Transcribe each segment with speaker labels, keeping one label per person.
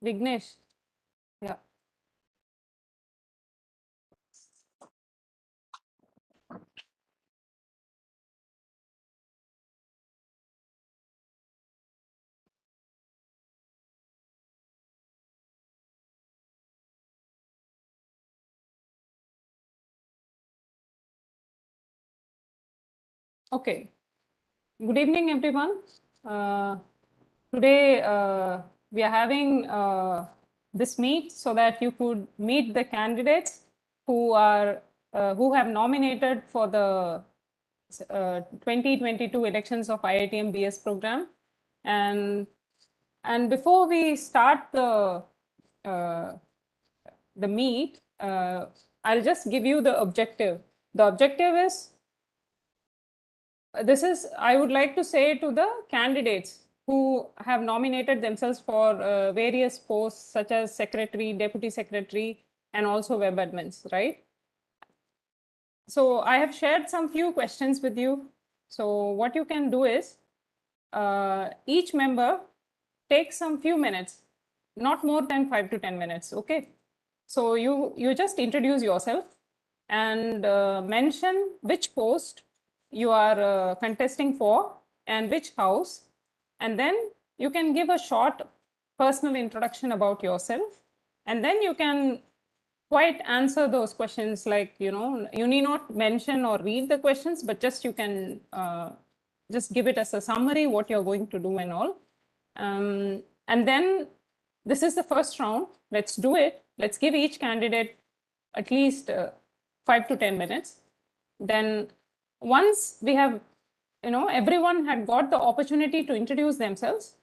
Speaker 1: Vignesh. Yeah. Okay. Good evening, everyone. Today we are having this meet so that you could meet the candidates who are who have nominated for the 2022 elections of IITM BS program. And before we start uh, the meet, I'll just give you the objective. The objective is I would like to say to the candidates who have nominated themselves for various posts such as secretary, deputy secretary, and also web admins, right? So I have shared some few questions with you. So what you can do is each member takes some few minutes, not more than 5 to 10 minutes, okay? So you just introduce yourself and mention which post you are contesting for and which house, and then you can give a short personal introduction about yourself, and then you can quite answer those questions, like, you need not mention or read the questions, but just you can just give it as a summary what you're going to do and all. And then this is the first round. Let's do it. Let's give each candidate at least 5 to 10 minutes. Then once we have, everyone had got the opportunity to introduce themselves,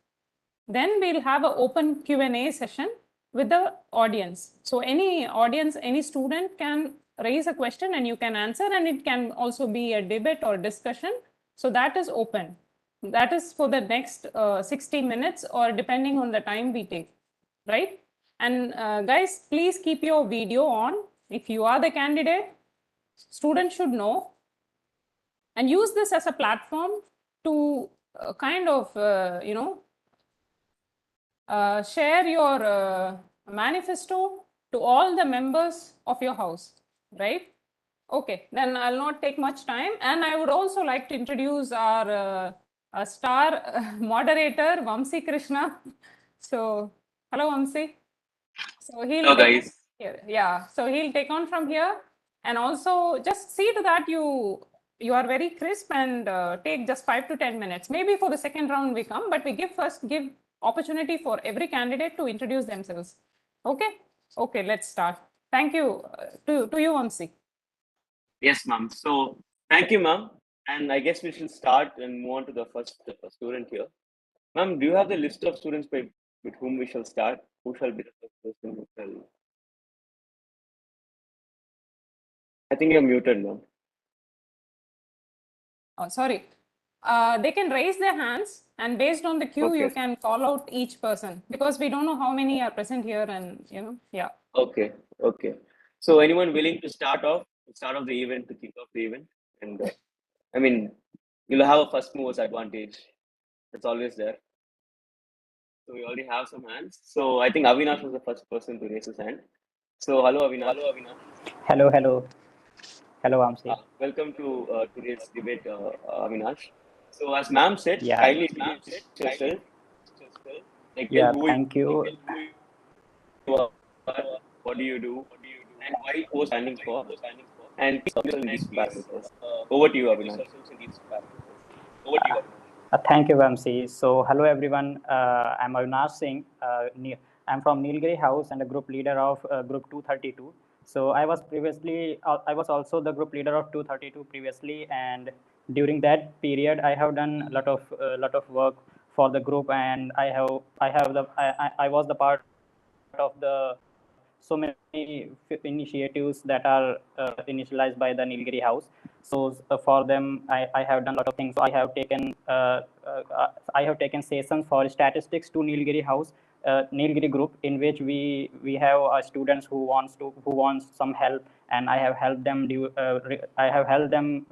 Speaker 1: then we'll have an open Q&A session with the audience. So any audience, any student can raise a question and you can answer, and it can also be a debate or discussion. So that is open. That is for the next 60 minutes or depending on the time we take, right? And guys, please keep your video on. If you are the candidate, students should know, and use this as a platform to kind of, share your manifesto to all the members of your house, right? Okay, then I'll not take much time. And I would also like to introduce our star moderator, Vamsi Krishna. So, hello, Vamsi. So he'll take on here. Yeah, so he'll take on from here, and also just see to that you are very crisp and take just 5 to 10 minutes. Maybe for the second round we come, but we give opportunity for every candidate to introduce themselves. Okay, okay, let's start. Thank you to you, Vamsi.
Speaker 2: Yes, ma'am. So thank you, ma'am. And I guess we should start and move on to the first student here. Ma'am, do you have the list of students with whom we shall start? Who shall be the first person who shall? I think you're muted, ma'am.
Speaker 1: Oh, sorry. They can raise their hands, and based on the queue, you can call out each person, because we don't know how many are present here, and yeah.
Speaker 2: Okay, okay. So anyone willing to start off the event, to kick off the event? And I mean, you'll have a first movers advantage. That's always there. So we already have some hands. So I think Avinash was the first person to raise his hand. So hello, Avinash.
Speaker 3: Hello, Vamsi.
Speaker 2: Welcome to today's debate, Avinash. So as ma'am said,
Speaker 3: Yeah.
Speaker 2: kindly introduce yourself. Like,
Speaker 3: Yeah,
Speaker 2: who
Speaker 3: thank you.
Speaker 2: you are, what do you do, and why post standing for, and in this parameters. Over to you, Avinash.
Speaker 3: Thank you, Vamsi. So, hello, everyone. I'm Avinash Singh. I'm from Nilgiri House and a group leader of Group 232. So, I was also the group leader of 232 previously, and during that period, I have done a lot of work for the group, and I was the part of the so many initiatives that are initialized by the Nilgiri House. So for them, I have done a lot of things. So I have taken sessions for statistics to Nilgiri House, Nilgiri group, in which we have students who wants some help, and I have helped them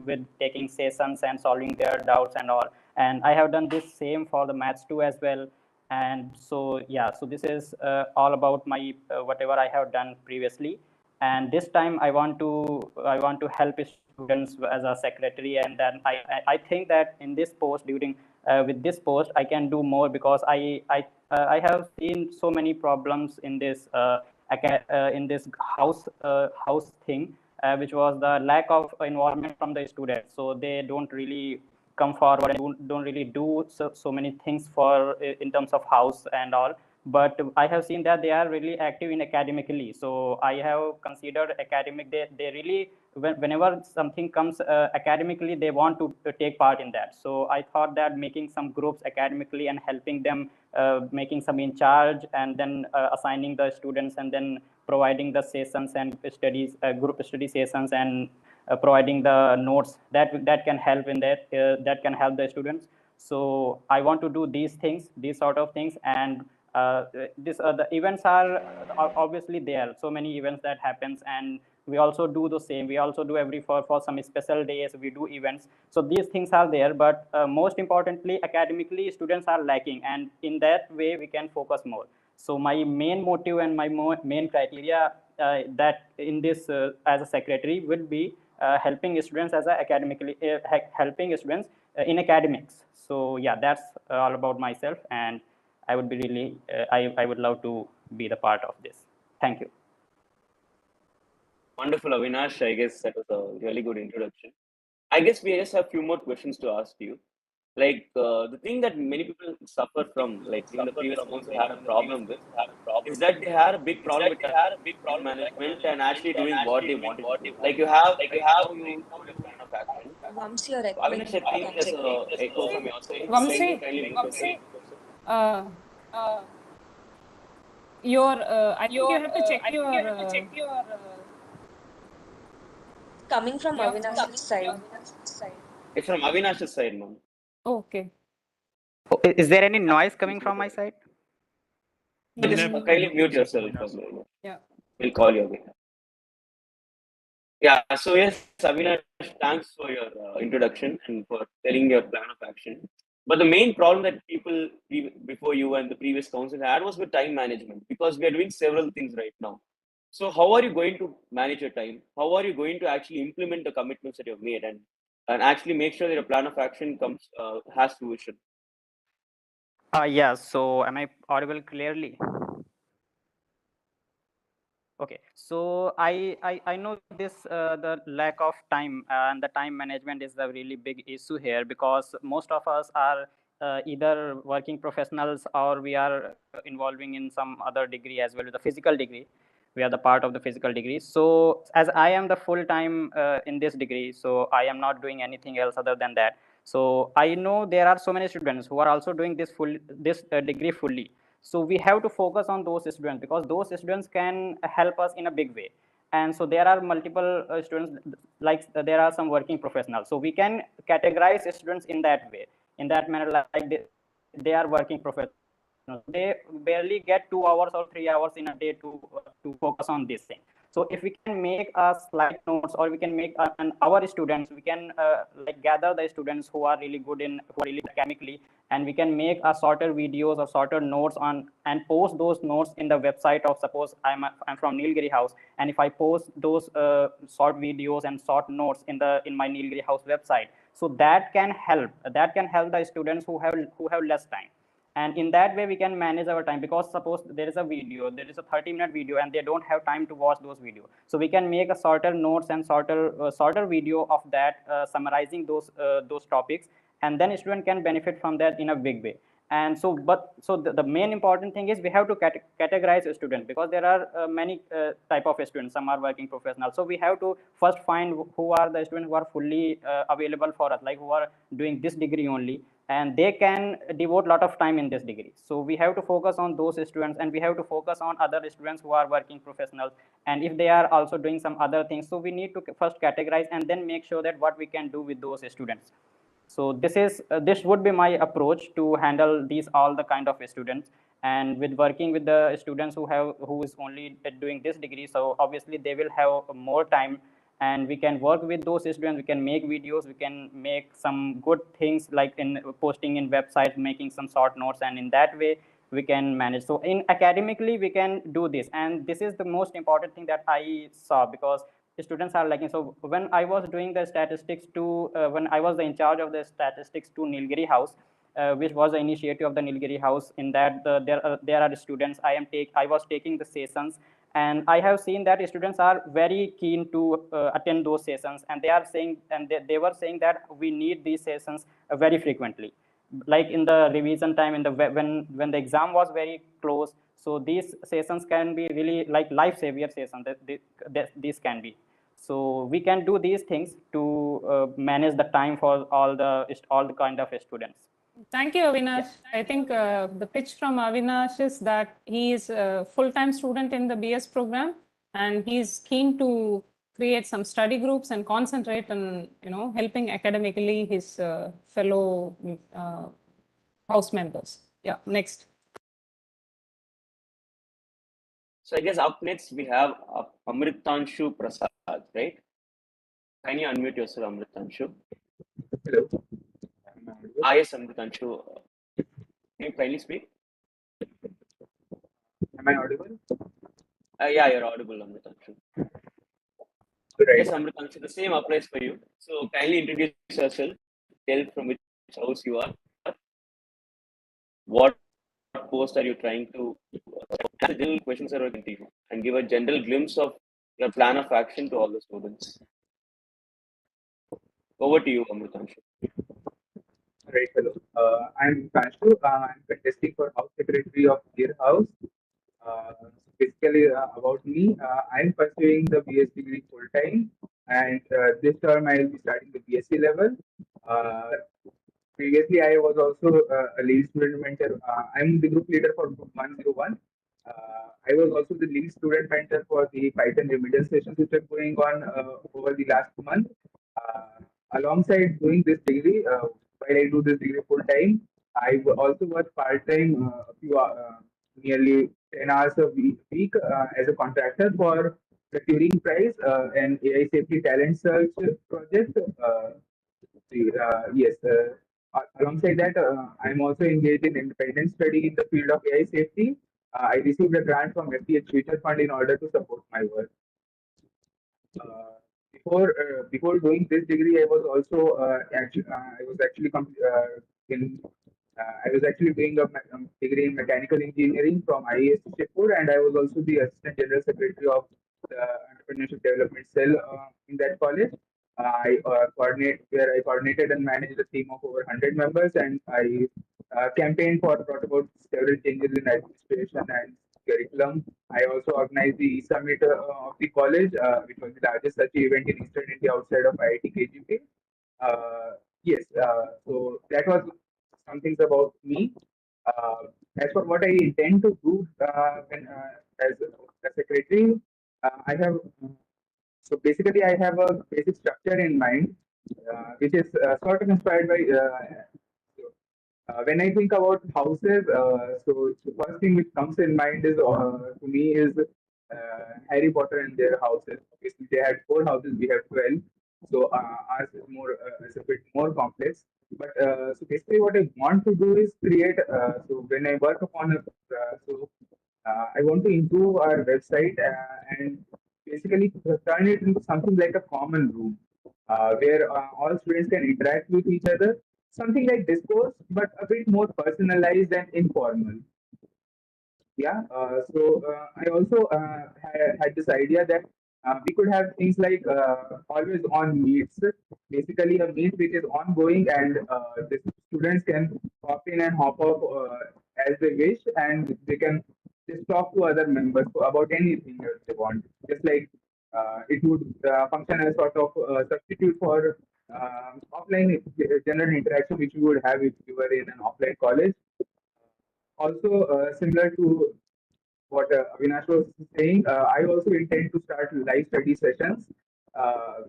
Speaker 3: with taking sessions and solving their doubts and all. And I have done this same for the maths too as well. And so yeah, so this is all about my whatever I have done previously. And this time I want to help students as a secretary. And then I think that in this post, during with this post, I can do more, because I have seen so many problems in this in this house thing, which was the lack of involvement from the students. So they don't really come forward and don't really do so many things for in terms of house and all. But I have seen that they are really active in academically. So I have considered academic, they really, whenever something comes academically, they want to take part in that. So I thought that making some groups academically and helping them, making some in charge, and then assigning the students, and then providing the sessions and studies, group study sessions, and providing the notes that can help in that can help the students. So I want to do these things, these sort of things. And the events are obviously there, so many events that happens, and we also do the same. We also do every for some special days we do events. So these things are there, but most importantly, academically students are lacking, and in that way we can focus more. So my main motive and my main criteria that in this as a secretary will be helping students as a academically helping students in academics. So yeah, that's all about myself, and I would be really I would love to be the part of this. Thank you.
Speaker 2: Wonderful, Avinash. I guess that was a really good introduction. I guess we just have a few more questions to ask you. Like the thing that many people suffer from, like even the previous council had a problem with, is that they had a big problem with time management and actually doing what they wanted to do. Like you have right now, you told your plan of action.
Speaker 4: Vamsi, you're
Speaker 2: So, Avinash, I think
Speaker 4: echoing.
Speaker 2: there's a echo from your side.
Speaker 1: Vamsi,
Speaker 2: Kindly mute yourself.
Speaker 1: uh, I think you have to check your
Speaker 4: Coming from
Speaker 1: your
Speaker 4: Avinash's side.
Speaker 2: It's from Avinash's side, ma'am.
Speaker 1: okay.
Speaker 3: Is there any noise coming from my side?
Speaker 2: Just kindly mute yourself.
Speaker 1: Yeah.
Speaker 2: We'll call you again. Yeah, so yes, Avinash, thanks for your introduction and for telling your plan of action. But the main problem that people before you and the previous council had was with time management, because we are doing several things right now. So how are you going to manage your time? How are you going to actually implement the commitments that you've made, and actually make sure that your plan of action comes has fruition?
Speaker 3: Yeah, so am I audible clearly? Okay, so I know this the lack of time and the time management is a really big issue here, because most of us are either working professionals, or we are involving in some other degree as well, with a physical degree. We are the part of the physical degree. So as I am the full time in this degree, so I am not doing anything else other than that. So I know there are so many students who are also doing this degree fully. So we have to focus on those students, because those students can help us in a big way. And so there are multiple students, like there are some working professionals. So we can categorize students in that way, in that manner, like they are working professionals. They barely get 2 hours or 3 hours in a day to focus on this thing. So if we can make a slide notes, or we can make our students, we can like gather the students who are really good in, who are really academically, and we can make a shorter videos or shorter notes on, and post those notes in the website of, suppose I'm from Nilgiri House, and if I post those short videos and short notes in my Nilgiri House website, so that can help the students who have less time. And in that way we can manage our time, because suppose there is a 30-minute video, and they don't have time to watch those videos. So we can make a shorter notes and shorter video of that, summarizing those topics, and then student can benefit from that in a big way. And so the main important thing is we have to categorize students, because there are many type of students. Some are working professionals, so we have to first find who are the students who are fully available for us, like who are doing this degree only, and they can devote a lot of time in this degree. So we have to focus on those students, and we have to focus on other students who are working professionals, and if they are also doing some other things, so we need to first categorize and then make sure that what we can do with those students. So this would be my approach to handle these all the kind of students. And with working with the students who is only doing this degree, so obviously they will have more time, and we can work with those students. We can make videos, we can make some good things, like in posting in websites, making some short notes, and in that way we can manage. So in academically we can do this, and this is the most important thing that I saw, because students are lacking. So when I was doing the statistics to when I was in charge of the statistics to Nilgiri House, which was the initiative of the Nilgiri House. In that there are students. I was taking the sessions, and I have seen that students are very keen to attend those sessions, and they are saying, and they were saying that we need these sessions very frequently, like in the revision time, in the when the exam was very close. So these sessions can be really like life savior sessions that these can be. So we can do these things to manage the time for all the kind of students.
Speaker 1: Thank you, Avinash. I think the pitch from Avinash is that he is a full-time student in the BS program, and he's keen to create some study groups and concentrate on, helping academically his fellow house members. Yeah, next.
Speaker 2: So I guess up next we have Amritanshu Prasad, right? Can you unmute yourself, Amritanshu?
Speaker 4: Hello.
Speaker 2: Yes, Amritanshu. Can you kindly speak?
Speaker 4: Am I audible?
Speaker 2: Yeah, you're audible, Amritanshu.
Speaker 4: Right.
Speaker 2: Yes, Amritanshu, the same applies for you. So kindly introduce yourself, tell from which house you are, what post are you trying to answer general questions are going to, and give a general glimpse of your plan of action to all the students. Over to you, Amritanshu.
Speaker 4: Right. Hello. I'm Kanshu. I'm contesting for House Secretary of Dear House. Basically, about me, I'm pursuing the BS degree full time, and this term I will be starting the BSc level. Uh, Previously, I was also a lead student mentor. I'm the group leader for Group 101. I was also the lead student mentor for the Python remedial sessions which are going on over the last month. Alongside doing this degree, while I do this degree full time, also work part time, nearly 10 hours a week as a contractor for the Turing Prize and AI Safety Talent Search project. Yes. Alongside that, I'm also engaged in independent study in the field of AI safety. I received a grant from FTH Future Fund in order to support my work. Before doing this degree, I was also I was actually in I was actually doing a degree in mechanical engineering from IES Shipur, and I was also the assistant general secretary of the entrepreneurship development cell in that college. I coordinated and managed a team of over 100 members, and I campaigned for brought about several changes in administration and curriculum. I also organized the summit of the college, which was the largest such event in Eastern India outside of IIT KGP. Yes, so that was some things about me. As for what I intend to do as a secretary, I have so basically I have a basic structure in mind, which is sort of inspired by when I think about houses, so the first thing which comes in mind is to me is Harry Potter and their houses. Obviously, they had 4 houses, we have 12, so ours is more is a bit more complex. But so basically, what I want to do is create. So when I work upon a I want to improve our website and basically turn it into something like a common room where all students can interact with each other, something like discourse, but a bit more personalized and informal. Yeah. I also had this idea that we could have things like always on meets, basically a meet which is ongoing, and the students can hop in and hop off as they wish, and they can just talk to other members about anything that they want. Just like it would function as sort of substitute for offline general interaction which you would have if you were in an offline college. Also, similar to what Avinash was saying, I also intend to start live study sessions, uh,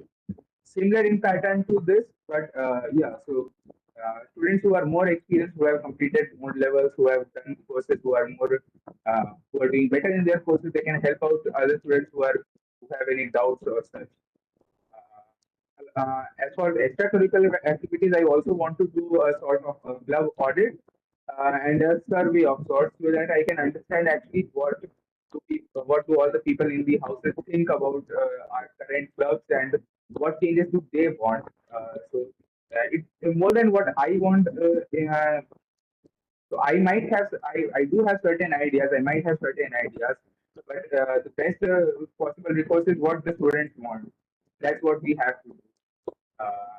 Speaker 4: similar in pattern to this, but yeah, so students who are more experienced, who have completed more levels, who have done courses, who are doing better in their courses, they can help out other students who have any doubts or such. As for extracurricular activities, I also want to do a sort of a glove audit and a survey of sorts, so that I can understand actually what do all the people in the houses think about our current clubs, and what changes do they want. It's more than what I want. So I do have certain ideas. I might have certain ideas, but the best possible recourse is what the students want. That's what we have to do.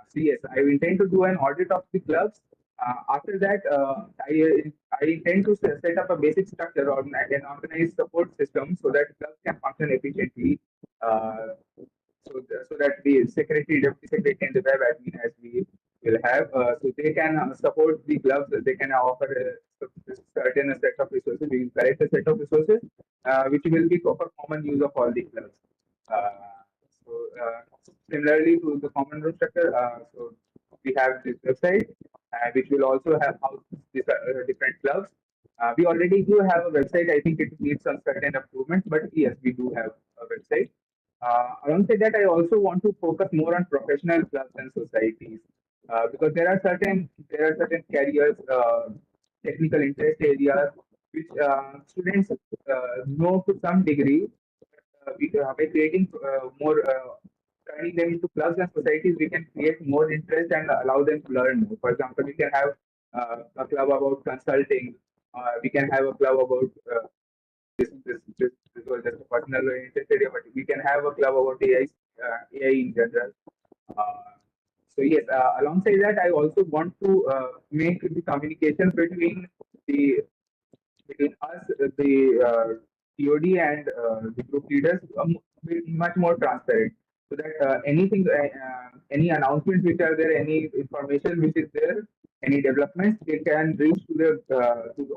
Speaker 4: So yes, I intend to do an audit of the clubs. After that, I intend to set up a basic structure or an organized support system so that clubs can function efficiently. Uh, so that the secretary, deputy secretary, and the web admin, as we will have, so they can support the clubs. They can offer certain set of resources. We will collect a set of resources which will be for common use of all the clubs. Uh, so similarly to the common room structure, so we have this website which will also have house these different clubs. We already do have a website. I think it needs some certain improvements, but yes, we do have a website. Alongside that, I also want to focus more on professional clubs and societies because there are certain careers, technical interest areas which students know to some degree. By creating more, turning them into clubs and societies, we can create more interest and allow them to learn more. For example, we can have a club about consulting. We can have a club about this was just a personal interest area, but we can have a club about AI in general. Uh, so yes, alongside that, I also want to make the communication the between us, the TOD and the group leaders, much more transparent, so that any announcements which are there, any information which is there, any developments, they can reach to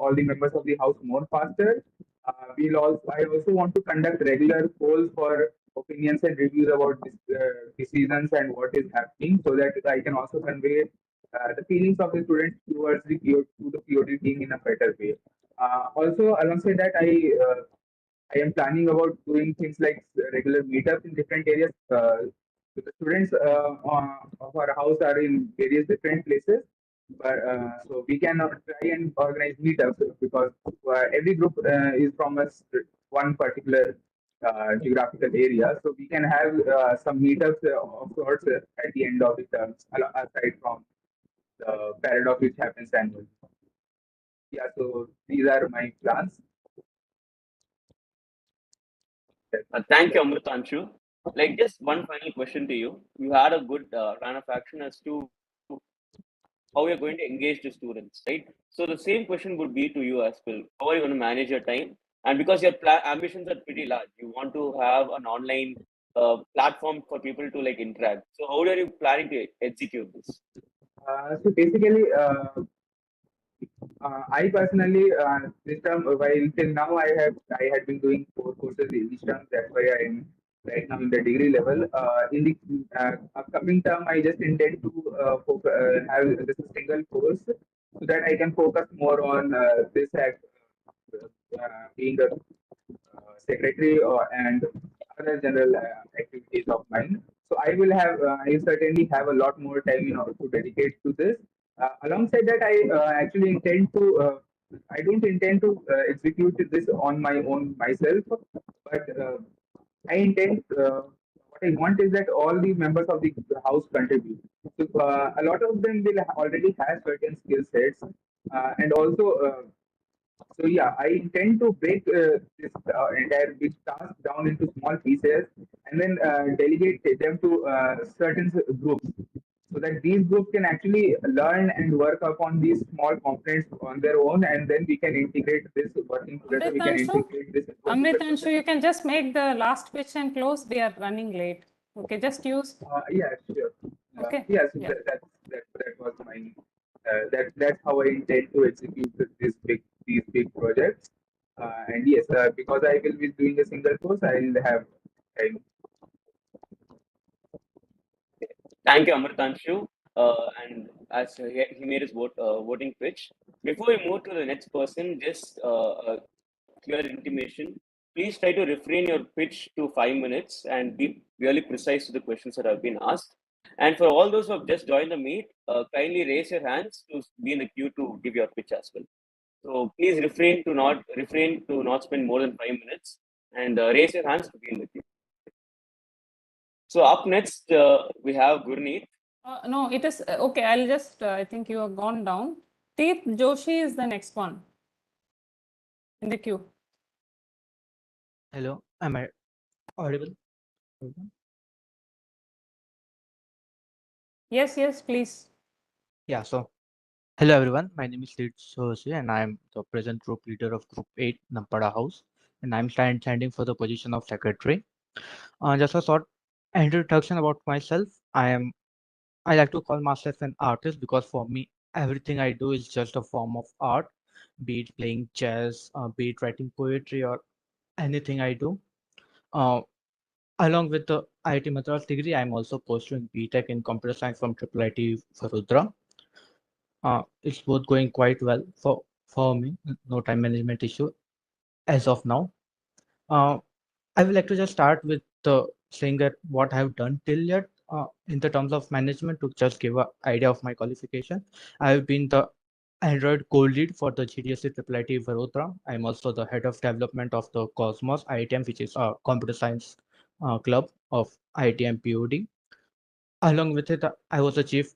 Speaker 4: all the members of the house more faster. I also want to conduct regular polls for opinions and reviews about decisions and what is happening, so that I can also convey the feelings of the students towards the POD team in a better way. Also, alongside that, I am planning about doing things like regular meetups in different areas. So the students of our house are in various different places, but so we can try and organize meetups because every group is from one particular geographical area. So we can have some meetups of sorts at the end of the term, aside from the paradox which happens annually. Yeah, so these are my plans.
Speaker 2: Thank you, Amritanshu. Like, just one final question to you. You had a good run of action as to how you're going to engage the students, right? So the same question would be to you as well. How are you going to manage your time? And because your ambitions are pretty large, you want to have an online platform for people to like interact. So how are you planning to execute this?
Speaker 4: So basically, I personally, this term, while till now I had been doing 4 courses in each term. That's why I am right now in the degree level. In the upcoming term, I just intend to have this single course so that I can focus more on this act, being a secretary and other general activities of mine. So I certainly have a lot more time in order to dedicate to this. Alongside that, I don't intend to execute this on my own myself, but I intend, what I want is that all the members of the house contribute. So a lot of them will already have certain skill sets, and also so yeah, I intend to break this entire big task down into small pieces and then delegate them to certain groups, so that these groups can actually learn and work upon these small components on their own, and then we can integrate this working together. We can integrate this.
Speaker 1: Amritanshu, you can just make the last question close. We are running late. Okay, just use.
Speaker 4: Yeah, sure.
Speaker 1: Okay.
Speaker 4: Yes,
Speaker 1: Yeah.
Speaker 4: that was my that's how I intend to execute these big projects. And yes, because I will be doing a single course, I'll have time.
Speaker 2: Thank you, Amritanshu. And as he made his voting pitch. Before we move to the next person, just a clear intimation. Please try to refrain your pitch to 5 minutes and be really precise to the questions that have been asked. And for all those who have just joined the meet, kindly raise your hands to be in the queue to give your pitch as well. So please refrain to not spend more than 5 minutes, and raise your hands to be in the queue. So up next we have Gurneet.
Speaker 1: No, it is okay. I'll just, I think you have gone down. Teeth Joshi is the next one in the queue.
Speaker 5: Hello, am I audible?
Speaker 1: Yes, please.
Speaker 5: Yeah, so hello everyone. My name is Sid Sosi and I am the present group leader of Group 8 Nampada House, and I'm standing for the position of secretary. Just a short introduction about myself. I like to call myself an artist because for me everything I do is just a form of art, be it playing chess, be it writing poetry or anything I do. Uh, Along with the IIT Madras degree, I'm also pursuing BTech in computer science from IIT Vadodara. It's both going quite well for me. No time management issue as of now. Uh, I would like to just start with saying that what I've done till yet in the terms of management to just give an idea of my qualification. I've been the Android co-lead for the GDSC IIIT Vadodara. I'm also the head of development of the Cosmos IITM, which is a computer science club of IITM POD. Along with it, I was the chief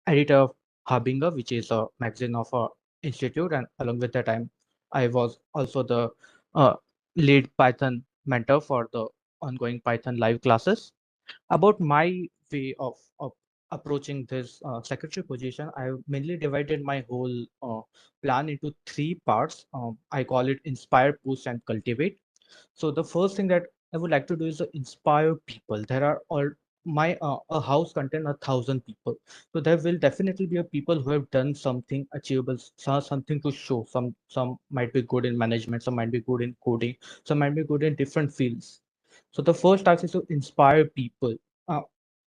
Speaker 5: editor of Habinga, which is a magazine of our institute, and along with that, I was also the uh, lead Python mentor for the ongoing Python live classes. About my way of approaching this secretary position, I mainly divided my whole plan into three parts. I call it inspire, push, and cultivate. So the first thing that I would like to do is to inspire people. There are all my a house contain 1,000 people, so there will definitely be a people who have done something achievable, something to show. Some might be good in management, some might be good in coding, some might be good in different fields. So the first task is to inspire people. Uh,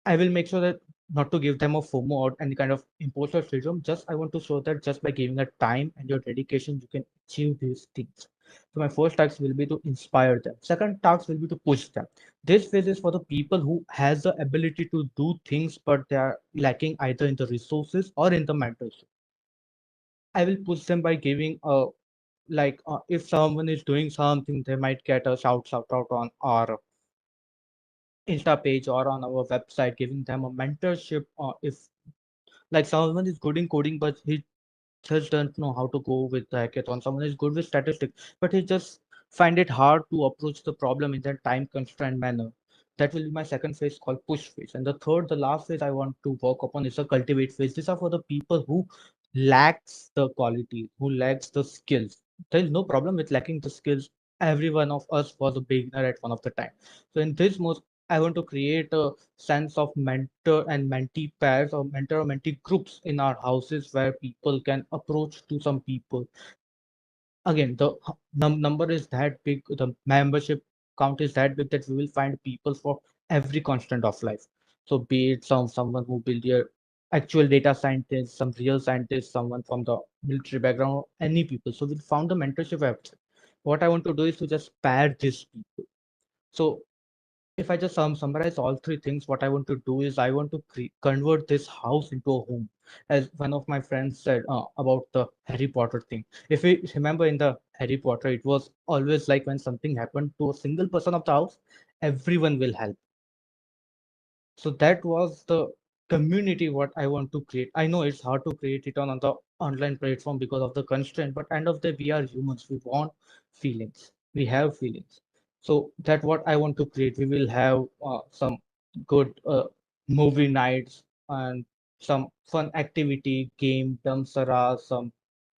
Speaker 5: I will make sure that not to give them a FOMO or any kind of imposter syndrome. Just I want to show that just by giving a time and your dedication, you can achieve these things. So my first task will be to inspire them. Second task will be to push them. This phase is for the people who has the ability to do things, but they are lacking either in the resources or in the mentorship. I will push them by giving a if someone is doing something, they might get a shout out on our Insta page or on our website, giving them a mentorship. If like someone is good in coding, but he just don't know how to go with the hackathon. Someone is good with statistics, but he just find it hard to approach the problem in that time constrained manner. That will be my second phase called push phase. And the third, the last phase I want to work upon is a cultivate phase. These are for the people who lacks the quality, who lacks the skills. There is no problem with lacking the skills. Every one of us was a beginner at one of the time. So in this most, I want to create a sense of mentor and mentee pairs or mentor or mentee groups in our houses where people can approach to some people. Again, the number is that big, the membership count is that big that we will find people for every constant of life. So be it someone who build your actual data scientist, some real scientist, someone from the military background, any people. So we found the mentorship website. What I want to do is to just pair these people. So if I just summarize all three things, what I want to do is I want to convert this house into a home. As one of my friends said about the Harry Potter thing. If we remember in the Harry Potter, it was always like when something happened to a single person of the house, everyone will help. So that was the community what I want to create. I know it's hard to create it on the online platform because of the constraint, but end of the day, we are humans. We want feelings. We have feelings. So that what I want to create. We will have some good movie nights and some fun activity, game, damsara, some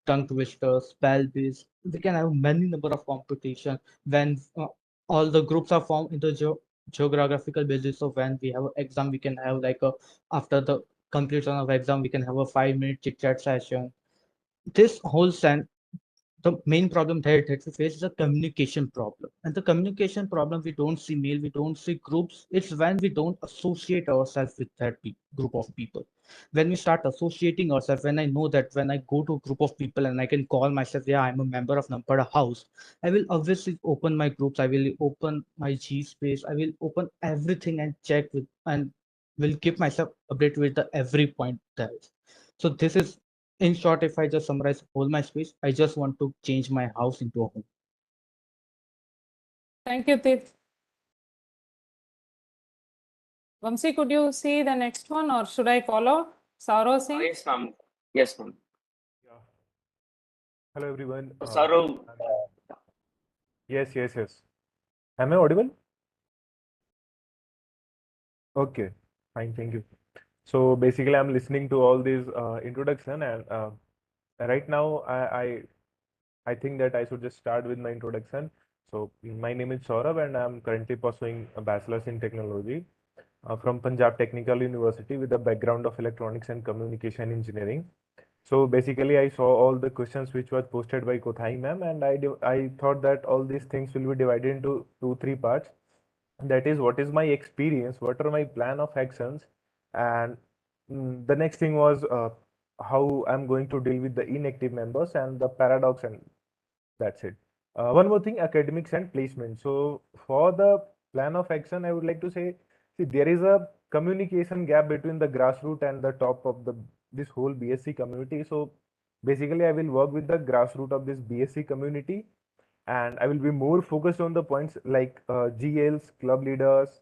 Speaker 5: tongue twisters, spell bees. We can have many number of competition when all the groups are formed in the geographical basis. So when we have an exam, we can have like a after the completion of exam, we can have a 5 minute chit chat session. This whole the main problem that we face is a communication problem. And the communication problem, we don't see mail, we don't see groups. It's when we don't associate ourselves with that group of people. When we start associating ourselves, when I know that when I go to a group of people and I can call myself, yeah, I'm a member of Nampada House, I will obviously open my groups, I will open my G space, I will open everything and check with and will keep myself updated with the every point there is. So this is In short, if I just summarize all my speech, I just want to change my house into a home.
Speaker 1: Thank you, Tit. Vamsi, could you see the next one or should I follow? Saurav Singh?
Speaker 2: Yes, ma'am. Yes, ma'am.
Speaker 6: Yeah. Hello, everyone.
Speaker 2: Saurav,
Speaker 6: Yes, yes, yes. Am I audible? Okay, fine, thank you. So basically, I'm listening to all these introduction, and right now, I think that I should just start with my introduction. So my name is Saurabh, and I'm currently pursuing a bachelor's in technology from Punjab Technical University with a background of electronics and communication engineering. So basically, I saw all the questions which was posted by Kothai ma'am, and I thought that all these things will be divided into two, three parts. That is, what is my experience, what are my plan of actions, and the next thing was how I'm going to deal with the inactive members and the paradox, and that's it. One more thing, academics and placement. So for the plan of action, I would like to say, see, there is a communication gap between the grassroots and the top of the this whole BSc community. So basically, I will work with the grassroots of this BSc community, and I will be more focused on the points like GLs, club leaders,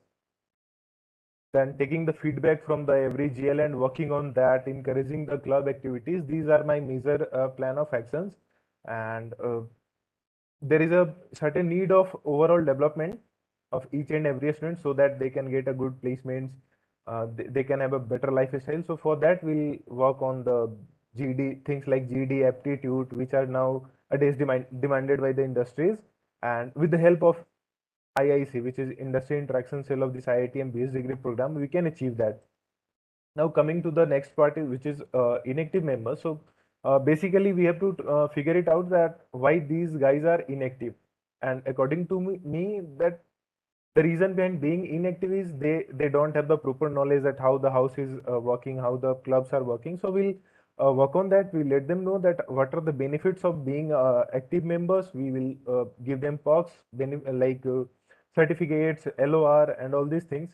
Speaker 6: then taking the feedback from the every GL and working on that, encouraging the club activities. These are my major plan of actions, and there is a certain need of overall development of each and every student so that they can get a good placements, they can have a better lifestyle. So for that, we'll work on the GD things like GD aptitude, which are nowadays demanded by the industries, and with the help of IIC, which is Industry Interaction Cell of this IITM base degree program, we can achieve that. Now coming to the next part, which is inactive members. So basically, we have to figure it out that why these guys are inactive. And according to me, that the reason behind being inactive is they don't have the proper knowledge that how the house is working, how the clubs are working. So we'll work on that. We let them know that what are the benefits of being active members. We will give them perks, like certificates, LOR, and all these things.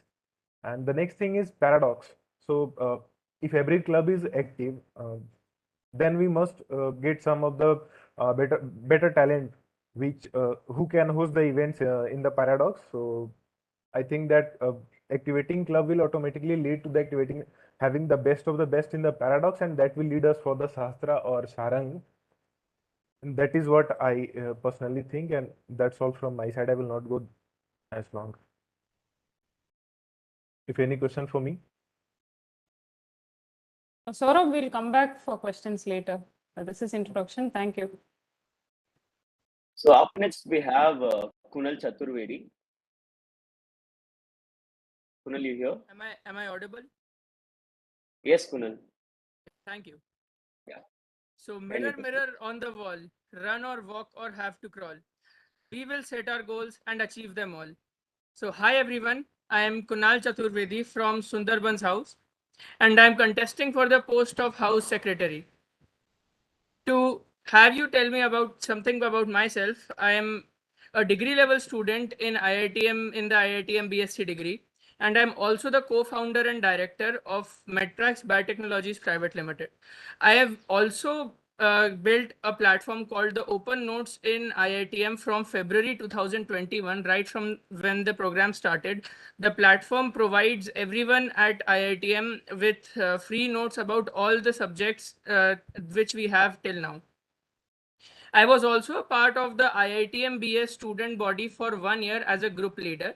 Speaker 6: And the next thing is paradox. So if every club is active, then we must get some of the better talent which who can host the events in the paradox. So I think that activating club will automatically lead to the activating having the best of the best in the paradox, and that will lead us for the Shastra or Sarang. And that is what I personally think, and that's all from my side. I will not go as long. If any question for me.
Speaker 1: Saurabh, we'll come back for questions later. This is introduction. Thank you.
Speaker 2: so up next we have Kunal Chaturvedi. Kunal, you here?
Speaker 7: Am I audible?
Speaker 2: Yes, Kunal.
Speaker 7: Thank you.
Speaker 2: Yeah.
Speaker 7: So mirror, mirror on the wall, run or walk or have to crawl. We will set our goals and achieve them all. So hi everyone, I am Kunal Chaturvedi from Sundarban's house, and I am contesting for the post of house secretary. To have you tell me about something about myself, I am a degree level student in IITM in the IITM BSc degree, and I'm also the co-founder and director of Metrax Biotechnologies Private Limited. I have also built a platform called the Open Notes in IITM from February 2021, right from when the program started. The platform provides everyone at IITM with free notes about all the subjects which we have till now. I was also a part of the IITM BS student body for 1 year as a group leader.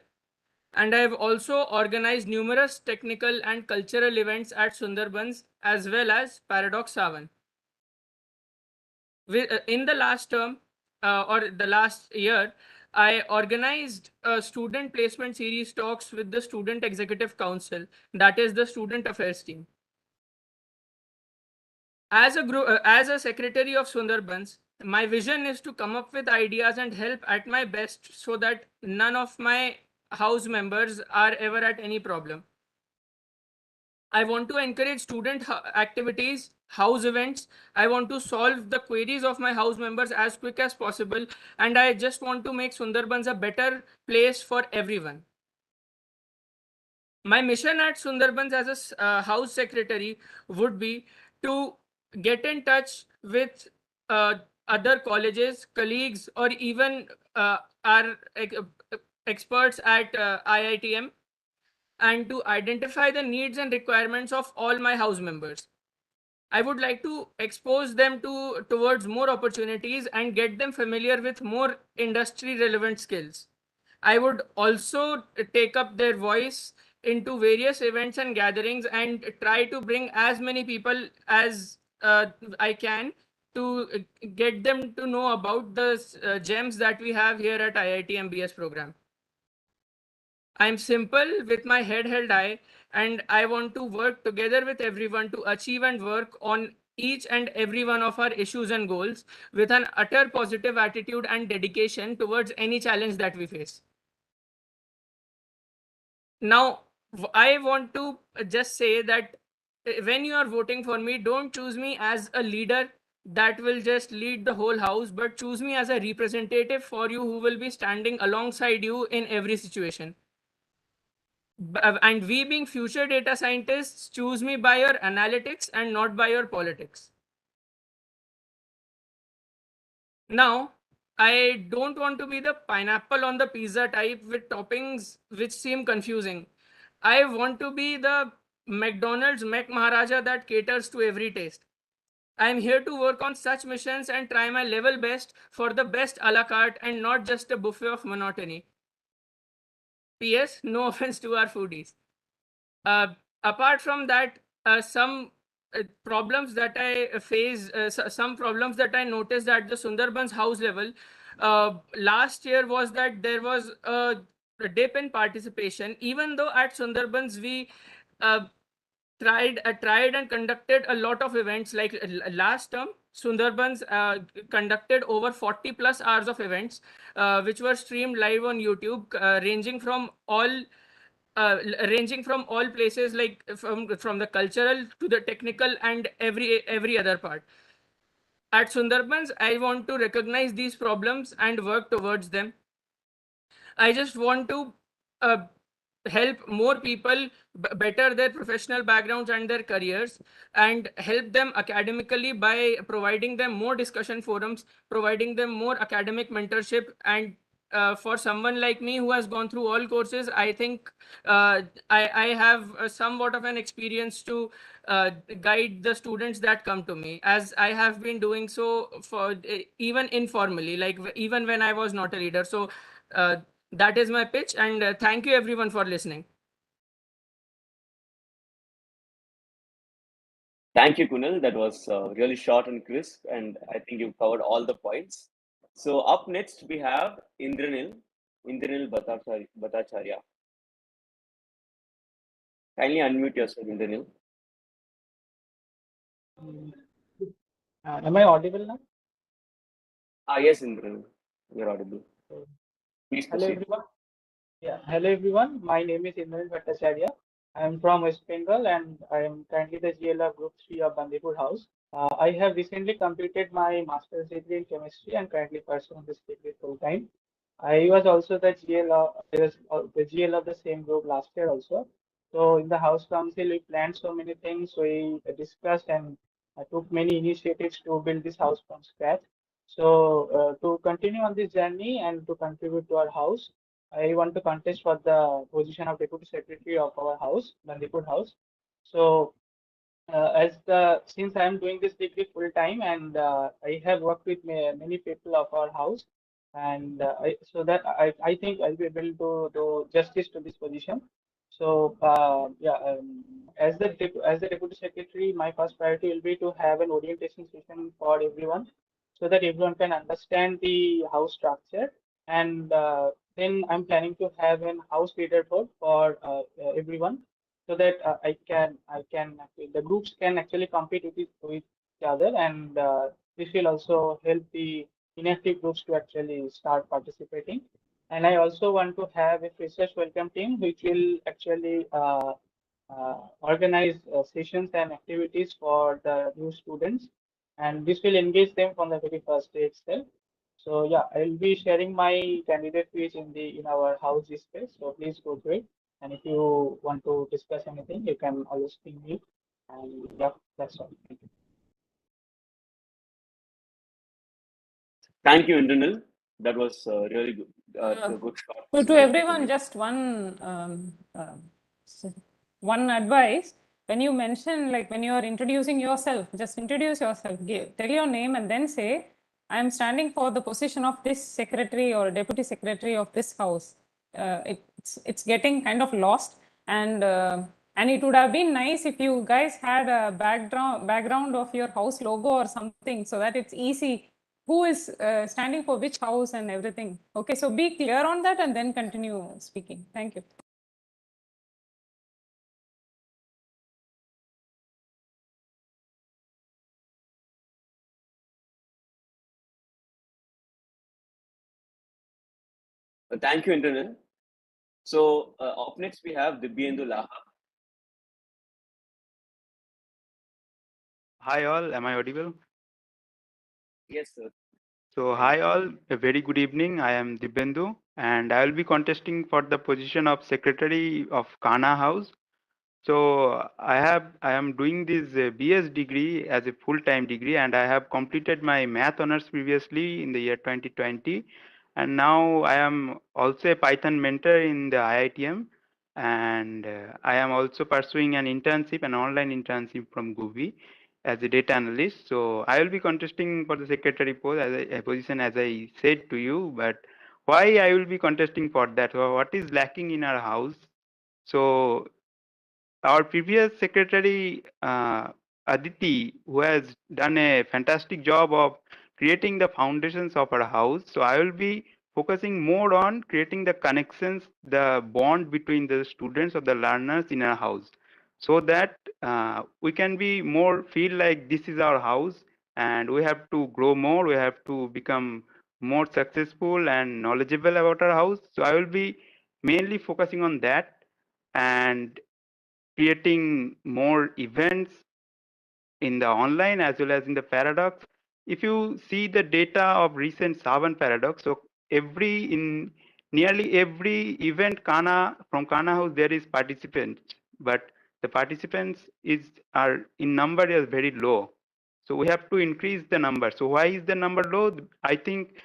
Speaker 7: And I have also organized numerous technical and cultural events at Sundarbans as well as Paradox Savan. In the last term or the last year, I organized a student placement series talks with the Student Executive Council, that is the Student Affairs team. As a secretary of Sundarbans, my vision is to come up with ideas and help at my best so that none of my house members are ever at any problem. I want to encourage student activities, house events. I want to solve the queries of my house members as quick as possible. And I just want to make Sundarbans a better place for everyone. My mission at Sundarbans as a house secretary would be to get in touch with other colleges, colleagues, or even our experts at IITM, and to identify the needs and requirements of all my house members. I would like to expose them towards more opportunities and get them familiar with more industry relevant skills. I would also take up their voice into various events and gatherings and try to bring as many people as I can to get them to know about the gems that we have here at IIT MBS program. I'm simple with my head held high, and I want to work together with everyone to achieve and work on each and every one of our issues and goals with an utter positive attitude and dedication towards any challenge that we face. Now, I want to just say that when you are voting for me, don't choose me as a leader that will just lead the whole house, but choose me as a representative for you who will be standing alongside you in every situation. And we, being future data scientists, choose me by your analytics and not by your politics. Now, I don't want to be the pineapple on the pizza type with toppings which seem confusing. I want to be the McDonald's Mac Maharaja that caters to every taste. I am here to work on such missions and try my level best for the best a la carte and not just a buffet of monotony. P.S. No offense to our foodies. Apart from that, some problems that I face, some problems that I noticed at the Sundarbans house level last year was that there was a dip in participation, even though at Sundarbans we uh, tried and conducted a lot of events. Like last term, Sundarbans conducted over 40 plus hours of events, which were streamed live on YouTube, ranging from all places, like from the cultural to the technical and every other part. At Sundarbans, I want to recognize these problems and work towards them. I just want to uh, help more people better their professional backgrounds and their careers, and help them academically by providing them more discussion forums, providing them more academic mentorship. And for someone like me who has gone through all courses, I think I have somewhat of an experience to guide the students that come to me, as I have been doing so for even informally, like even when I was not a leader. So uh, that is my pitch, and thank you everyone for listening.
Speaker 2: Thank you, Kunal. That was really short and crisp, and I think you covered all the points. So up next we have Indranil Bhattacharya. Kindly unmute yourself, Indranil.
Speaker 8: Am I audible now?
Speaker 2: Yes, Indranil, you're audible. Please
Speaker 8: Hello
Speaker 2: proceed.
Speaker 8: everyone. Hello everyone. My name is Indranil Bhattacharya. I am from West Bengal and I am currently the GL of Group 3 of Bandipur House. I have recently completed my master's degree in chemistry and currently pursuing this degree full time. I was also the GL of the same group last year also. So in the House Council, we planned so many things. We discussed and took many initiatives to build this house from scratch. So to continue on this journey and to contribute to our house, I want to contest for the position of Deputy Secretary of our house, Bandipur House. So since I am doing this degree full time and I have worked with many people of our house, and I think I'll be able to do justice to this position. So as the deputy secretary, my first priority will be to have an orientation session for everyone, so that everyone can understand the house structure, and then I'm planning to have an house leaderboard for everyone, so that the groups can actually compete with each other, and this will also help the inactive groups to actually start participating. And I also want to have a freshers welcome team, which will actually organize sessions and activities for the new students, and this will engage them from the very first day itself. So yeah, I will be sharing my candidate page in our house space. So please go through it. And if you want to discuss anything, you can always ping me. And yeah, that's all. Thank you.
Speaker 2: Thank you, Indranil. That was really good. A good shot.
Speaker 1: So to everyone, just one advice. When you mention, like when you are introducing yourself, just introduce yourself, tell your name and then say, I am standing for the position of this secretary or deputy secretary of this house. It's getting kind of lost, and it would have been nice if you guys had a background of your house logo or something, so that it's easy who is standing for which house and everything. Okay, so be clear on that and then continue speaking. Thank you.
Speaker 2: Thank you, Indranil. So up next we have Dibyendu Laha.
Speaker 9: Hi all, am I audible?
Speaker 2: Yes, sir.
Speaker 9: So hi all, a very good evening. I am Dibyendu and I will be contesting for the position of Secretary of Kana House. So I am doing this BS degree as a full-time degree, and I have completed my math honors previously in the year 2020, and now I am also a Python mentor in the IITM, and I am also pursuing an internship, an online internship from Guvi as a data analyst. So I will be contesting for the secretary post as a position, as I said to you. But why I will be contesting for that? What is lacking in our house? So our previous secretary, Aditi, who has done a fantastic job of creating the foundations of our house. So I will be focusing more on creating the connections, the bond between the students or the learners in our house, so that we can be more feel like this is our house and we have to grow more, we have to become more successful and knowledgeable about our house. So I will be mainly focusing on that and creating more events in the online as well as in the paradox. If you see the data of recent Savan paradox, so nearly every event from Kana House there is participants, but the participants are in number is very low. So we have to increase the number. So why is the number low? I think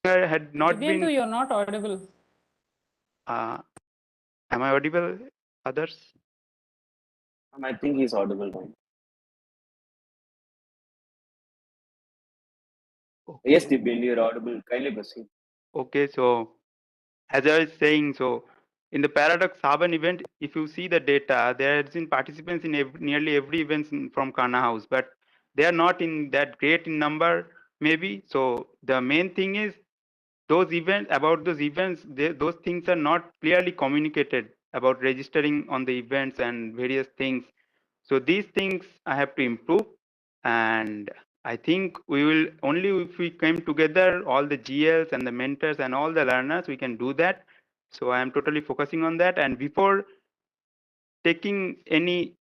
Speaker 9: there had not been.
Speaker 1: You're not audible.
Speaker 9: Am I audible? Others?
Speaker 2: I think he's audible now. Okay. Yes, Dibyendu, you're audible. Kindly proceed.
Speaker 9: Okay, so as I was saying, so in the Paradox Saban event, if you see the data, there has been participants in nearly every event from Kana House, but they are not in that great in number, maybe. So the main thing is those events, those things are not clearly communicated about registering on the events and various things. So these things I have to improve, and I think we will only if we come together, all the GLs and the mentors and all the learners, we can do that. So I am totally focusing on that. And before taking any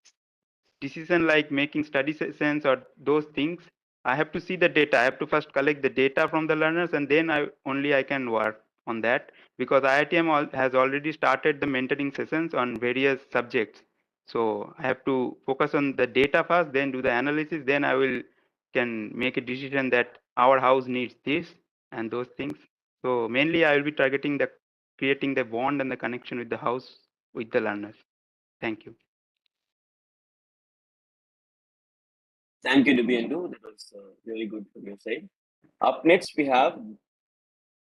Speaker 9: decision like making study sessions or those things, I have to see the data. I have to first collect the data from the learners, and then I can work on that, because IITM has already started the mentoring sessions on various subjects. So I have to focus on the data first, then do the analysis, then I can make a decision that our house needs this and those things. So mainly I will be targeting creating the bond and the connection with the house with the learners. Thank you.
Speaker 2: Thank you, Dibyendu. That was really good from your side. Up next, we have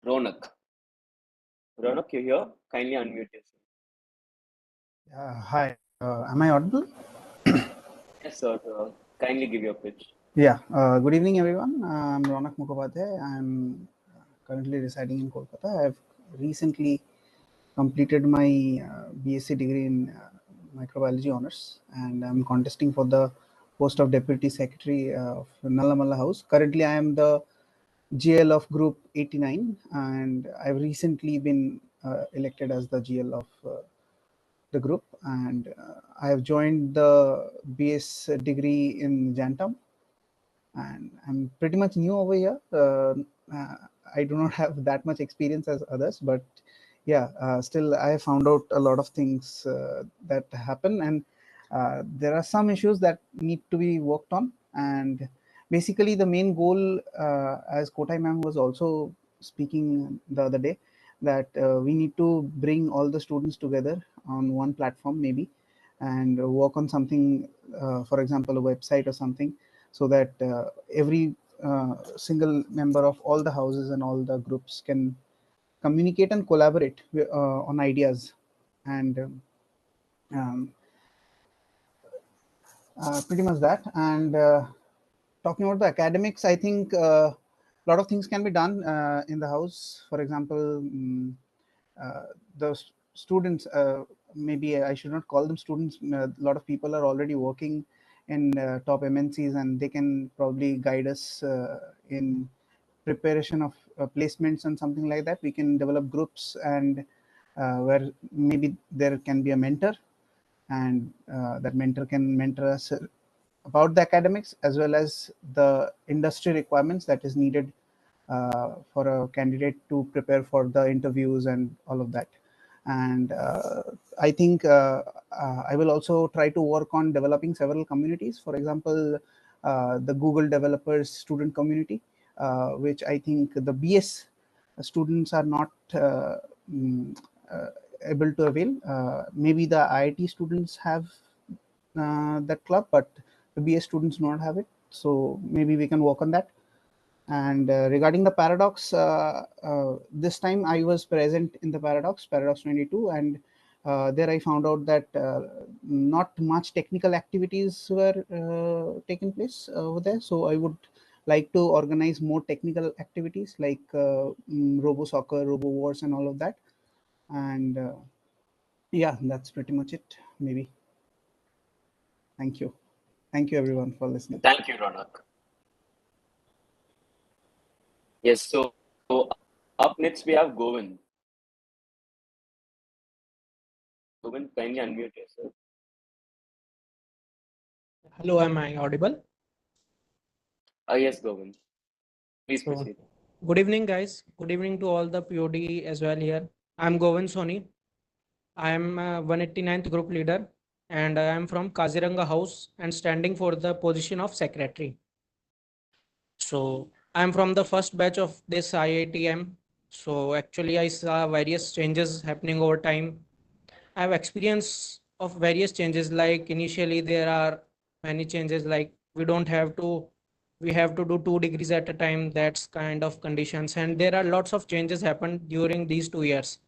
Speaker 2: Ronak. Ronak, you here? Kindly unmute yourself.
Speaker 10: Hi, am I audible?
Speaker 2: Yes, sir. Kindly give your pitch.
Speaker 10: Yeah, good evening, everyone. I'm Ronak Mukhopadhyay. I'm currently residing in Kolkata. I've recently completed my BSc degree in microbiology honors, and I'm contesting for the post of Deputy Secretary of Nallamala House. Currently, I am the GL of Group 89, and I've recently been elected as the GL of the group, and I have joined the BS degree in Jantam, and I'm pretty much new over here. I do not have that much experience as others, but yeah, still I found out a lot of things that happen, and there are some issues that need to be worked on, and basically the main goal, as Kotai ma'am was also speaking the other day, that we need to bring all the students together on one platform maybe, and work on something, for example, a website or something, so that every single member of all the houses and all the groups can communicate and collaborate on ideas. And um, pretty much that. And talking about the academics, I think a lot of things can be done in the house. For example, the students, maybe I should not call them students. A lot of people are already working in top MNCs, and they can probably guide us in preparation of placements and something like that. We can develop groups, and where maybe there can be a mentor, and that mentor can mentor us about the academics as well as the industry requirements that is needed for a candidate to prepare for the interviews and all of that. And I think I will also try to work on developing several communities. For example, the Google developers student community, which I think the BS students are not mm, uh, able to avail. Maybe the IIT students have that club, but the BS students do not have it. So maybe we can work on that. And regarding the paradox, this time I was present in the paradox 22, and there I found out that not much technical activities were taking place over there. So I would like to organize more technical activities like Robo Soccer, Robo Wars, and all of that. And yeah, that's pretty much it, maybe. Thank you. Thank you, everyone, for listening.
Speaker 2: Thank you, Ronak. Yes, so up next we have Govind. Govind, kindly unmute yourself.
Speaker 11: Hello, am I audible?
Speaker 2: Yes, Govind. Please
Speaker 11: So,
Speaker 2: proceed.
Speaker 11: good evening, guys. Good evening to all the POD as well here. I'm Govind Soni. I am 189th group leader, and I am from Kaziranga House and standing for the position of secretary. So I'm from the first batch of this IITM. So actually I saw various changes happening over time. I have experience of various changes, like initially there are many changes, like we have to do 2 degrees at a time. That's kind of conditions, and there are lots of changes happened during these 2 years.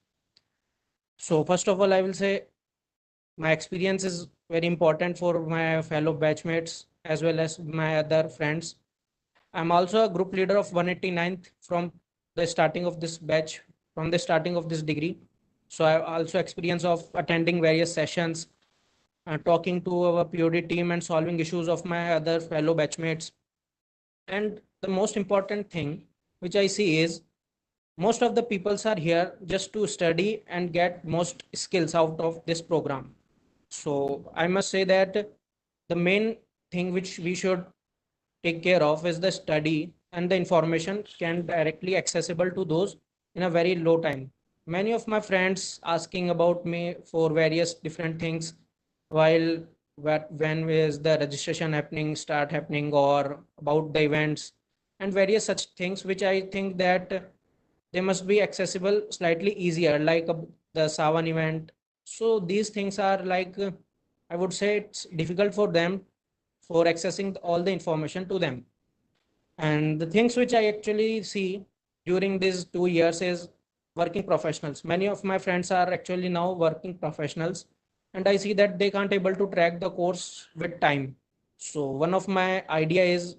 Speaker 11: So first of all, I will say my experience is very important for my fellow batchmates as well as my other friends. I'm also a group leader of 189th from the starting of this batch, from the starting of this degree. So I also experience of attending various sessions, talking to our POD team and solving issues of my other fellow batchmates. And the most important thing which I see is most of the peoples are here just to study and get most skills out of this program. So I must say that the main thing which we should take care of is the study, and the information can directly accessible to those in a very low time. Many of my friends asking about me for various different things, while when is the registration happening, start happening, or about the events and various such things, which I think that they must be accessible slightly easier, like the Savan event. So these things are like, I would say it's difficult for them for accessing all the information to them. And the things which I actually see during these 2 years is working professionals. Many of my friends are actually now working professionals, and I see that they can't able to track the course with time. So one of my idea is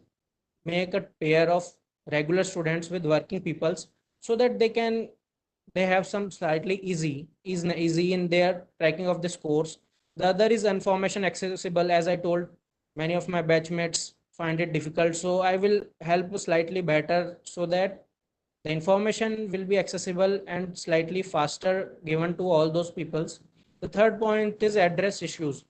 Speaker 11: make a pair of regular students with working peoples, so that they have some slightly easy in their tracking of this course. The other is information accessible. As I told, many of my batchmates find it difficult, so I will help slightly better so that the information will be accessible and slightly faster given to all those peoples. The third point is address issues.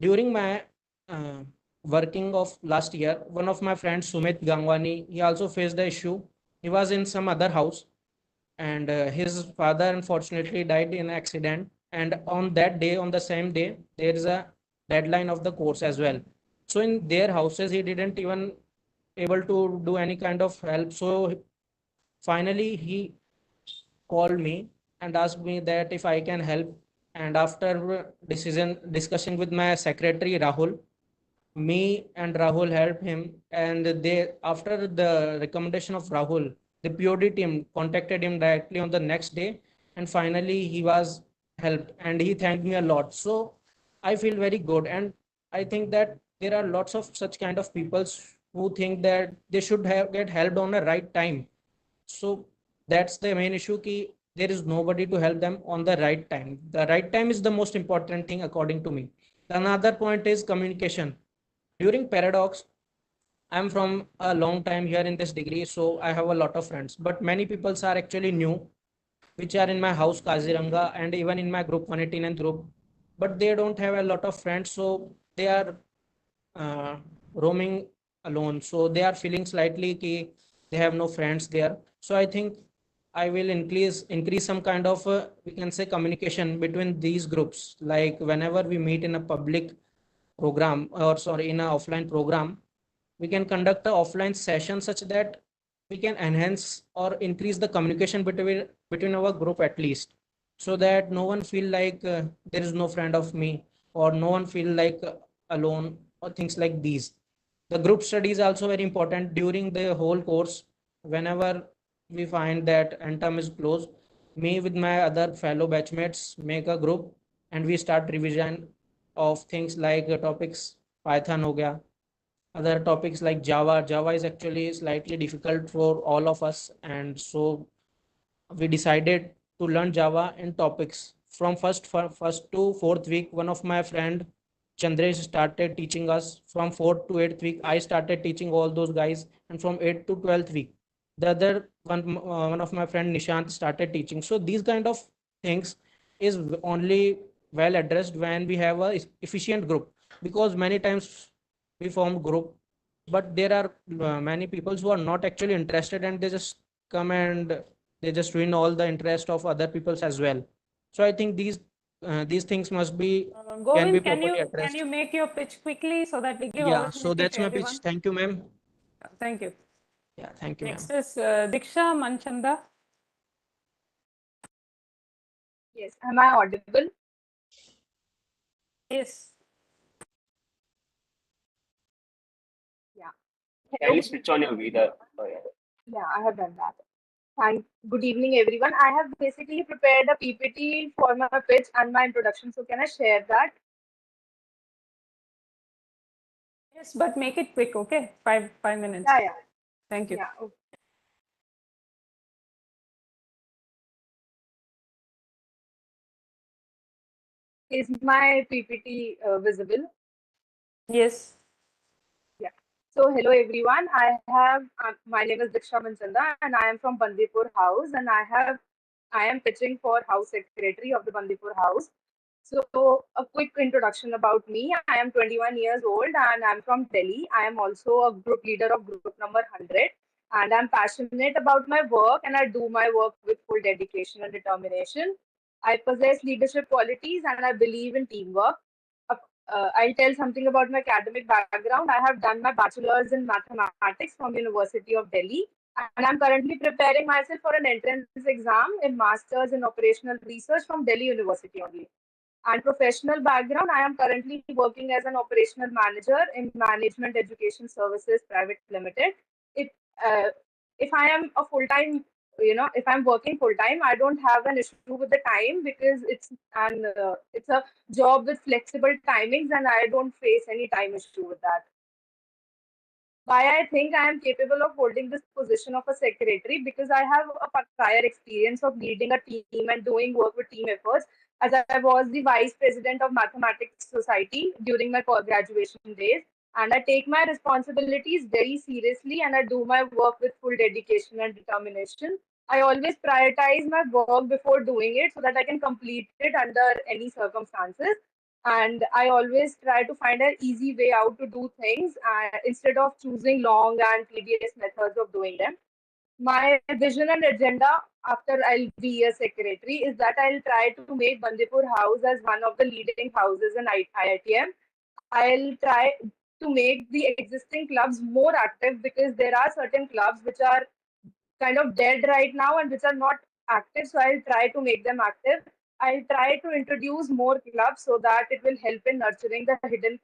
Speaker 11: During my uh, working of last year, one of my friends, Sumit Gangwani, he also faced the issue. He was in some other house, and his father unfortunately died in an accident, and on that day, on the same day, there is a deadline of the course as well. So in their houses he didn't even able to do any kind of help. So finally he called me and asked me that if I can help. And after discussing with my secretary Rahul, me and Rahul helped him. And they, after the recommendation of Rahul, the POD team contacted him directly on the next day, and finally he was helped, and he thanked me a lot. So I feel very good, and I think that there are lots of such kind of people who think that they should have get helped on the right time. So that's the main issue, ki there is nobody to help them on the right time. The right time is the most important thing according to me. Another point is communication. During paradox, I'm from a long time here in this degree, so I have a lot of friends. But many people are actually new, which are in my house Kaziranga and even in my group 189 group. But they don't have a lot of friends, so they are uh, roaming alone. So they are feeling slightly ki they have no friends there. So I think I will increase some kind of we can say communication between these groups. Like whenever we meet in a public program, or sorry, in a offline program, we can conduct a offline session such that we can enhance or increase the communication between our group at least, so that no one feel like there is no friend of me, or no one feel like alone, or things like these. The group study is also very important during the whole course. Whenever we find that end term is closed, me with my other fellow batchmates make a group, and we start revision of things like topics Python ho gaya, other topics like Java is actually slightly difficult for all of us, and so we decided to learn Java in topics. From first to fourth week, one of my friend Chandresh started teaching us. From fourth to eighth week, I started teaching all those guys, and from eighth to 12th week, the other one of my friend Nishant started teaching. So these kind of things is only well addressed when we have a efficient group, because many times we form group, but there are many people who are not actually interested, and they just come and they just ruin all the interest of other people's as well. So I think these things must be can be
Speaker 1: Govind,
Speaker 11: properly
Speaker 1: can
Speaker 11: addressed.
Speaker 1: you make your pitch quickly so that we give
Speaker 11: Yeah, so
Speaker 1: opportunity
Speaker 11: that's
Speaker 1: to
Speaker 11: my pitch.
Speaker 1: everyone?
Speaker 11: Thank you, ma'am.
Speaker 1: Thank you.
Speaker 11: Yeah, thank you, ma'am.
Speaker 1: Next is Diksha Manchanda.
Speaker 12: Yes, am I audible?
Speaker 1: Yes.
Speaker 12: Yeah.
Speaker 2: Can you switch on your video? Oh, yeah.
Speaker 12: Yeah, I have done that. Good evening, everyone. I have basically prepared a PPT for my pitch and my introduction. So can I share that?
Speaker 1: Yes, but make it quick, okay? Five minutes.
Speaker 12: Yeah.
Speaker 1: Thank you.
Speaker 12: Yeah. Okay. Is my PPT visible?
Speaker 1: Yes.
Speaker 12: Yeah. So hello everyone. My name is Diksha Manchanda and I am from Bandipur House, and I am pitching for House Secretary of the Bandipur House. So a quick introduction about me. I am 21 years old and I'm from Delhi. I am also a group leader of group number 100, and I'm passionate about my work and I do my work with full dedication and determination. I possess leadership qualities and I believe in teamwork. I'll tell something about my academic background. I have done my bachelor's in mathematics from University of Delhi, and I'm currently preparing myself for an entrance exam in master's in operational research from Delhi University only. And professional background, I am currently working as an operational manager in Management Education Services Private Limited. It uh, if I am a full time, if I'm working full time, I don't have an issue with the time, because it's a job with flexible timings, and I don't face any time issue with that. Why I think I am capable of holding this position of a secretary, because I have a prior experience of leading a team and doing work with team efforts, as I was the vice president of Mathematics Society during my graduation days. And I take my responsibilities very seriously and I do my work with full dedication and determination. I always prioritize my work before doing it so that I can complete it under any circumstances, and I always try to find an easy way out to do things instead of choosing long and tedious methods of doing them. My vision and agenda after I'll be a secretary is that I'll try to make Bandipur House as one of the leading houses in IITM. I'll try to make the existing clubs more active, because there are certain clubs which are kind of dead right now and which are not active. So I'll try to make them active. I'll try to introduce more clubs so that it will help in nurturing the hidden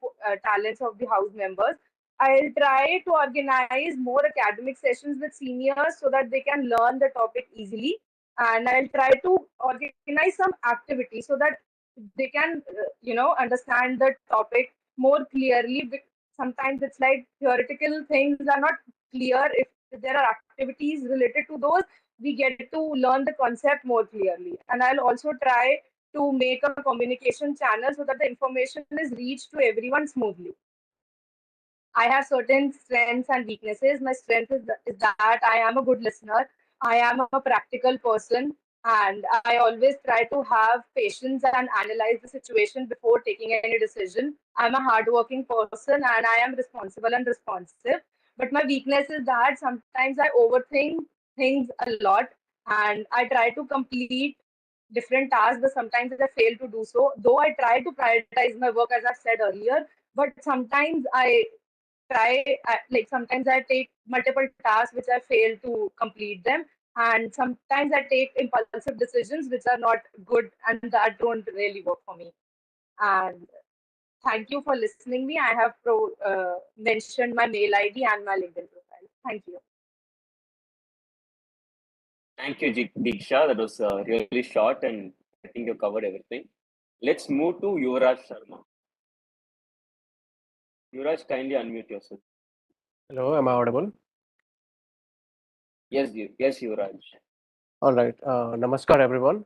Speaker 12: talents of the house members. I'll try to organize more academic sessions with seniors so that they can learn the topic easily. And I'll try to organize some activities so that they can, understand the topic more clearly. Sometimes it's like theoretical things are not clear. If there are activities related to those, we get to learn the concept more clearly. And I'll also try to make a communication channel so that the information is reached to everyone smoothly. I have certain strengths and weaknesses. My strength is that I am a good listener. I am a practical person, and I always try to have patience and analyze the situation before taking any decision. I'm a hardworking person and I am responsible and responsive. But my weakness is that sometimes I overthink things a lot, and I try to complete different tasks, but sometimes I fail to do so. Though I try to prioritize my work, as I said earlier, but sometimes sometimes I take multiple tasks which I fail to complete them, and sometimes I take impulsive decisions which are not good and that don't really work for me. And thank you for listening me. I have mentioned my mail ID and my LinkedIn profile. Thank you.
Speaker 2: Thank you, Diksha. That was really short, and I think you covered everything. Let's move to Yuvraj Sharma. Yuvraj, kindly unmute yourself.
Speaker 13: Hello, am I audible?
Speaker 2: Yes, yes, Yuvraj.
Speaker 13: All right. Namaskar, everyone.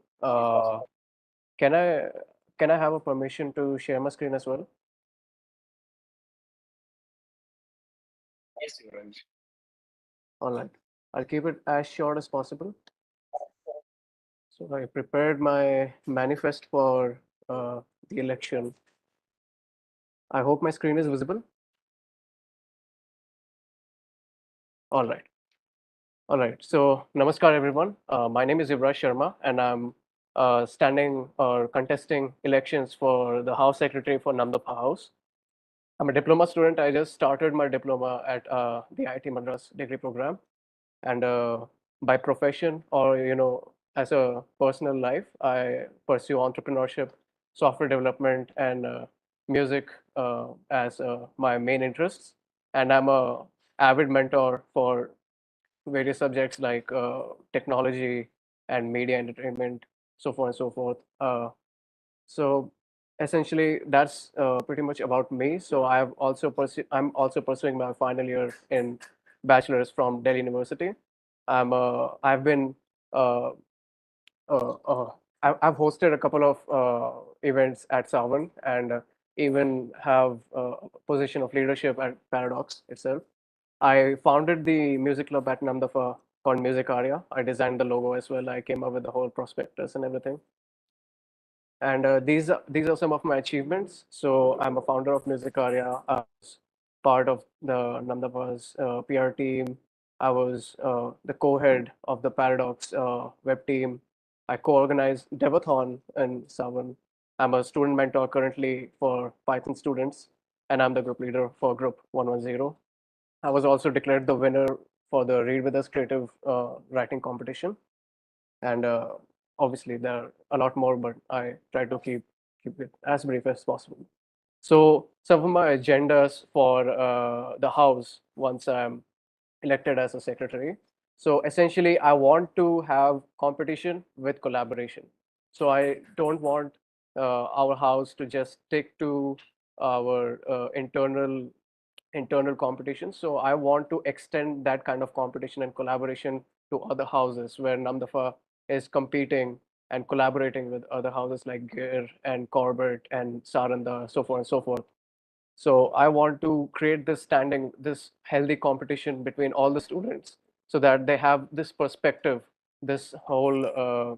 Speaker 13: Can I can I have a permission to share my screen as well?
Speaker 2: Yes, Yuvraj.
Speaker 13: All right. I'll keep it as short as possible. So I prepared my manifest for the election. I hope my screen is visible. All right. All right. So namaskar, everyone. My name is Ibrah Sharma, and I'm standing or contesting elections for the House Secretary for Namdapha House. I'm a diploma student. I just started my diploma at the IIT Madras degree program, and by profession or as a personal life, I pursue entrepreneurship, software development, and music as my main interests. And I'm a avid mentor for various subjects like technology and media entertainment, so forth and so forth. So essentially, that's pretty much about me. So I'm also pursuing my final year in bachelor's from Delhi University. I've been uh, uh, uh, I've hosted a couple of events at Savan, and even have a position of leadership at Paradox itself. I founded the music club at Namdafa called Music Arya. I designed the logo as well. I came up with the whole prospectus and everything. And these are some of my achievements. So I'm a founder of Music Arya. I was part of the Namdapa's PR team. I was the co-head of the Paradox web team. I co-organized Devathon in Savan. I'm a student mentor currently for Python students, and I'm the group leader for Group 110. I was also declared the winner for the Read With Us creative writing competition. And obviously, there are a lot more, but I try to keep it as brief as possible. So some of my agendas for the House once I'm elected as a secretary. So essentially, I want to have competition with collaboration. So I don't want our house to just stick to our internal competition. So I want to extend that kind of competition and collaboration to other houses where Namdafa is competing and collaborating with other houses like Gir and Corbett and Saranda, so forth and so forth. So I want to create this healthy competition between all the students so that they have this perspective, this whole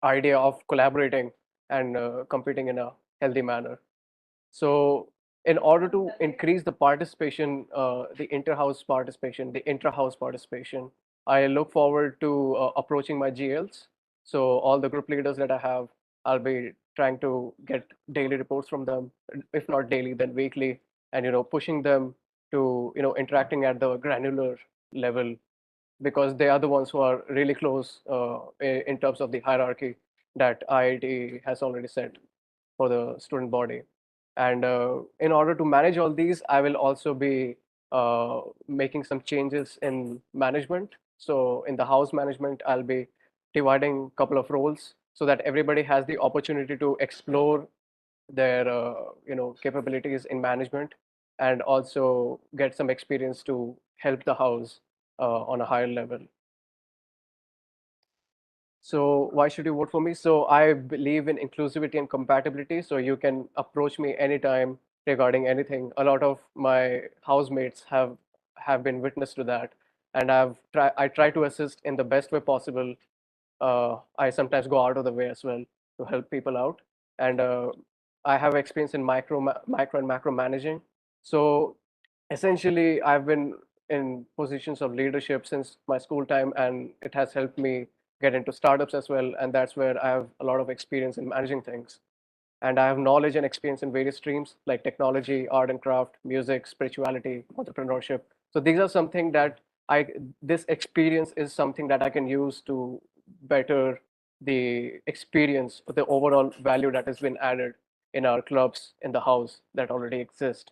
Speaker 13: idea of collaborating and competing in a healthy manner. So in order to increase the participation, the intra-house participation, I look forward to approaching my GLs. So all the group leaders that I have, I'll be trying to get daily reports from them, if not daily, then weekly, and pushing them to interacting at the granular level, because they are the ones who are really close in terms of the hierarchy that IIT has already set for the student body. And in order to manage all these, I will also be making some changes in management. So in the house management, I'll be dividing a couple of roles so that everybody has the opportunity to explore their capabilities in management, and also get some experience to help the house on a higher level. So why should you vote for me? So I believe in inclusivity and compatibility. So you can approach me anytime regarding anything. A lot of my housemates have been witness to that, and I try to assist in the best way possible. I sometimes go out of the way as well to help people out, and I have experience in micro and macro managing. So essentially, I've been in positions of leadership since my school time, and it has helped me get into startups as well. And that's where I have a lot of experience in managing things. And I have knowledge and experience in various streams like technology, art and craft, music, spirituality, entrepreneurship. So these are something that this experience is something that I can use to better the experience, the overall value that has been added in our clubs in the house that already exist.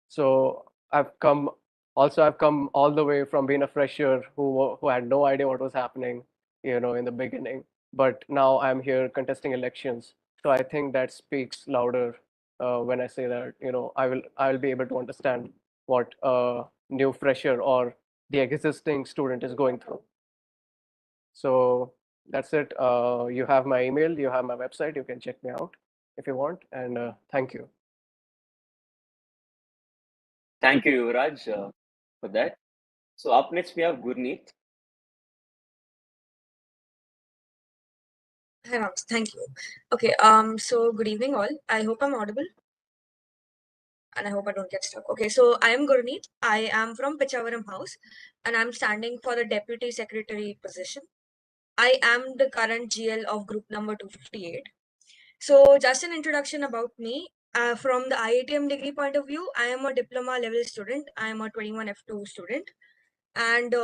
Speaker 13: So I've come all the way from being a fresher who had no idea what was happening, in the beginning. But now I'm here contesting elections. So I think that speaks louder when I say that, I will be able to understand what a new fresher or the existing student is going through. So that's it. You have my email, you have my website, you can check me out if you want. And thank you.
Speaker 2: Thank you, Yuvraj, for that. So up next we have Gurneet.
Speaker 14: Hi, Vamsi. Thank you. Okay, so good evening all. I hope I'm audible and I hope I don't get stuck. Okay, so I am Gurneet. I am from Pichavaram House and I'm standing for the Deputy Secretary position. I am the current GL of group number 258. So just an introduction about me. From the IITM degree point of view, I am a diploma level student. I am a 21F2 student. And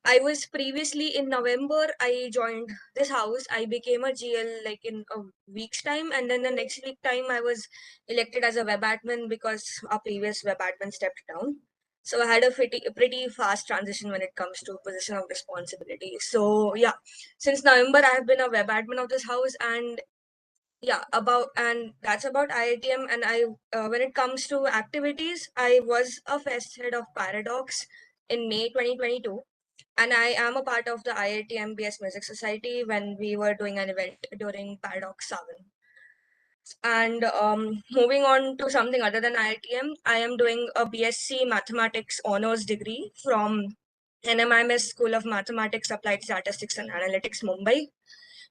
Speaker 14: I was previously in November, I joined this house. I became a GL like in a week's time. And then the next week time, I was elected as a web admin because our previous web admin stepped down. So I had a pretty fast transition when it comes to position of responsibility. So yeah, since November, I have been a web admin of this house, and yeah, that's about IITM. And when it comes to activities, I was a fest head of Paradox in May 2022. And I am a part of the IIT MBS Music Society when we were doing an event during Paradox 7. And moving on to something other than IITM, I am doing a BSc Mathematics Honors degree from NMIMS School of Mathematics, Applied Statistics and Analytics, Mumbai.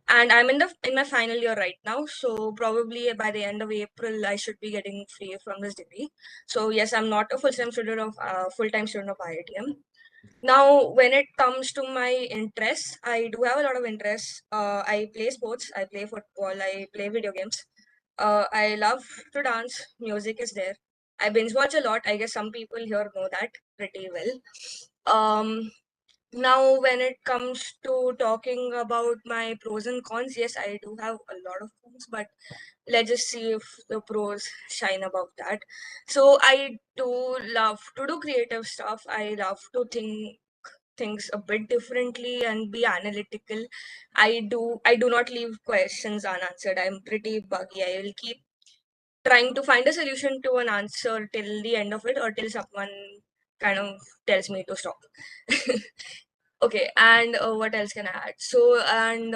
Speaker 14: And I'm in my final year right now. So probably by the end of April, I should be getting free from this degree. So yes, I'm not a full-time student of IITM. Now, when it comes to my interests, I do have a lot of interests. I play sports, I play football, I play video games. I love to dance. Music is there. I binge watch a lot. I guess some people here know that pretty well. Now, when it comes to talking about my pros and cons, yes, I do have a lot of cons, but let's just see if the pros shine above that. So I do love to do creative stuff. I love to think things a bit differently and be analytical. I do not leave questions unanswered. I'm pretty buggy. I will keep trying to find a solution to an answer till the end of it, or till someone kind of tells me to stop. Okay, and what else can I add? So, and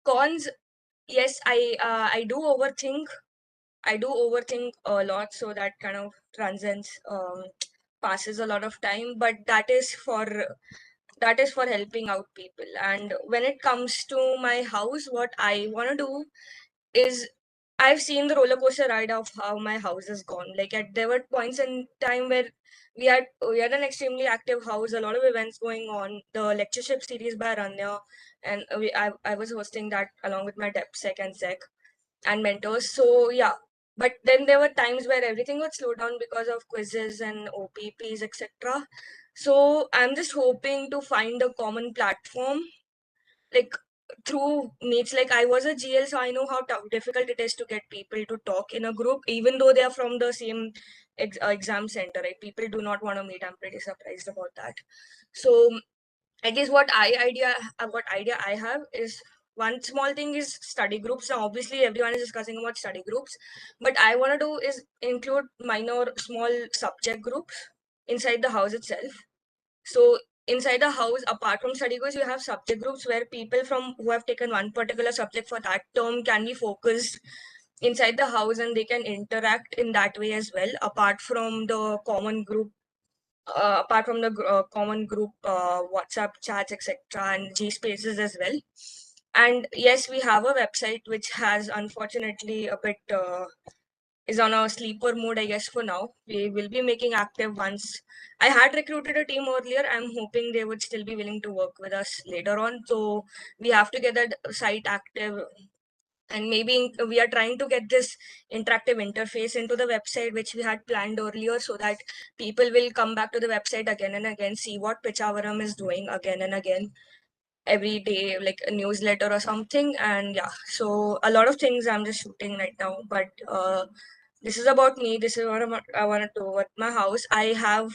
Speaker 14: cons, yes, I do overthink. I do overthink a lot, so that kind of transcends, passes a lot of time. But that is for helping out people. And when it comes to my house, what I want to do is, I've seen the roller coaster ride of how my house has gone. Like there were points in time where we had an extremely active house, a lot of events going on. The lectureship series by Rania, and I was hosting that along with my DepSec and Sec and mentors. So yeah, But then there were times where everything would slow down because of quizzes and OPPs, etc. So I'm just hoping to find a common platform, like through meets. Like I was a GL, so I know how difficult it is to get people to talk in a group, even though they are from the same exam center. Right? People do not want to meet. I'm pretty surprised about that. So I guess what idea I have is, one small thing is study groups. Now, obviously, everyone is discussing about study groups, but I want to do is include minor, small subject groups inside the house itself. So inside the house, apart from study groups, you have subject groups where people from who have taken one particular subject for that term can be focused inside the house, and they can interact in that way as well, apart from the common group common group WhatsApp chats, etc., and G spaces as well. And yes, we have a website which has unfortunately a bit is on a sleeper mode, I guess, for now. We will be making active once. I had recruited a team earlier. I'm hoping they would still be willing to work with us later on. So we have to get that site active, and maybe we are trying to get this interactive interface into the website, which we had planned earlier, so that people will come back to the website again and again, see what Pichavaram is doing again and again every day, like a newsletter or something. And yeah, so a lot of things I'm just shooting right now, but this is about me. This is what I want to do at my house. I have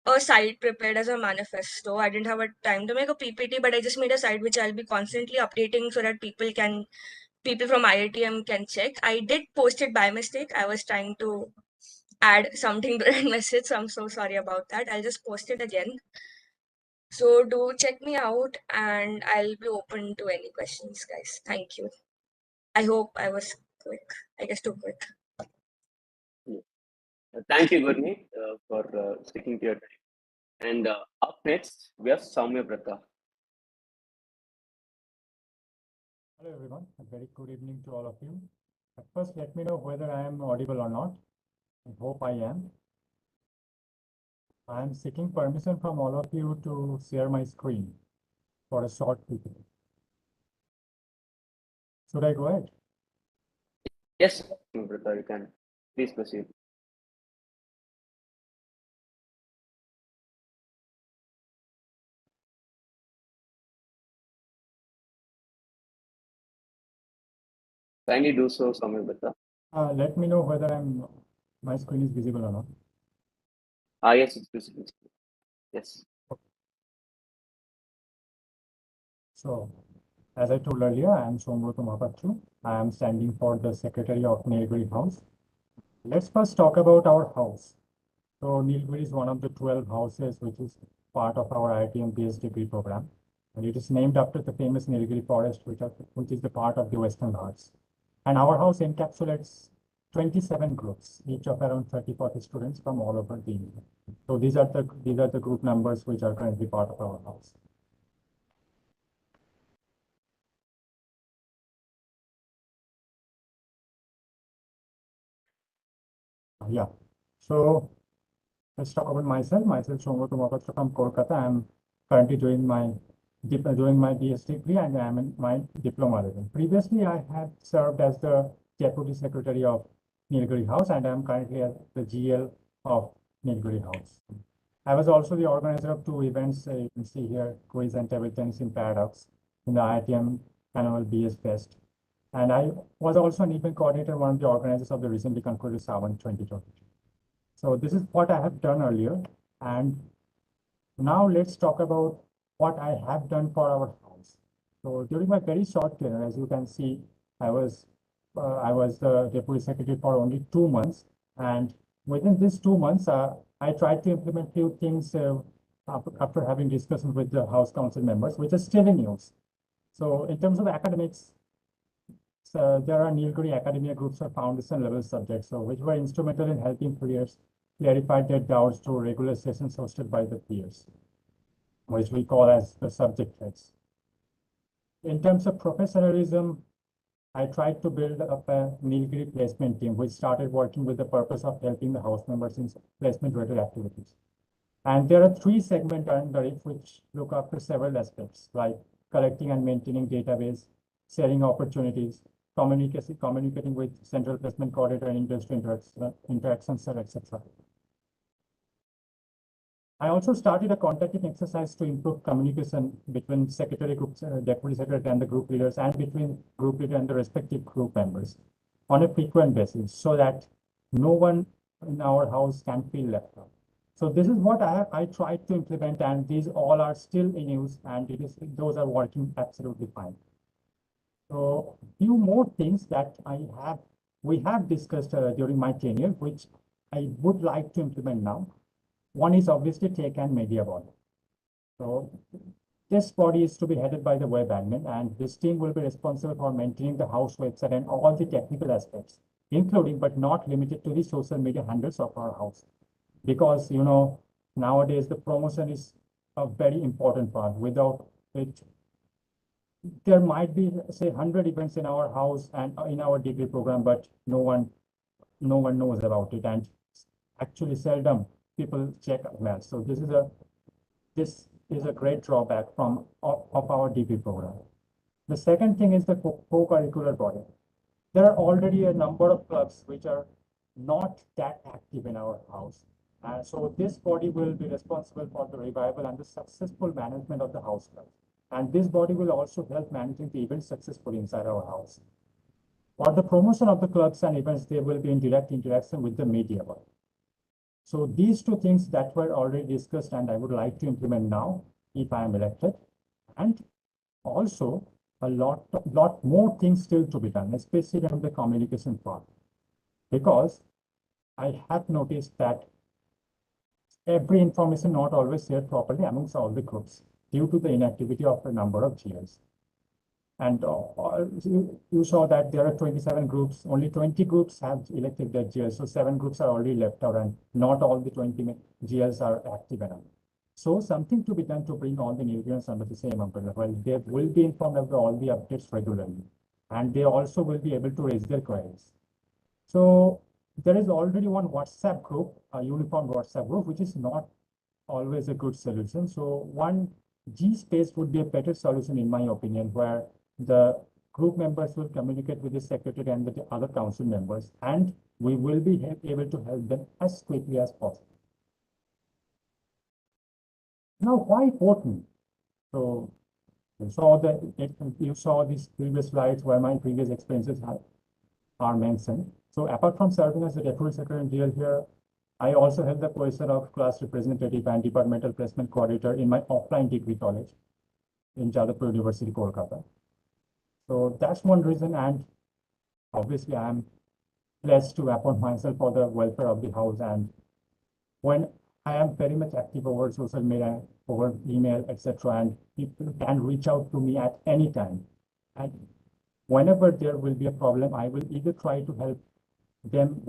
Speaker 14: a site prepared as a manifesto. I didn't have a time to make a PPT, but I just made a site which I'll be constantly updating so that people from IITM can check. I did post it by mistake. I was trying to add something to that message, so I'm so sorry about that. I'll just post it again. So do check me out, and I'll be open to any questions, guys. Thank you. I hope I was quick. I guess too quick.
Speaker 2: Thank you, Gurmeet, for sticking to your time. And up next, we have Soumya Brata.
Speaker 15: Hello everyone, a very good evening to all of you. At first, let me know whether I am audible or not. I hope I am. I am seeking permission from all of you to share my screen for a short video. Should I go ahead?
Speaker 2: Yes, Brata, you can. Please proceed. Kindly do so, Soumya Brata.
Speaker 15: Let me know whether my screen is visible or not.
Speaker 2: Yes, it's visible. Yes.
Speaker 15: So, as I told earlier, I am Somruto Mapachu. I am standing for the Secretary of Nilgiri House. Let's first talk about our house. So, Nilgiri is one of the 12 houses which is part of our IITM PhD degree program. And it is named after the famous Nilgiri forest, which is the part of the Western Ghats. And our house encapsulates 27 groups, each of around 30-40 students from all over the India. So these are the group numbers which are currently part of our house. Yeah. So let's talk about myself. Myself, Somruto Mapachu from Kolkata. I'm currently doing my PhD degree, and I'm in my diploma level. Previously, I had served as the Deputy Secretary of Nilgiri House, and I'm currently at the GL of Nilgiri House. I was also the organizer of two events. You can see here, quiz and table tennis in Paradox in the IITM annual BS Fest. And I was also an event coordinator, one of the organizers of the recently concluded Savan 2022. So this is what I have done earlier. And now let's talk about what I have done for our house. So during my very short tenure, as you can see, I was the deputy secretary for only 2 months, and within these 2 months, I tried to implement few things after having discussions with the House Council members, which is still in use. So in terms of academics, there are Nilgiri academia groups for foundation level subjects, so which were instrumental in helping peers clarify their doubts through regular sessions hosted by the peers, which we call as the subject heads. In terms of professionalism, I tried to build up a Nilgiri placement team, which started working with the purpose of helping the house members in placement-related activities. And there are 3 segments under it which look after several aspects, like collecting and maintaining database, sharing opportunities, communicating with central placement coordinator and industry interactions, etc. I also started a contacting exercise to improve communication between secretary, group, deputy secretary, and the group leaders, and between group leader and the respective group members on a frequent basis, so that no one in our house can feel left out. So this is what I tried to implement, and these all are still in use, and those are working absolutely fine. So few more things that we have discussed during my tenure, which I would like to implement now. One is obviously tech and media body. So this body is to be headed by the web admin, and this team will be responsible for maintaining the house website and all the technical aspects, including but not limited to the social media handles of our house. Because, you know, nowadays the promotion is a very important part. Without it, there might be, say, 100 events in our house and in our degree program, but no one knows about it, and actually seldom people check mail. So this is a great drawback of our degree program. The second thing is the co-curricular body. There are already a number of clubs which are not that active in our house. So this body will be responsible for the revival and the successful management of the house club. And this body will also help managing the events successfully inside our house. For the promotion of the clubs and events, they will be in direct interaction with the media body. So these two things that were already discussed, and I would like to implement now if I am elected. And also a lot more things still to be done, especially on the communication part. Because I have noticed that every information not always shared properly amongst all the groups due to the inactivity of a number of GLs. And you saw that there are 27 groups, only 20 groups have elected their GLs. So 7 groups are already left out, and not all the 20 GLs are active enough. So something to be done to bring all the Nilgirians under the same umbrella. Well, they will be informed of all the updates regularly, and they also will be able to raise their queries. So there is already one WhatsApp group, a uniform WhatsApp group, which is not always a good solution. So one G space would be a better solution, in my opinion, where the group members will communicate with the secretary and the other council members, and we will be able to help them as quickly as possible. Now, why voting? So you saw these previous slides where my previous experiences are mentioned. So apart from serving as the deputy secretary and DL here, I also held the position of class representative and departmental placement coordinator in my offline degree college in Jadavpur University, Kolkata. So that's one reason, and obviously I'm blessed to appoint myself for the welfare of the house. And when I am very much active over social media, over email, etc., and people can reach out to me at any time. And whenever there will be a problem, I will either try to help them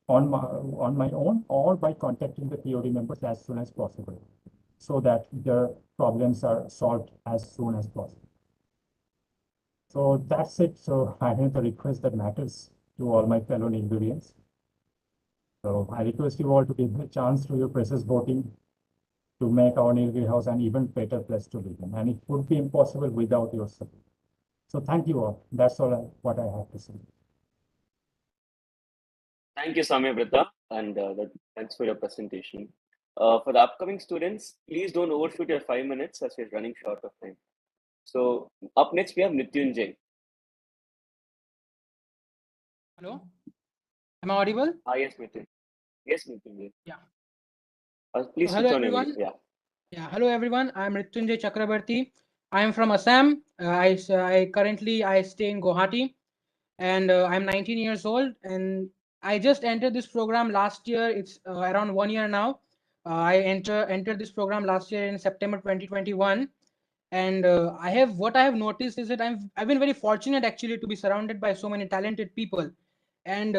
Speaker 15: on my own, or by contacting the POD members as soon as possible, so that their problems are solved as soon as possible. So that's it. So I have a request that matters to all my fellow Nilgirians. So I request you all to give a chance to your precious voting to make our Nilgiri house an even better place to live in, and it would be impossible without your support. So thank you all. That's all what I have to say.
Speaker 2: Thank you, Samyavrata, and thanks for your presentation. For the upcoming students, please don't overshoot your 5 minutes as we're running short of time. So up next, we have Mrityunjay.
Speaker 11: Hello, am I audible?
Speaker 2: Yes, Mrityunjay. Yes, Mrityunjay.
Speaker 11: Yeah.
Speaker 2: Please
Speaker 11: Hello,
Speaker 2: switch on
Speaker 11: everyone.
Speaker 2: your
Speaker 11: Yeah. Hello, everyone. I'm Mrityunjay Chakrabarti. I am from Assam. I currently stay in Guwahati, and I'm 19 years old. And I just entered this program last year. It's around 1 year now. I entered this program last year in September 2021. And what I have noticed is that I've been very fortunate actually to be surrounded by so many talented people. And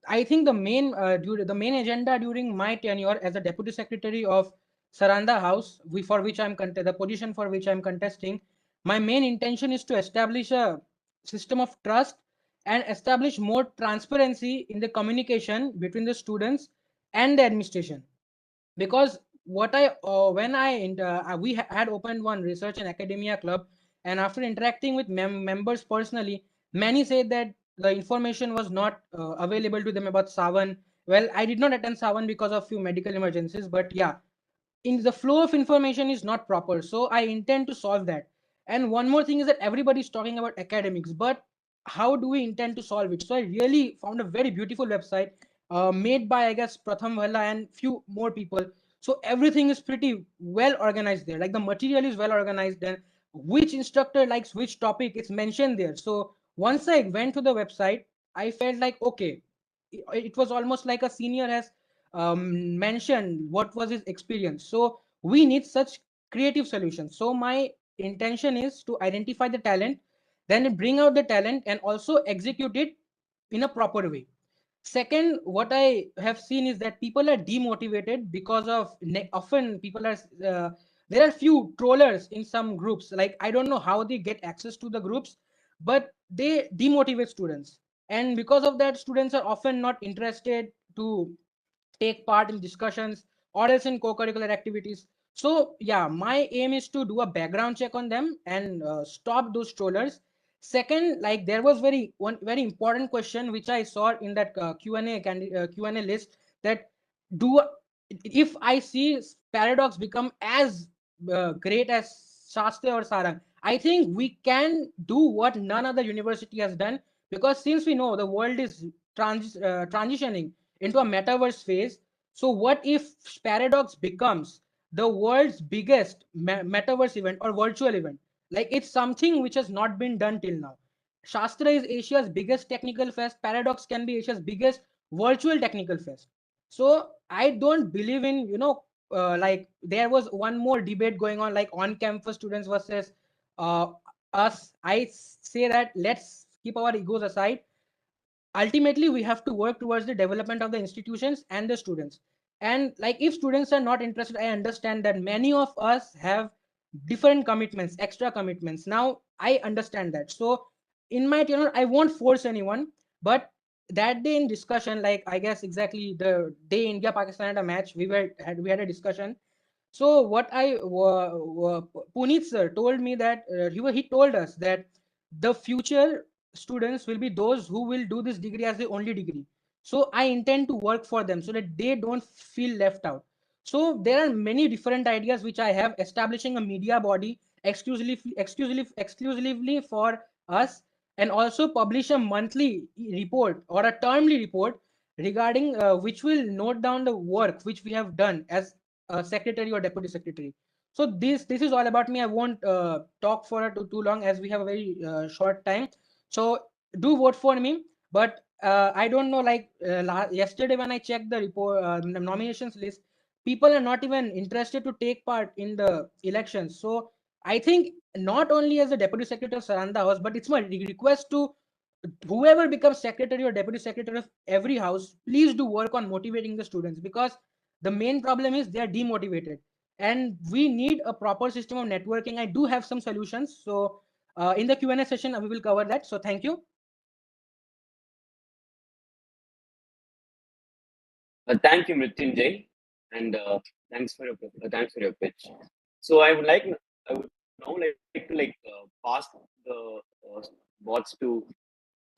Speaker 11: I think the main agenda during my tenure as a deputy secretary of Saranda House, the position for which I'm contesting, my main intention is to establish a system of trust and establish more transparency in the communication between the students and the administration. Because what I when I we had opened one research and academia club, and after interacting with members personally, many say that the information was not available to them about Savan. Well, I did not attend Savan because of few medical emergencies, but yeah, in the flow of information is not proper. So I intend to solve that. And one more thing is that everybody is talking about academics, but how do we intend to solve it? So I really found a very beautiful website made by, I guess, Pratham Valla and few more people. So everything is pretty well organized there. Like the material is well organized, and which instructor likes which topic, it's mentioned there. So once I went to the website, I felt like, okay, it was almost like a senior has mentioned what was his experience. So we need such creative solutions. So my intention is to identify the talent, then bring out the talent and also execute it in a proper way. Second, what I have seen is that people are demotivated because of often people are there are few trollers in some groups. Like I don't know how they get access to the groups, but they demotivate students, and because of that, students are often not interested to take part in discussions or else in co-curricular activities. So yeah, my aim is to do a background check on them and stop those trollers. Second, like there was one very important question which I saw in that Q&A list, that do if I see paradox become as great as Shastra or Sarang, I think we can do what none other university has done, because since we know the world is transitioning into a metaverse phase, so what if paradox becomes the world's biggest metaverse event or virtual event? Like it's something which has not been done till now. Shastra is Asia's biggest technical fest. Paradox can be Asia's biggest virtual technical fest. So I don't believe in, like there was one more debate going on, like on campus students versus uh, us. I say that let's keep our egos aside. Ultimately we have to work towards the development of the institutions and the students. And like if students are not interested, I understand that many of us have different commitments, extra commitments. Now I understand that. So in my tenure I won't force anyone, but that day in discussion, like I guess exactly the day India Pakistan had a match, we had a discussion. So what Puneet sir told me that he told us that the future students will be those who will do this degree as the only degree. So I intend to work for them so that they don't feel left out. So there are many different ideas which I have, establishing a media body exclusively for us, and also publish a monthly report or a termly report regarding which will note down the work which we have done as secretary or deputy secretary. So this is all about me. I won't talk for too long as we have a very short time. So do vote for me. But I don't know, like yesterday when I checked the report nominations list, people are not even interested to take part in the elections. So I think not only as the deputy secretary of Saranda House, but it's my request to whoever becomes secretary or deputy secretary of every house, please do work on motivating the students, because the main problem is they are demotivated and we need a proper system of networking. I do have some solutions. So in the Q&A session, we will cover that. So thank you.
Speaker 2: Thank you, Mrityunjay, and thanks for your pitch. So I would now like to pass the bots to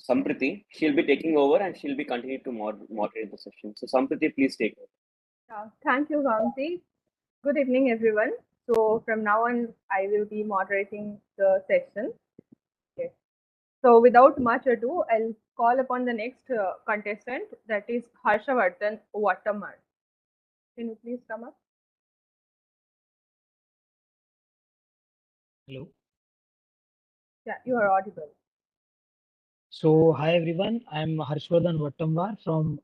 Speaker 2: Sampriti. She'll be taking over and she'll be continuing to moderate the session. So Sampriti, please take over.
Speaker 12: Thank you, Vamsi. Good evening, everyone. So from now on, I will be moderating the session. Okay. So without much ado, I'll call upon the next contestant, that is Harshavardhan Wattamar. Can you please come up?
Speaker 16: Hello.
Speaker 12: Yeah, you are audible.
Speaker 16: So, hi everyone. I'm Harshvardhan Vattamwar from.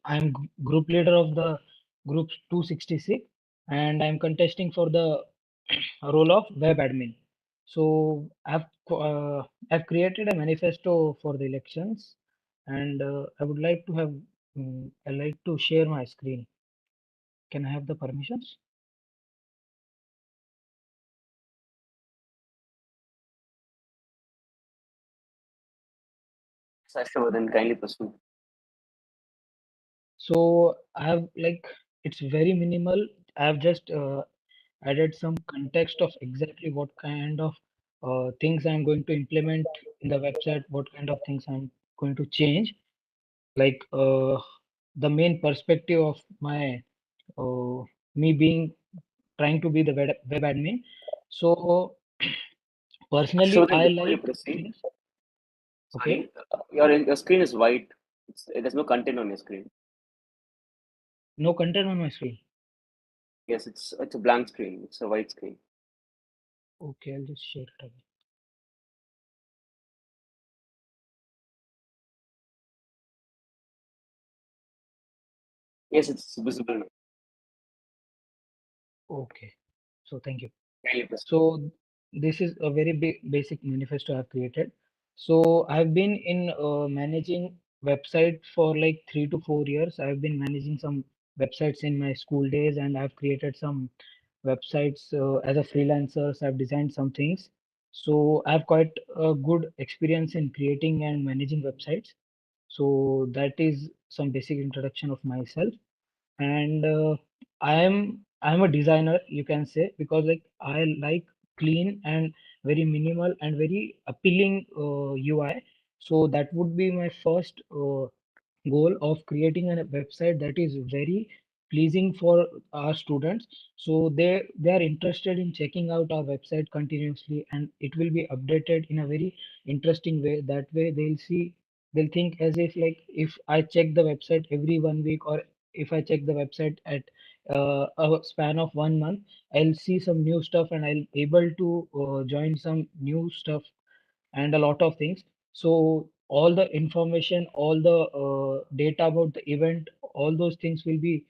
Speaker 16: I'm group leader of the group 266, and I'm contesting for the role of web admin. So, I've created a manifesto for the elections, and I would like to have. I like to share my screen. Can I have the permissions?
Speaker 2: Harshavardhan, kindly pursue.
Speaker 16: So I have it's very minimal. I have just added some context of exactly what kind of things I'm going to implement in the website, what kind of things I'm going to change, like the main perspective of my me being trying to be the web admin. So personally,
Speaker 2: Harshvardhan,
Speaker 16: I
Speaker 2: before you
Speaker 16: like
Speaker 2: proceed,
Speaker 16: things. Okay,
Speaker 2: sorry, your screen is white. There's no content on your screen.
Speaker 16: no content on my screen.
Speaker 2: Yes, it's a blank screen. It's a white screen.
Speaker 16: Okay, I'll just share it again.
Speaker 2: Yes, it's visible now.
Speaker 16: Okay, so thank you.
Speaker 2: Can you proceed?
Speaker 16: So this is a very basic manifesto I've created. So I've been in managing website for like 3 to 4 years. I've been managing some websites in my school days, and I've created some websites as a freelancer. So I've designed some things. So I've quite a good experience in creating and managing websites. So that is some basic introduction of myself. And I'm a designer, you can say, because like I like clean and very minimal and very appealing UI. So that would be my first goal of creating a website that is very pleasing for our students, so they are interested in checking out our website continuously, and it will be updated in a very interesting way. That way they'll think as if like if I check the website every 1 week, or if I check the website at a span of 1 month, I'll see some new stuff and I'll able to join some new stuff and a lot of things. So all the information, all the data about the event, all those things will be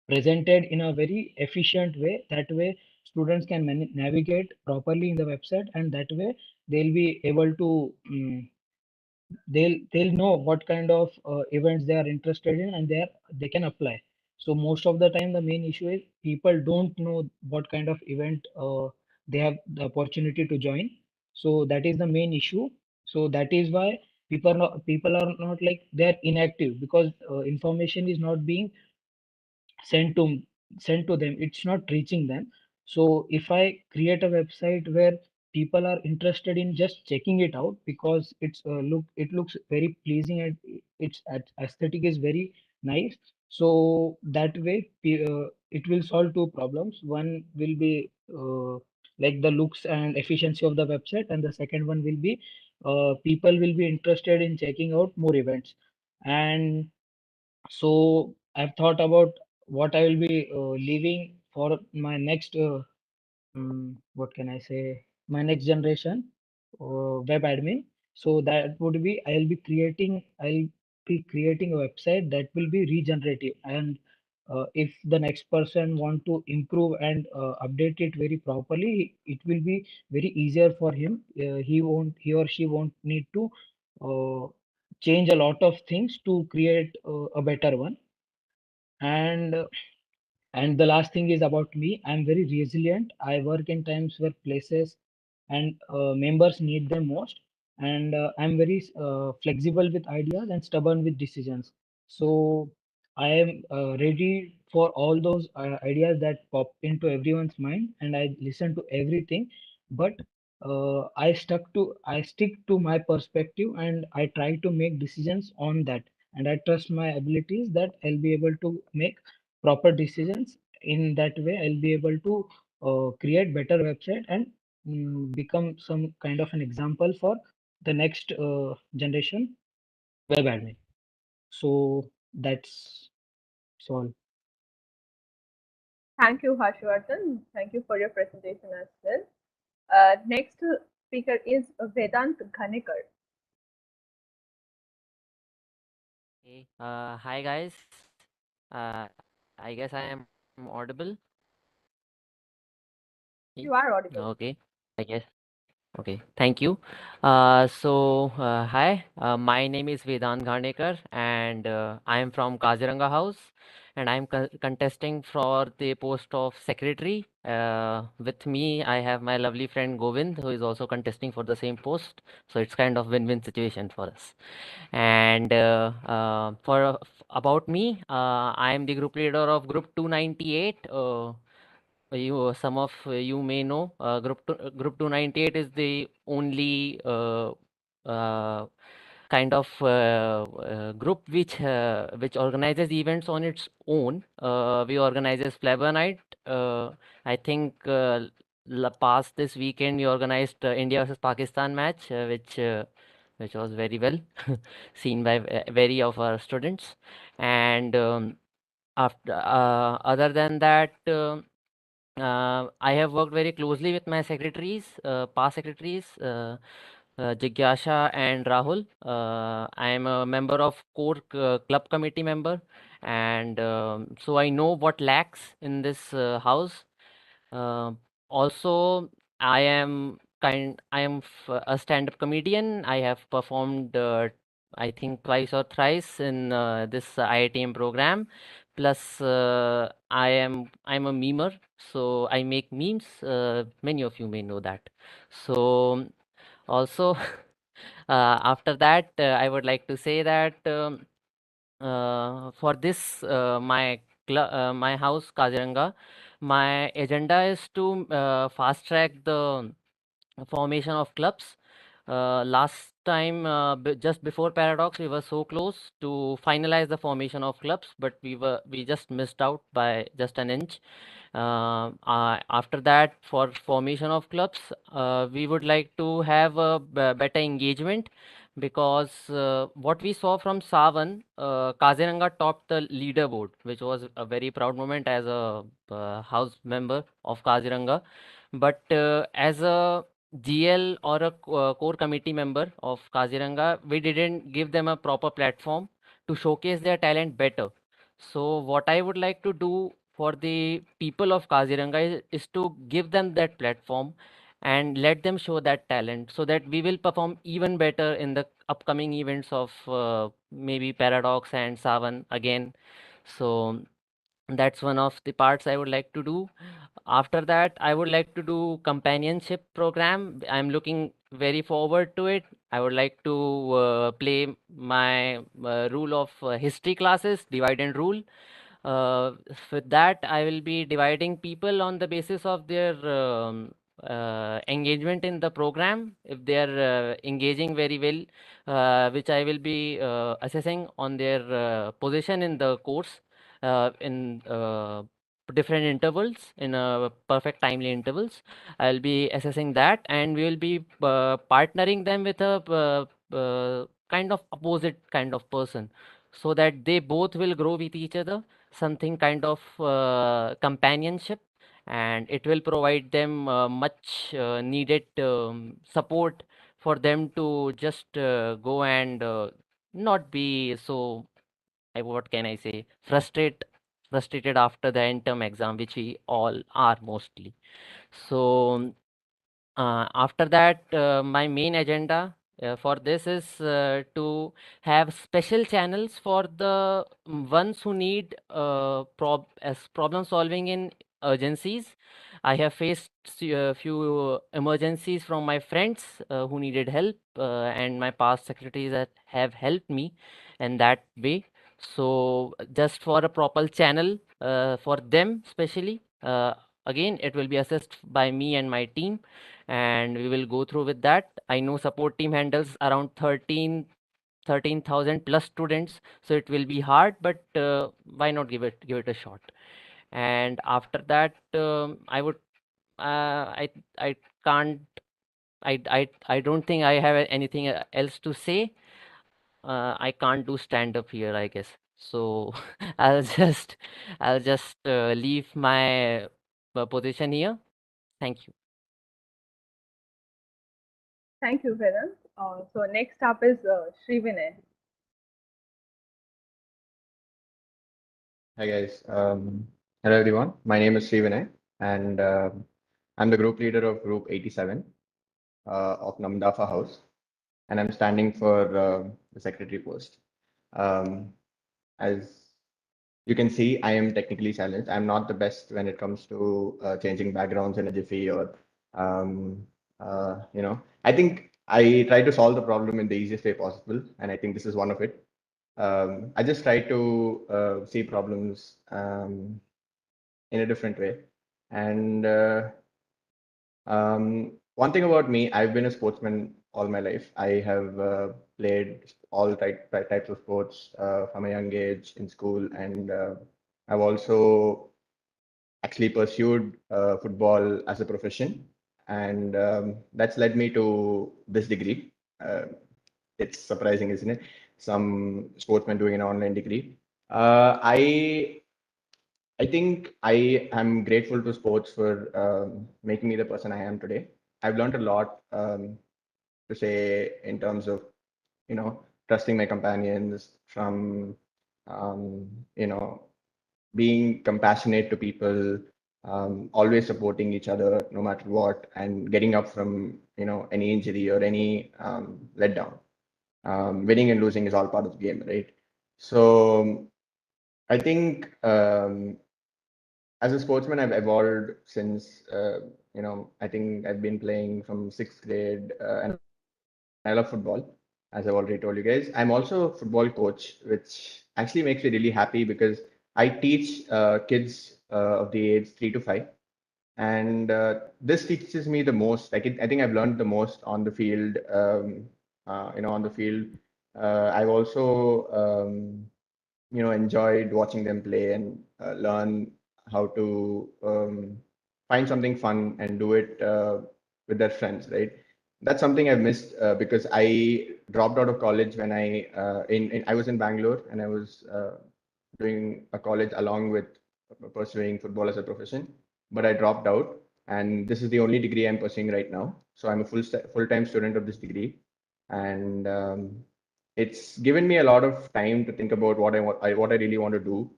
Speaker 16: presented in a very efficient way. That way students can navigate properly in the website, and that way they'll be able to they'll know what kind of events they are interested in, and they can apply. So most of the time the main issue is people don't know what kind of event they have the opportunity to join. So that is the main issue. So that is why people are not like they're inactive, because information is not being sent to sent to them, it's not reaching them. So if I create a website where people are interested in just checking it out because it looks very pleasing, and its aesthetic is very nice, so that way it will solve two problems. One will be like the looks and efficiency of the website, and the second one will be people will be interested in checking out more events. And so I've thought about what I will be leaving for my next, what can I say, my next generation web admin. So that would be I'll be creating a website that will be regenerative, and if the next person want to improve and update it very properly, it will be very easier for him. He or she won't need to uh, change a lot of things to create a better one. And the last thing is about me. I'm very resilient. I work in times where places and members need them most. And I'm very flexible with ideas and stubborn with decisions. So I am ready for all those ideas that pop into everyone's mind, and I listen to everything. But I stick to my perspective, and I try to make decisions on that. And I trust my abilities that I'll be able to make proper decisions. In that way I'll be able to create better website and become some kind of an example for the next generation web admin. So that's all.
Speaker 17: Thank you, Harshvardhan. Thank you for your presentation as well. Next speaker is Vedant Garnikar.
Speaker 18: Hey, hi guys. I guess I am audible.
Speaker 17: You are audible.
Speaker 18: Okay, I guess. Okay, thank you. Hi, my name is Vedant Garnikar, and I am from Kaziranga House, and I'm contesting for the post of secretary. With me, I have my lovely friend Govind, who is also contesting for the same post. So it's kind of win-win situation for us. And about me, I am the group leader of Group 298. Some of you may know, Group 298 is the only kind of group which organizes events on its own. We organizes Flavor Night. I think past this weekend we organized India versus Pakistan match, which was very well seen by very of our students. And after other than that. I have worked very closely with my secretaries, past secretaries, Jigyasha and Rahul. I am a member of core club committee member, and so I know what lacks in this house. Uh, Also, I am a stand-up comedian. I have performed, I think twice or thrice in this IITM program. Plus, I'm a memer, so I make memes. Many of you may know that. So also, after that, I would like to say that for this my house Kaziranga, my agenda is to fast track the formation of clubs. Last time, just before Paradox, we were so close to finalize the formation of clubs, but we just missed out by just an inch. After that, for formation of clubs, we would like to have a better engagement, because what we saw from Savan, Kaziranga topped the leaderboard, which was a very proud moment as a house member of Kaziranga. But as a GL or a core committee member of Kaziranga, we didn't give them a proper platform to showcase their talent better. So what I would like to do for the people of Kaziranga is to give them that platform and let them show that talent, so that we will perform even better in the upcoming events of maybe Paradox and Savan again. So that's one of the parts I would like to do. After that, I would like to do companionship program. I'm looking very forward to it. I would like to play my rule of history classes, divide and rule. uh, with that, I will be dividing people on the basis of their engagement in the program. If they are engaging very well, which I will be assessing on their position in the course in different intervals, in perfect timely intervals. I'll be assessing that, and we will be partnering them with a kind of opposite kind of person, so that they both will grow with each other, something kind of companionship, and it will provide them much needed support for them to just go and not be so, what can I say, frustrated after the end term exam, which we all are mostly. So after that, my main agenda for this is to have special channels for the ones who need as problem solving in urgencies. I have faced a few emergencies from my friends who needed help, and my past secretaries that have helped me in that way. So just for a proper channel for them, especially. Again, it will be assessed by me and my team, and we will go through with that. I know support team handles around 13,000 plus students, so it will be hard, but why not give it a shot? And after that, I would I can't I don't think I have anything else to say. I can't do stand up here, I guess. So I'll just leave my position here. Thank you.
Speaker 17: Thank you, Vedant. So next up is Sri Vinay.
Speaker 19: Hi guys. Hello everyone. My name is Srivinay, and I'm the group leader of Group 87 of Namdafa House, and I'm standing for the secretary post. As you can see, I am technically challenged. I'm not the best when it comes to changing backgrounds in a jiffy, or I think I try to solve the problem in the easiest way possible, and I think this is one of it. I just try to see problems in a different way. And one thing about me, I've been a sportsman all my life. I have played all types of sports from a young age in school, and I've also actually pursued football as a profession, and that's led me to this degree. It's surprising, isn't it? Some sportsmen doing an online degree. I think I am grateful to sports for making me the person I am today. I've learned a lot to say in terms of, trusting my companions, from, you know, being compassionate to people, always supporting each other no matter what, and getting up from, any injury or any letdown. Winning and losing is all part of the game, right? So I think as a sportsman, I've evolved since, I think I've been playing from sixth grade, and I love football, as I've already told you guys. I'm also a football coach, which actually makes me really happy because I teach kids of the age 3 to 5. And this teaches me the most. I think I've learned the most on the field. On the field. I've also, enjoyed watching them play and learn how to find something fun and do it with their friends, right? That's something I've missed because I dropped out of college when I was in Bangalore, and I was doing a college along with pursuing football as a profession, but I dropped out, and this is the only degree I'm pursuing right now. So I'm a full-time student of this degree, and it's given me a lot of time to think about what I really want to do.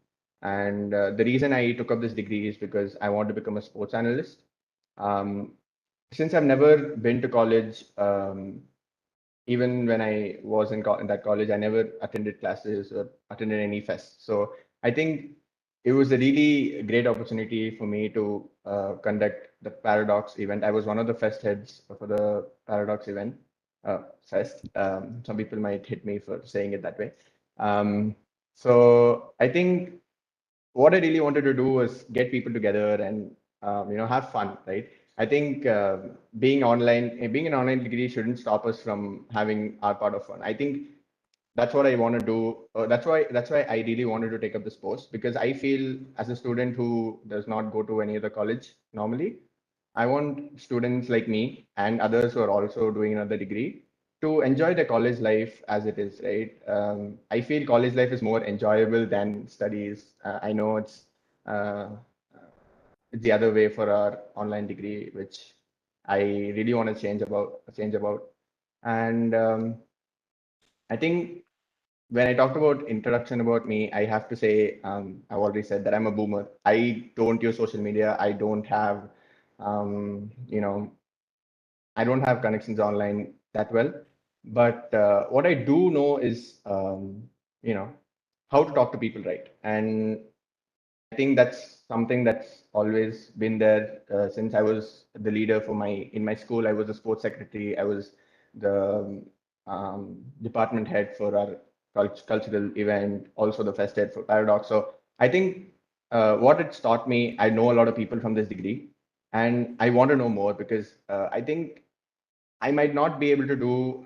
Speaker 19: And the reason I took up this degree is because I want to become a sports analyst. Since I've never been to college, even when I was in that college, I never attended classes or attended any fests. So I think it was a really great opportunity for me to conduct the Paradox event. I was one of the fest heads for the Paradox event fest. Some people might hit me for saying it that way. So I think what I really wanted to do was get people together and have fun, right? I think being an online degree shouldn't stop us from having our part of fun. I think that's what I want to do. That's why I really wanted to take up this post, because I feel as a student who does not go to any other college normally, I want students like me and others who are also doing another degree to enjoy the college life as it is, right? I feel college life is more enjoyable than studies. I know uh, it's the other way for our online degree, which I really want to change about. And I think when I talked about introduction about me, I have to say, I've already said that I'm a boomer. I don't use social media. I don't have, I don't have connections online that well. But what I do know is, how to talk to people, right? And I think that's something that's always been there since I was the leader in my school. I was the sports secretary. I was the department head for our cultural event, also the fest head for Paradox. So I think what it's taught me, I know a lot of people from this degree, and I want to know more because I think I might not be able to do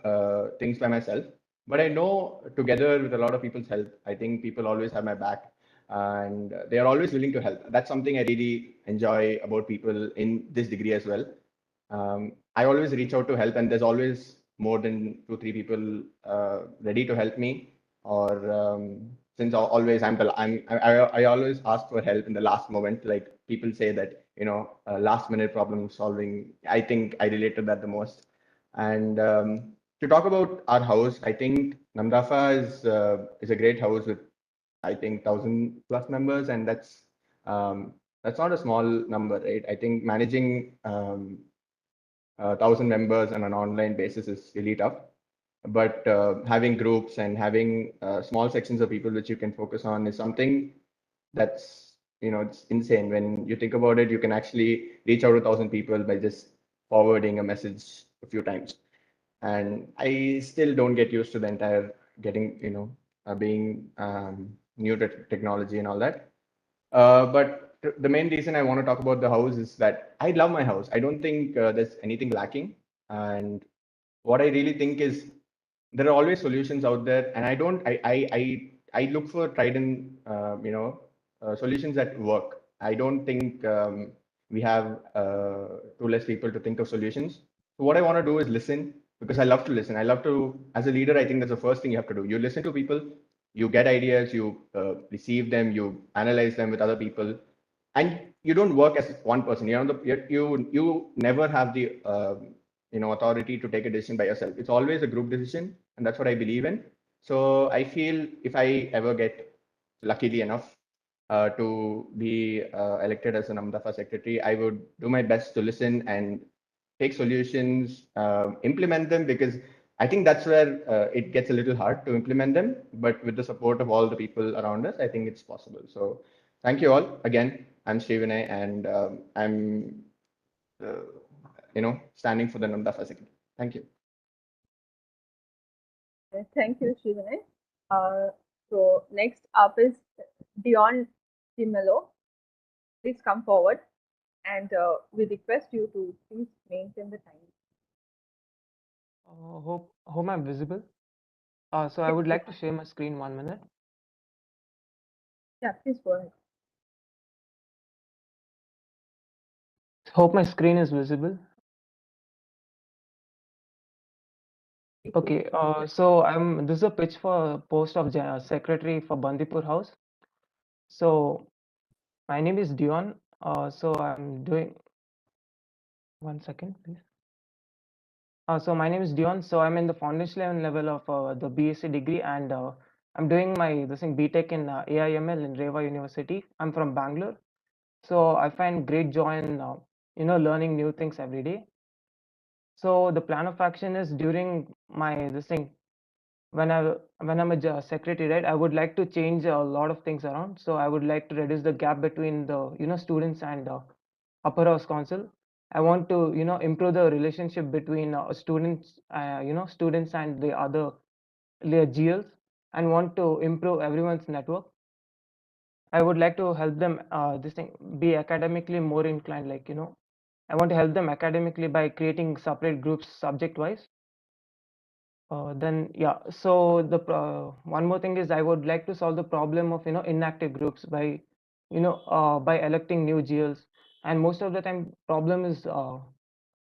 Speaker 19: things by myself, but I know together with a lot of people's help, I think people always have my back, and they are always willing to help. That's something I really enjoy about people in this degree as well. I always reach out to help, and there's always more than 2, 3 people ready to help me. Or since always I always ask for help in the last moment. Like people say that last minute problem solving. I think I relate to that the most. And to talk about our house, I think Namdafa is a great house with, I think, 1,000+ members, and that's not a small number, right? I think managing 1,000 members on an online basis is really tough. But having groups and having small sections of people which you can focus on is something that's it's insane. When you think about it, you can actually reach out to 1,000 people by just forwarding a message a few times. And I still don't get used to the entire being new to technology and all that. But the main reason I want to talk about the house is that I love my house. I don't think there's anything lacking. And what I really think is there are always solutions out there, and I look for tried and solutions that work. I don't think we have too less people to think of solutions. So what I want to do is listen, because I love to listen. I love to, as a leader, I think that's the first thing you have to do. You listen to people, you get ideas, you receive them, you analyze them with other people, and you don't work as one person. You never have the authority to take a decision by yourself. It's always a group decision, and that's what I believe in. So I feel if I ever get luckily enough to be elected as an Amdafa secretary, I would do my best to listen and take solutions, implement them, because I think that's where it gets a little hard to implement them. But with the support of all the people around us, I think it's possible. So thank you all again. I'm Srivinay, and I'm standing for the Namdafa secretary. Thank you.
Speaker 17: Thank you, Srivinay. So next up is Dion Dimelo. Please come forward, and we request you to please maintain the time.
Speaker 20: Hope I'm visible. So I would like to share my screen 1 minute.
Speaker 17: Yeah, please go ahead.
Speaker 20: Hope my screen is visible. Okay, so this is a pitch for post of secretary for Bandipur House. So my name is Dion. So I'm doing 1 second, please. So my name is Dion. So I'm in the foundation level of the BSc degree, and I'm doing my BTech in AIML in Reva University. I'm from Bangalore. So I find great joy in learning new things every day. So the plan of action is during my when I'm a secretary, right, I would like to change a lot of things around. So I would like to reduce the gap between the students and upper house council. I want to improve the relationship between students students and the other GLs, and want to improve everyone's network. I would like to help them be academically more inclined, I want to help them academically by creating separate groups subject wise. Then yeah, so the one more thing is I would like to solve the problem of inactive groups by by electing new GLs. And most of the time problem is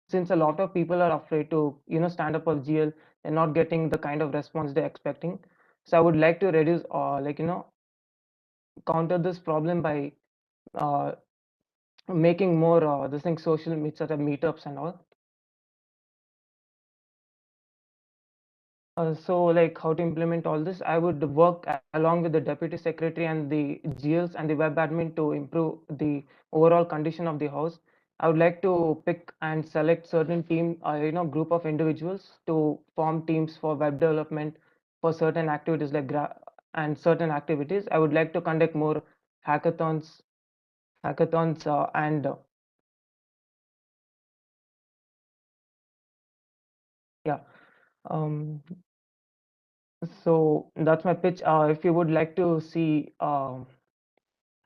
Speaker 20: since a lot of people are afraid to stand up for GL and not getting the kind of response they're expecting. So I would like to reduce counter this problem by making more social meets such as meetups and all. So how to implement all this, I would work along with the deputy secretary and the GLs and the web admin to improve the overall condition of the house. I would like to pick and select certain team, group of individuals to form teams for web development for certain activities and certain activities. I would like to conduct more hackathons and yeah. So that's my pitch. If you would like to see, I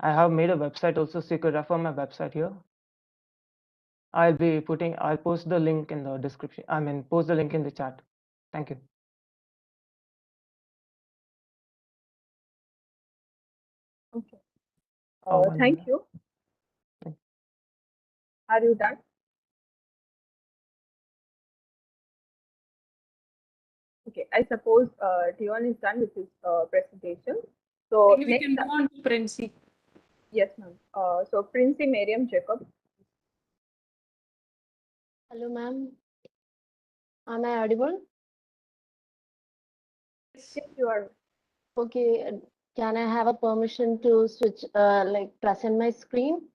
Speaker 20: have made a website also, so you could refer my website here. I'll post the link in the description. Post the link in the chat. Thank you.
Speaker 17: Okay.
Speaker 20: One
Speaker 17: Thank
Speaker 20: minute.
Speaker 17: you. Are you done? Okay, I suppose Dion is done with his presentation. So
Speaker 1: Maybe we can move on to Princey.
Speaker 17: Yes, ma'am. So Princey Mariam Jacob.
Speaker 21: Hello, ma'am. Am I audible?
Speaker 17: Yes, you are.
Speaker 21: Okay. Can I have a permission to switch, present my screen?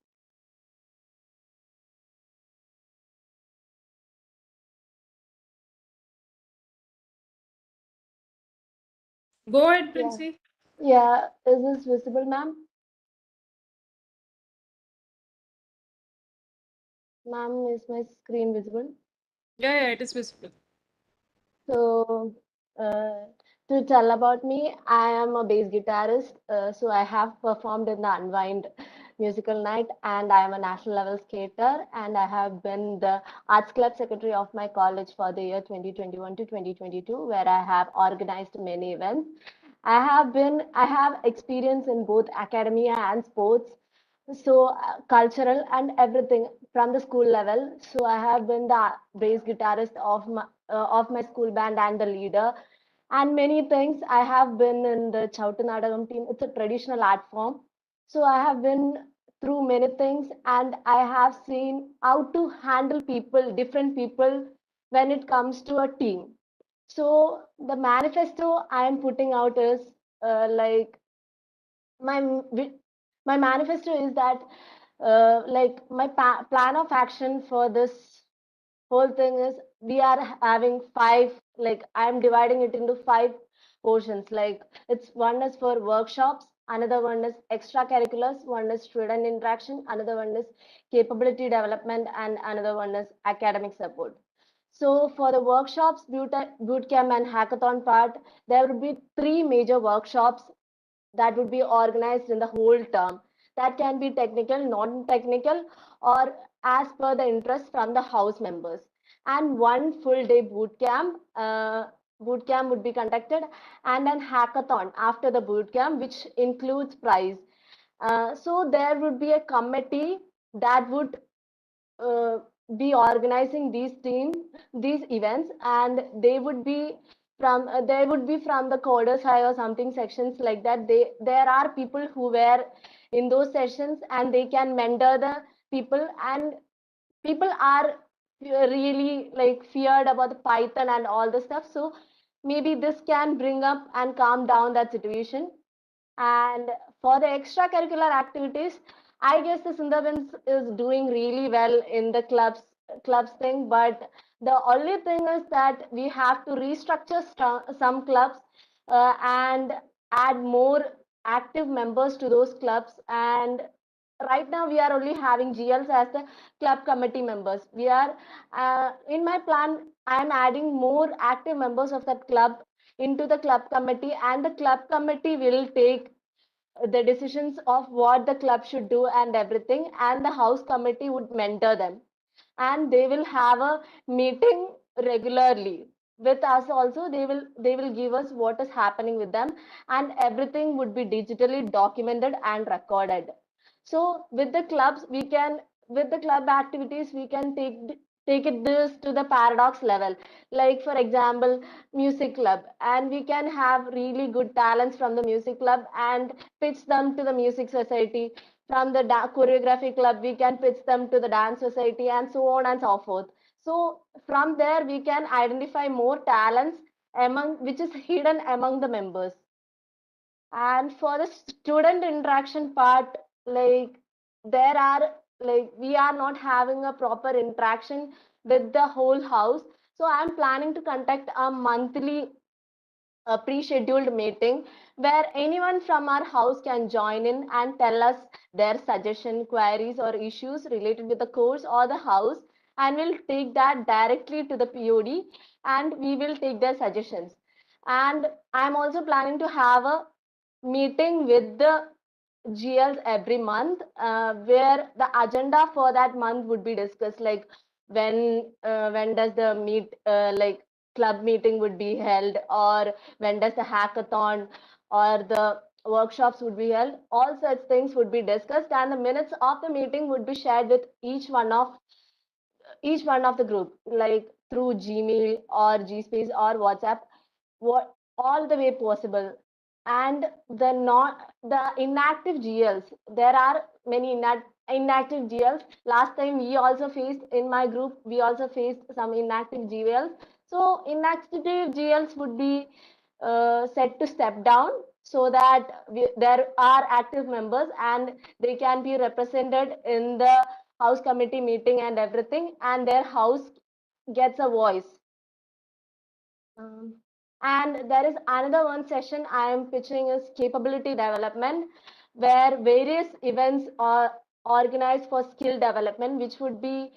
Speaker 1: Go ahead, Princey.
Speaker 21: Yeah. Is this visible, ma'am? Ma'am, is my screen visible?
Speaker 1: Yeah, it is visible.
Speaker 21: So, to tell about me, I am a bass guitarist. So I have performed in the Unwind musical night, and I am a national level skater, and I have been the arts club secretary of my college for the year 2021 to 2022, where I have organized many events. I have experience in both academia and sports, so cultural and everything from the school level. So I have been the bass guitarist of my school band and the leader, and many things. I have been in the Chautu Nadagam team. It's a traditional art form. So I have been through many things, and I have seen how to handle people, different people, when it comes to a team. So the manifesto I am putting out is like my my manifesto is that like my plan of action for this whole thing is we are having five, like I'm dividing it into five portions. Like it's one is for workshops, another one is extracurriculars, one is student interaction, another one is capability development, and another one is academic support. So for the workshops, boot camp and hackathon part, there will be three major workshops that would be organized in the whole term. That can be technical, non-technical, or as per the interest from the house members. And one full day boot camp would be conducted, and then hackathon after the boot camp, which includes prize. So there would be a committee that would uh, be organizing these events, and they would be from the coders high or something sections like that. There are people who were in those sessions, and they can mentor the people, and people are really like feared about the Python and all the stuff. So maybe this can bring up and calm down that situation. And for the extracurricular activities, I guess the Sundarbans is doing really well in the clubs thing. But the only thing is that we have to restructure some clubs and add more active members to those clubs. And right now we are only having GLs as the club committee members. We are in my plan, I am adding more active members of that club into the club committee, and the club committee will take the decisions of what the club should do and everything, and the house committee would mentor them, and they will have a meeting regularly with us also. They will give us what is happening with them, and everything would be digitally documented and recorded. So with the clubs, with the club activities, we can take it this to the paradox level. Like for example, music club, and we can have really good talents from the music club and pitch them to the music society. From the choreography club, we can pitch them to the dance society, and so on and so forth. So from there, we can identify more talents among which is hidden among the members. And for the student interaction part, like there are like we are not having a proper interaction with the whole house. So I'm planning to conduct a monthly pre-scheduled meeting where anyone from our house can join in and tell us their suggestion, queries, or issues related with the course or the house, and we'll take that directly to the POD, and we will take their suggestions. And I'm also planning to have a meeting with the GLs every month, where the agenda for that month would be discussed, like when does the club meeting would be held, or when does the hackathon or the workshops would be held. All such things would be discussed, and the minutes of the meeting would be shared with each one of the group, like through Gmail or GSpace or WhatsApp, what all the way possible. And the inactive GLs, there are many inactive GLs. Last time we also faced in my group, we also faced some inactive GLs. So inactive GLs would be set to step down, so that there are active members and they can be represented in the house committee meeting and everything, and their house gets a voice. And there is another one session I am pitching is capability development, where various events are organized for skill development, which would be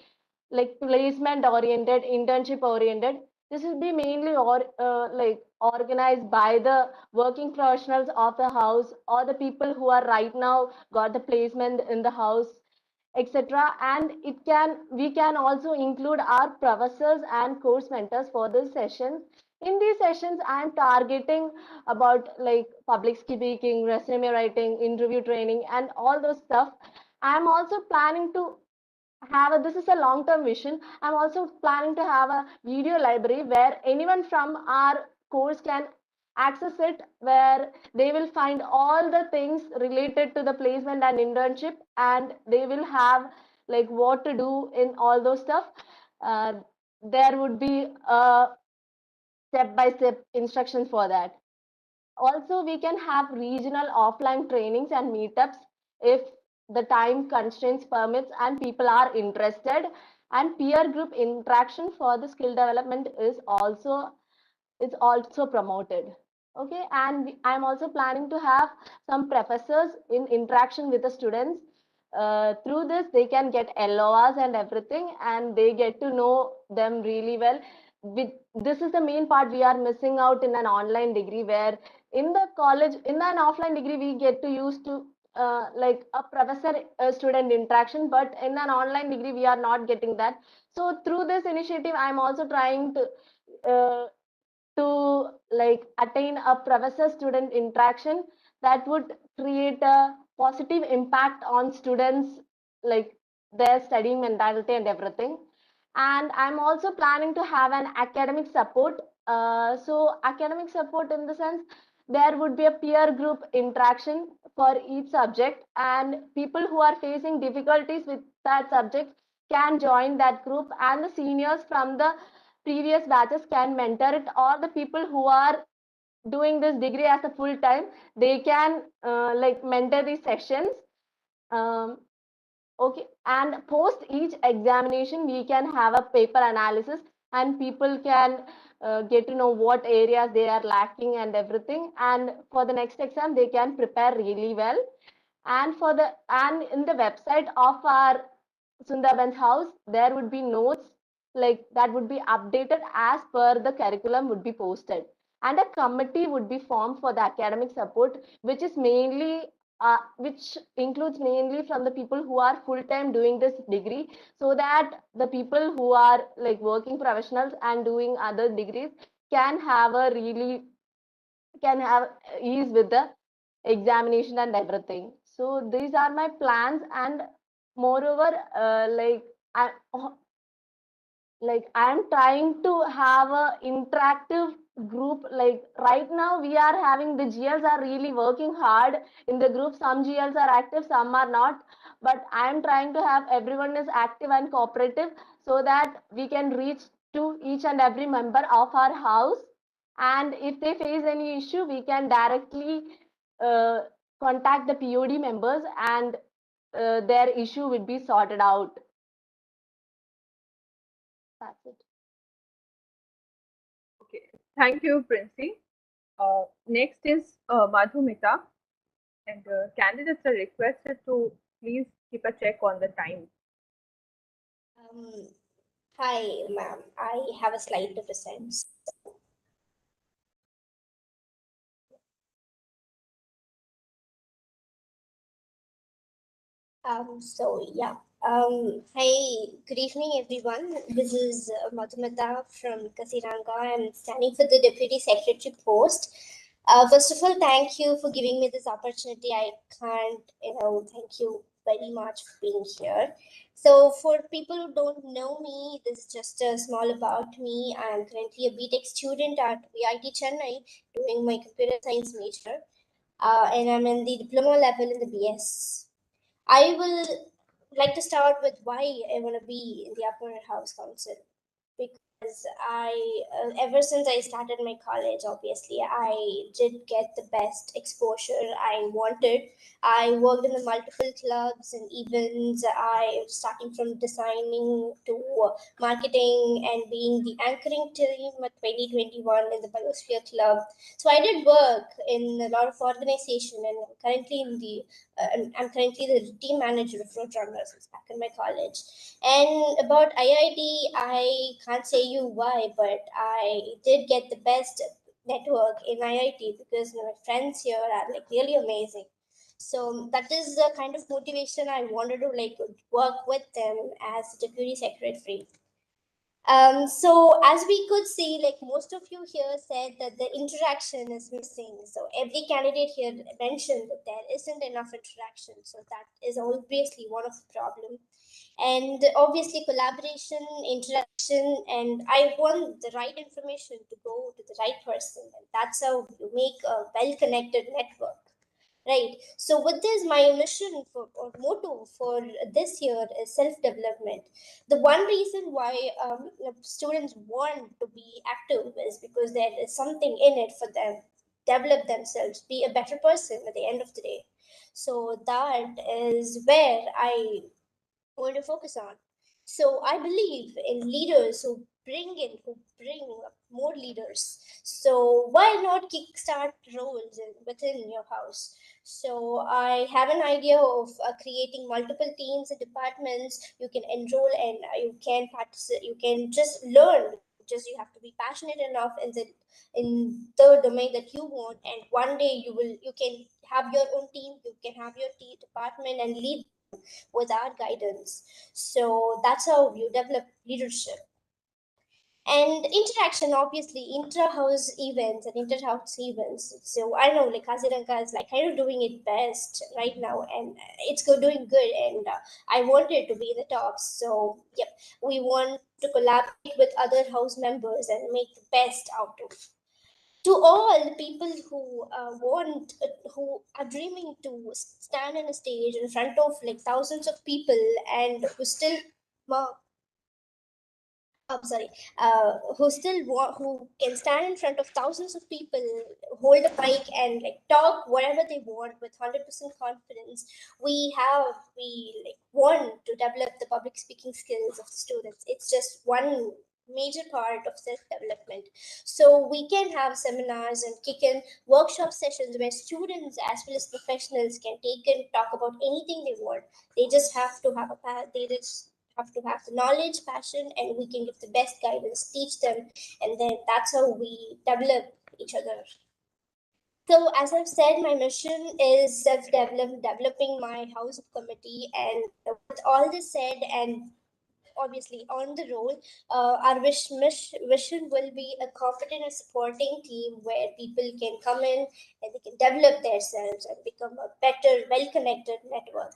Speaker 21: like placement oriented, internship oriented. This will be mainly like organized by the working professionals of the house or the people who are right now got the placement in the house, etc. And we can also include our professors and course mentors for this session. In these sessions, I am targeting about like public speaking, resume writing, interview training, and all those stuff. I am also planning to this is a long-term vision. I'm also planning to have a video library where anyone from our course can access it, where they will find all the things related to the placement and internship, and they will have like what to do in all those stuff. There would be a step-by-step instructions for that. Also, we can have regional offline trainings and meetups if the time constraints permits and people are interested. And peer group interaction for the skill development is also promoted. Okay, and I'm also planning to have some professors in interaction with the students. Through this, they can get LORs and everything, and they get to know them really well. This is the main part we are missing out in an online degree, where in the college, in an offline degree, we get to use to like a professor student interaction, but in an online degree, we are not getting that. So through this initiative, I'm also trying to like attain a professor student interaction that would create a positive impact on students, like their studying mentality and everything. And I'm also planning to have an academic support. So academic support in the sense, there would be a peer group interaction for each subject, and people who are facing difficulties with that subject can join that group, and the seniors from the previous batches can mentor it, or the people who are doing this degree as a full time, they can like mentor these sessions. Okay, and post each examination, we can have a paper analysis, and people can get to know what areas they are lacking and everything. And for the next exam, they can prepare really well. And in the website of our Sundarban's house, there would be notes like that would be updated as per the curriculum would be posted. And a committee would be formed for the academic support, which is mainly which includes mainly from the people who are full-time doing this degree, so that the people who are like working professionals and doing other degrees can have ease with the examination and everything. So these are my plans, and moreover, I am trying to have a interactive group. Like right now, we are having the GLs are really working hard in the group. Some GLs are active, some are not. But I am trying to have everyone is active and cooperative, so that we can reach to each and every member of our house. And if they face any issue, we can directly contact the POD members, and their issue will be sorted out. That's it.
Speaker 17: Okay, thank you, Princey. Next is Madhumita, and candidates are requested to please keep a check on the time.
Speaker 3: Hi, ma'am. I have a slide to present. Hi, good evening, everyone. This is Madhumita from Kasiranga. I'm standing for the Deputy Secretary post. First of all, thank you for giving me this opportunity. I can't, thank you very much for being here. So for people who don't know me, this is just a small about me. I'm currently a BTech student at VIT Chennai doing my computer science major. And I'm in the diploma level in the BS. I will like to start with why I want to be in the upper house council, because ever since I started my college, obviously, I did get the best exposure I wanted. I worked in the multiple clubs and events. I starting from designing to marketing and being the anchoring team at 2021 in the Biosphere Club. So I did work in a lot of organization, and I'm currently the team manager of Roadrunners back in my college. And about IIT, I can't say you why, but I did get the best network in IIT because my friends here are like really amazing. So that is the kind of motivation I wanted to like work with them as deputy secretary. So as we could see, like most of you here said that the interaction is missing. So every candidate here mentioned that there isn't enough interaction. So that is obviously one of the problem. And obviously collaboration, interaction, and I want the right information to go to the right person. And that's how you make a well-connected network. Right. So with this, my mission for or motto for this year is self-development. The one reason why students want to be active is because there is something in it for them, develop themselves, be a better person at the end of the day. So that is where I want to focus on. So I believe in leaders who bring more leaders. So why not kickstart roles within your house? So I have an idea of creating multiple teams and departments. You can enroll and you can participate. You can just learn. Just you have to be passionate enough in the domain that you want, and one day you can have your own team. You can have your department and lead with our guidance. So that's how you develop leadership. And interaction, obviously, inter-house events and inter-house events. So I know like Kaziranga is like kind of doing it best right now, and it's doing good. And I wanted to be in the top. So yep, we want to collaborate with other house members and make the best out of. To all the people who who are dreaming to stand on a stage in front of like thousands of people and who still I'm sorry, who can stand in front of thousands of people, hold a mic and like talk whatever they want with 100% confidence. We like want to develop the public speaking skills of the students. It's just one major part of self-development. So we can have seminars and kick in workshop sessions where students as well as professionals can take and talk about anything they want. They just have to have the knowledge, passion, and we can give the best guidance, teach them, and then that's how we develop each other. So as I've said, my mission is developing my house committee, and with all this said, and obviously on the roll, our vision will be a competent and supporting team where people can come in and they can develop themselves and become a better, well-connected network.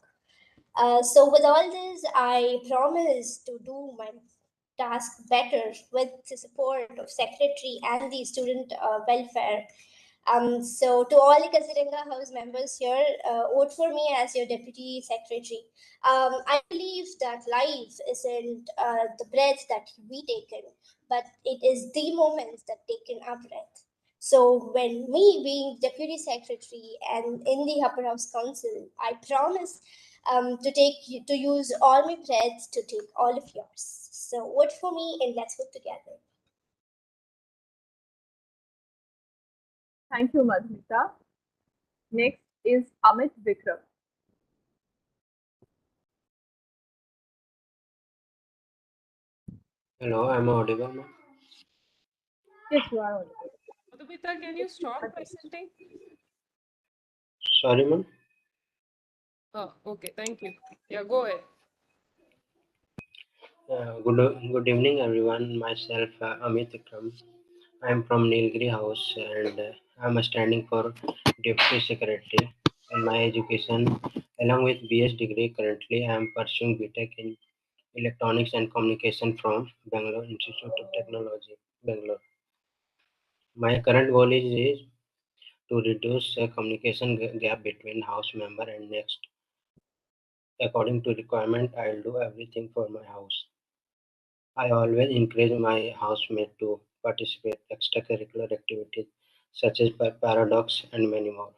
Speaker 3: So with all this, I promise to do my task better with the support of secretary and the student welfare. So to all the Kaziranga House members here, vote for me as your deputy secretary. I believe that life isn't the breath that we take in, but it is the moments that take in our breath. So when me being deputy secretary and in the Upper House Council, I promise to use all my breaths to take all of yours. So vote for me and let's work together.
Speaker 17: Thank you, Madhumita. Next is Amit Vikram.
Speaker 4: Hello, I'm audible, ma'am.
Speaker 17: Yes, you are audible.
Speaker 1: Madhumita, can you stop presenting?
Speaker 4: Sorry, ma'am.
Speaker 1: Oh, okay, thank you. Yeah, go ahead.
Speaker 4: Good evening, everyone. Myself, Amit Vikram. I'm from Nilgiri House, and I'm standing for Deputy Secretary. In my education, along with BS degree, currently I am pursuing BTech in Electronics and Communication from Bangalore Institute of Technology, Bangalore. My current goal is to reduce communication gap between house member and next. According to requirement, I'll do everything for my house. I always encourage my housemate to participate in extracurricular activities such as paradox and many more.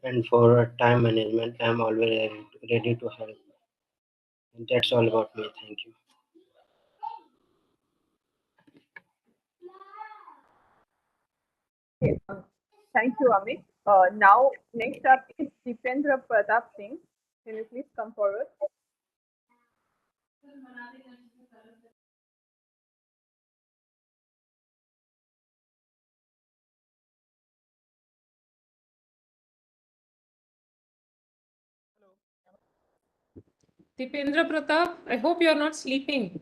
Speaker 4: And for time management, I'm always ready to help. And that's all about me. Thank you.
Speaker 17: Okay, thank you, Amit. Now, next up is Dipendra Pratap Singh. Can you please come forward?
Speaker 1: Dipendra Pratap, I hope you are not sleeping.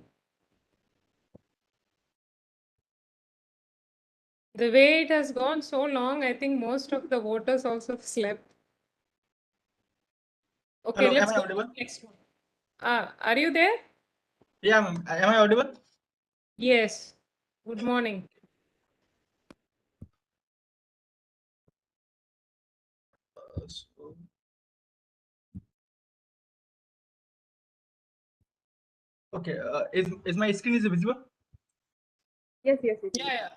Speaker 1: The way it has gone so long, I think most of the voters also slept. Okay,
Speaker 5: Hello,
Speaker 1: let's
Speaker 5: am I
Speaker 1: go to the
Speaker 5: audible?
Speaker 1: next one. Are you there?
Speaker 5: Yeah, ma'am. Am I audible?
Speaker 1: Yes. Good morning.
Speaker 5: So- okay, is my screen is visible?
Speaker 17: Yes, yes, it is.
Speaker 1: Yeah.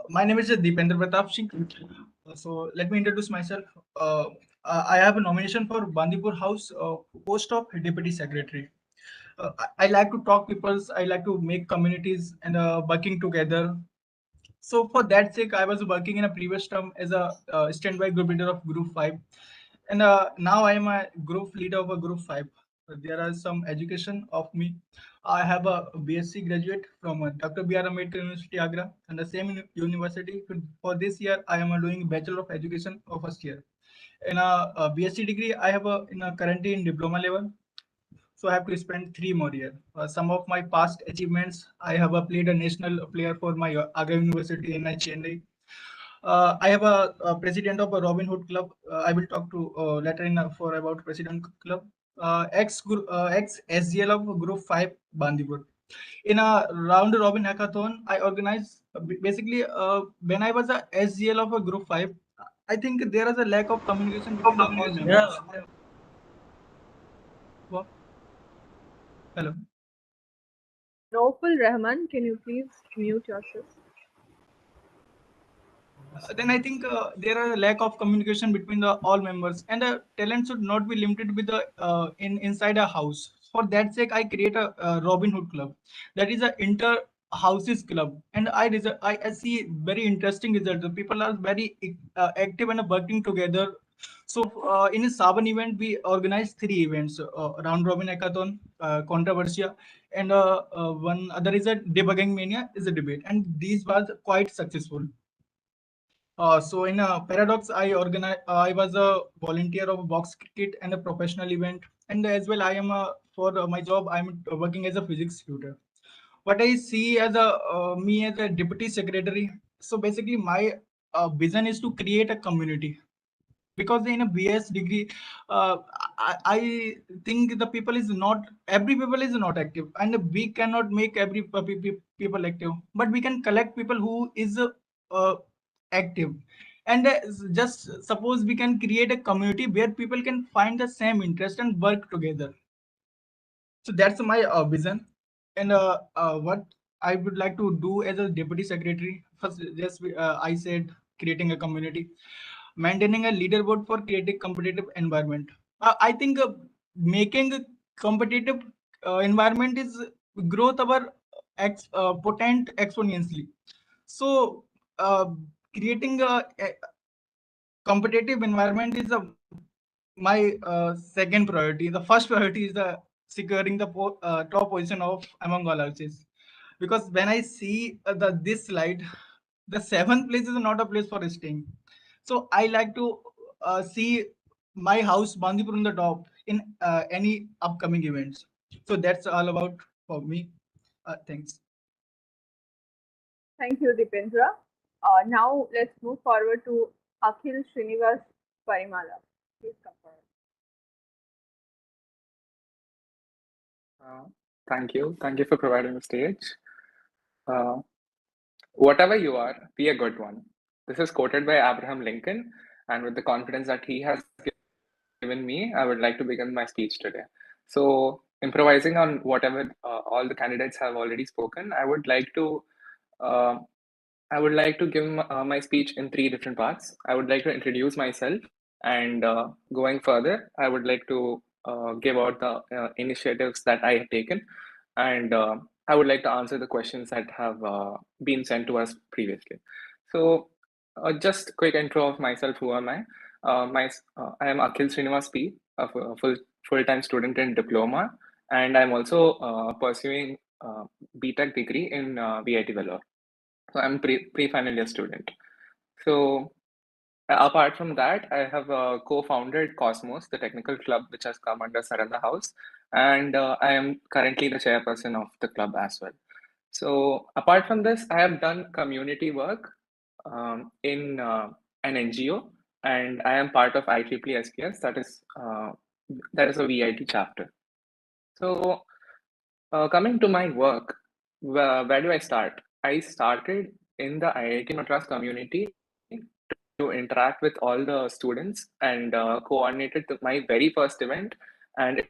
Speaker 5: My name is Dipendra Pratap Singh. So let me introduce myself. I have a nomination for Bandipur House post of Deputy Secretary. I like to talk people. I like to make communities and working together. So for that sake, I was working in a previous term as a standby group leader of Group 5. And now I am a group leader of a Group 5. There are some education of me. I have a BSc graduate from Dr. B.R. Ambedkar University, Agra, and the same university. For this year, I am doing Bachelor of Education of first year. In a BSc degree, I have currently in diploma level. So I have to spend 3 more years. Some of my past achievements, I have played a national player for my Agra University in Chennai. I have a president of a Robin Hood Club. I will talk to later in for about president club. Ex SGL of Group 5 Bandipur. In a round robin hackathon, I organized basically when I was a SGL of a Group 5. I think there is a lack of communication between the all members. What? Hello.
Speaker 17: Noful Rahman, can you please mute yourself?
Speaker 5: Then I think there are a lack of communication between the all members, and the talent should not be limited with the inside a house. For that sake, I create a Robin Hood club, that is a inter houses club, and I see very interesting result. The people are very active and working together. So in a Saban event, we organized 3 events: round robin hackathon, controversia, and one other is a debugging mania is a debate, and these was quite successful. So in a Paradox, I was a volunteer of box cricket and a professional event, and as well I am for my job I'm working as a physics tutor. What I see as a me as a deputy secretary. So basically, my vision is to create a community, because in a BS degree, I think the people is not every people is not active, and we cannot make every people active, but we can collect people who is active, and just suppose we can create a community where people can find the same interest and work together. So that's my vision, and what I would like to do as a deputy secretary. First, just I said creating a community, maintaining a leaderboard for creating competitive environment. I think making a competitive environment is growth our potent exponentially. So creating a competitive environment is my second priority. The first priority is the securing the top position of among all houses, because when I see this slide, the 7th place is not a place for staying. So I like to see my house Bandipur on the top in any upcoming events. So that's all about for me. Thanks.
Speaker 17: Thank you, Dipendra. Now let's move forward to Akhil, Srinivas, Parimala. Please come forward.
Speaker 22: Thank you. Thank you for providing the stage. Uh, Whatever you are, be a good one. This is quoted by Abraham Lincoln, and with the confidence that he has given me, I would like to begin my speech today. So, improvising on whatever all the candidates have already spoken, uh, I would like to give my speech in 3 different parts. I would like to introduce myself, and going further, I would like to give out the initiatives that I have taken, and I would like to answer the questions that have been sent to us previously. So, just quick intro of myself. Who am I? I am Akhil Srinivas P, a full-time student in diploma, and I'm also pursuing BTech degree in VIT Vellore. So I'm pre-final year student. So Apart from that, I have co-founded Cosmos, the technical club which has come under Saranda House, and I am currently the chairperson of the club as well. So apart from this, I have done community work in an NGO, and I am part of IEEE SPS, that is a VIT chapter. So coming to my work, where do I start? I started in the IIT Madras community to interact with all the students and coordinated my very first event, and it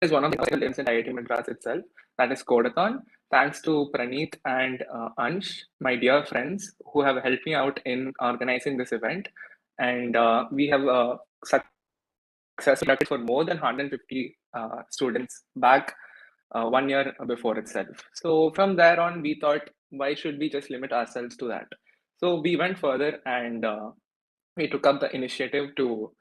Speaker 22: is one of the events in IIT Madras itself, that is Codathon. Thanks to Praneeth and Ansh, my dear friends, who have helped me out in organizing this event. And we have successfully conducted for more than 150 students back 1 year before itself. So from there on, we thought, why should we just limit ourselves to that? So we went further and we took up the initiative to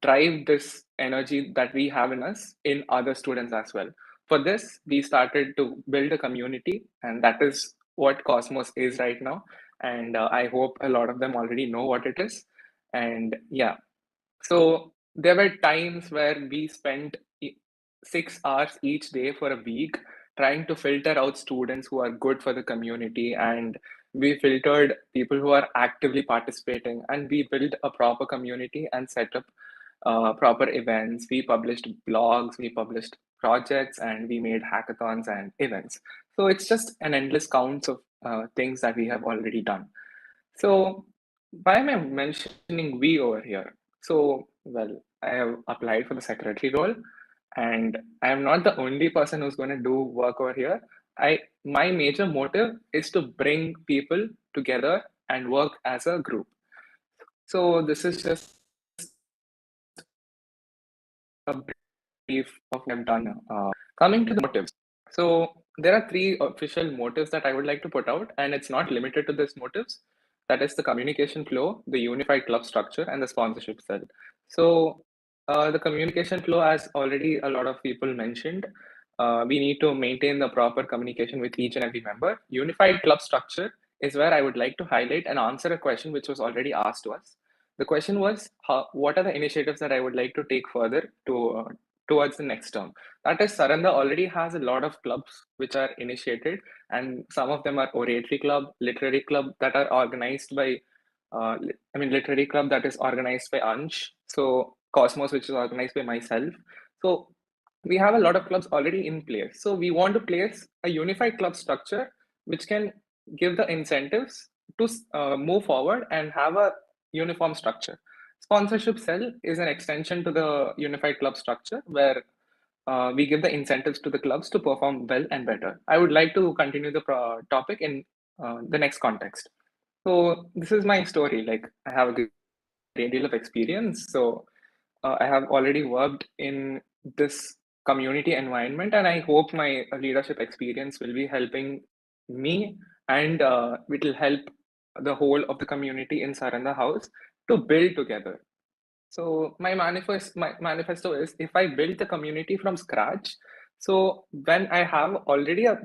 Speaker 22: drive this energy that we have in us in other students as well. For this, we started to build a community, and that is what Cosmos is right now. And I hope a lot of them already know what it is. And yeah, so there were times where we spent 6 hours each day for a week trying to filter out students who are good for the community, and we filtered people who are actively participating, and we built a proper community and set up proper events. We published blogs, we published projects, and we made hackathons and events. So it's just an endless count of things that we have already done. So why am I mentioning we over here? So, well, I have applied for the secretary role, and I am not the only person who's going to do work over here. My major motive is to bring people together and work as a group. So this is just a brief of what I've done. Coming to the motives. So there are 3 official motives that I would like to put out, and it's not limited to these motives. That is the communication flow, the unified club structure, and the sponsorship cell. So the communication flow, as already a lot of people mentioned, we need to maintain the proper communication with each and every member. Unified club structure is where I would like to highlight and answer a question which was already asked to us. The question was, what are the initiatives that I would like to take further to towards the next term? That is, Saranda already has a lot of clubs which are initiated, and some of them are oratory club, literary club that are organized by, literary club that is organized by Ansh. So Cosmos, which is organized by myself. So we have a lot of clubs already in place. So we want to place a unified club structure which can give the incentives to move forward and have a uniform structure. Sponsorship cell is an extension to the unified club structure where we give the incentives to the clubs to perform well and better. I would like to continue the topic in the next context. So this is my story. Like, I have a great deal of experience. So I have already worked in this community environment, and I hope my leadership experience will be helping me, and it will help the whole of the community in Saranda House to build together. So my manifesto is, if I build the community from scratch, so when I have already a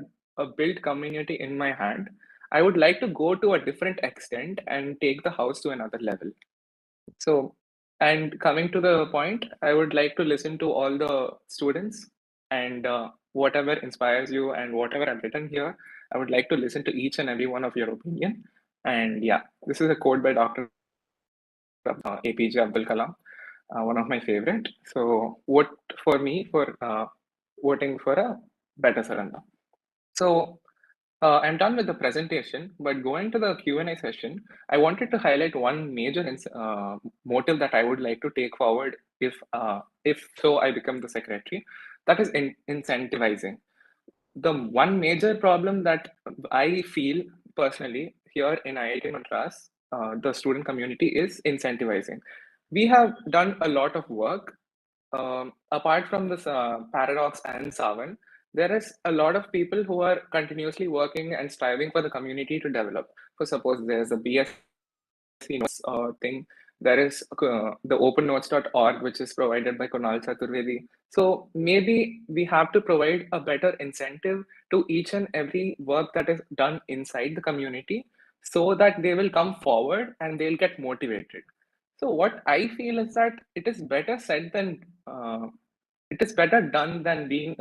Speaker 22: built community in my hand, I would like to go to a different extent and take the house to another level. So, and coming to the point, I would like to listen to all the students, and whatever inspires you and whatever I've written here, I would like to listen to each and every one of your opinion. And yeah, this is a quote by Dr. APJ Abdul Kalam, one of my favorite. So vote for me for voting for a better Saranda. So I'm done with the presentation, but going to the Q&A session, I wanted to highlight one major motive that I would like to take forward if so I become the secretary. That is incentivizing. The one major problem that I feel personally here in IIT Madras, the student community, is incentivizing. We have done a lot of work. Apart from this Paradox and Savan, there is a lot of people who are continuously working and striving for the community to develop. For suppose there's a BSc notes thing, there is the opennotes.org, which is provided by Kunal Chaturvedi. So maybe we have to provide a better incentive to each and every work that is done inside the community, so that they will come forward and they'll get motivated. So what I feel is that it is better said than it is better done than being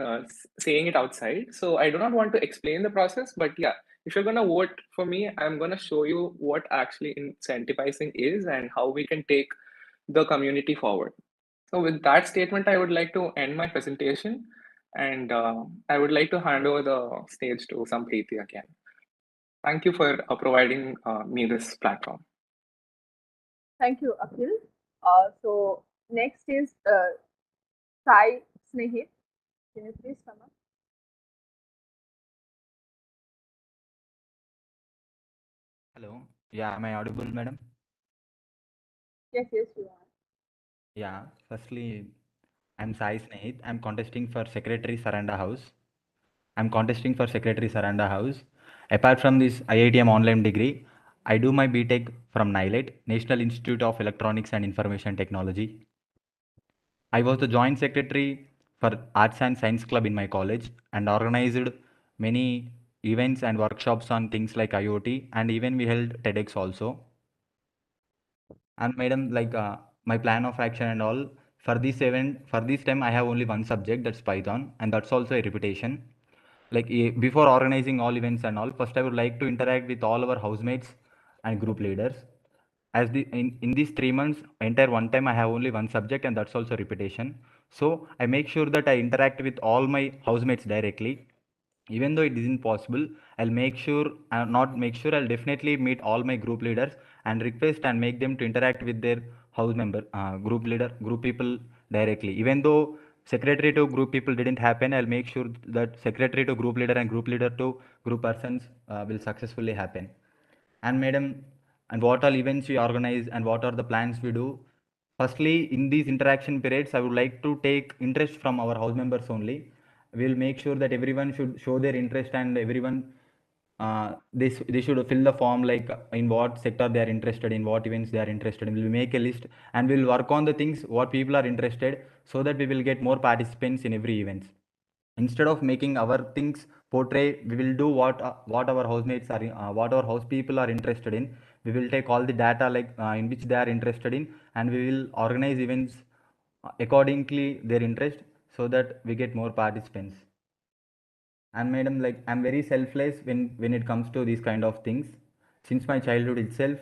Speaker 22: saying it outside. So I do not want to explain the process, but yeah, if you're gonna vote for me, I'm gonna show you what actually incentivizing is and how we can take the community forward. So with that statement, I would like to end my presentation, and I would like to hand over the stage to Sampriti again. Thank you for providing me this platform.
Speaker 17: Thank you, Akhil. So next is Sai Snehit. Can you please come up?
Speaker 6: Hello. Yeah, am I audible, madam?
Speaker 17: Yes, yes, you are.
Speaker 6: Yeah. Firstly, I'm Sai Snehit. I'm contesting for Secretary Saranda House. Apart from this IITM online degree, I do my BTech from NILET, National Institute of Electronics and Information Technology. I was the joint secretary for Arts and Science Club in my college and organized many events and workshops on things like IoT, and even we held TEDx also. And madam, like my plan of action and all for this event, for this time I have only one subject, that's Python, and that's also a repetition. Like before organizing all events and all, first I would like to interact with all our housemates and group leaders. As in these 3 months, entire one time I have only one subject, and that's also repetition. So I make sure that I interact with all my housemates directly. Even though it isn't possible, I'll definitely meet all my group leaders and request and make them to interact with their house member, group people directly. Even though secretary to group people didn't happen, I'll make sure that secretary to group leader and group leader to group persons will successfully happen. And madam, and what all events we organize and what are the plans we do. Firstly, in these interaction periods, I would like to take interest from our house members only. We'll make sure that everyone should show their interest, and everyone they should fill the form, like in what sector they are interested in, what events they are interested in. We'll make a list and we'll work on the things what people are interested, so that we will get more participants in every event. Instead of making our things portray, we will do what our housemates are what our house people are interested in. We will take all the data, like in which they are interested in, and we will organize events accordingly their interest, so that we get more participants. And madam, like I'm very selfless when it comes to these kind of things. Since my childhood itself,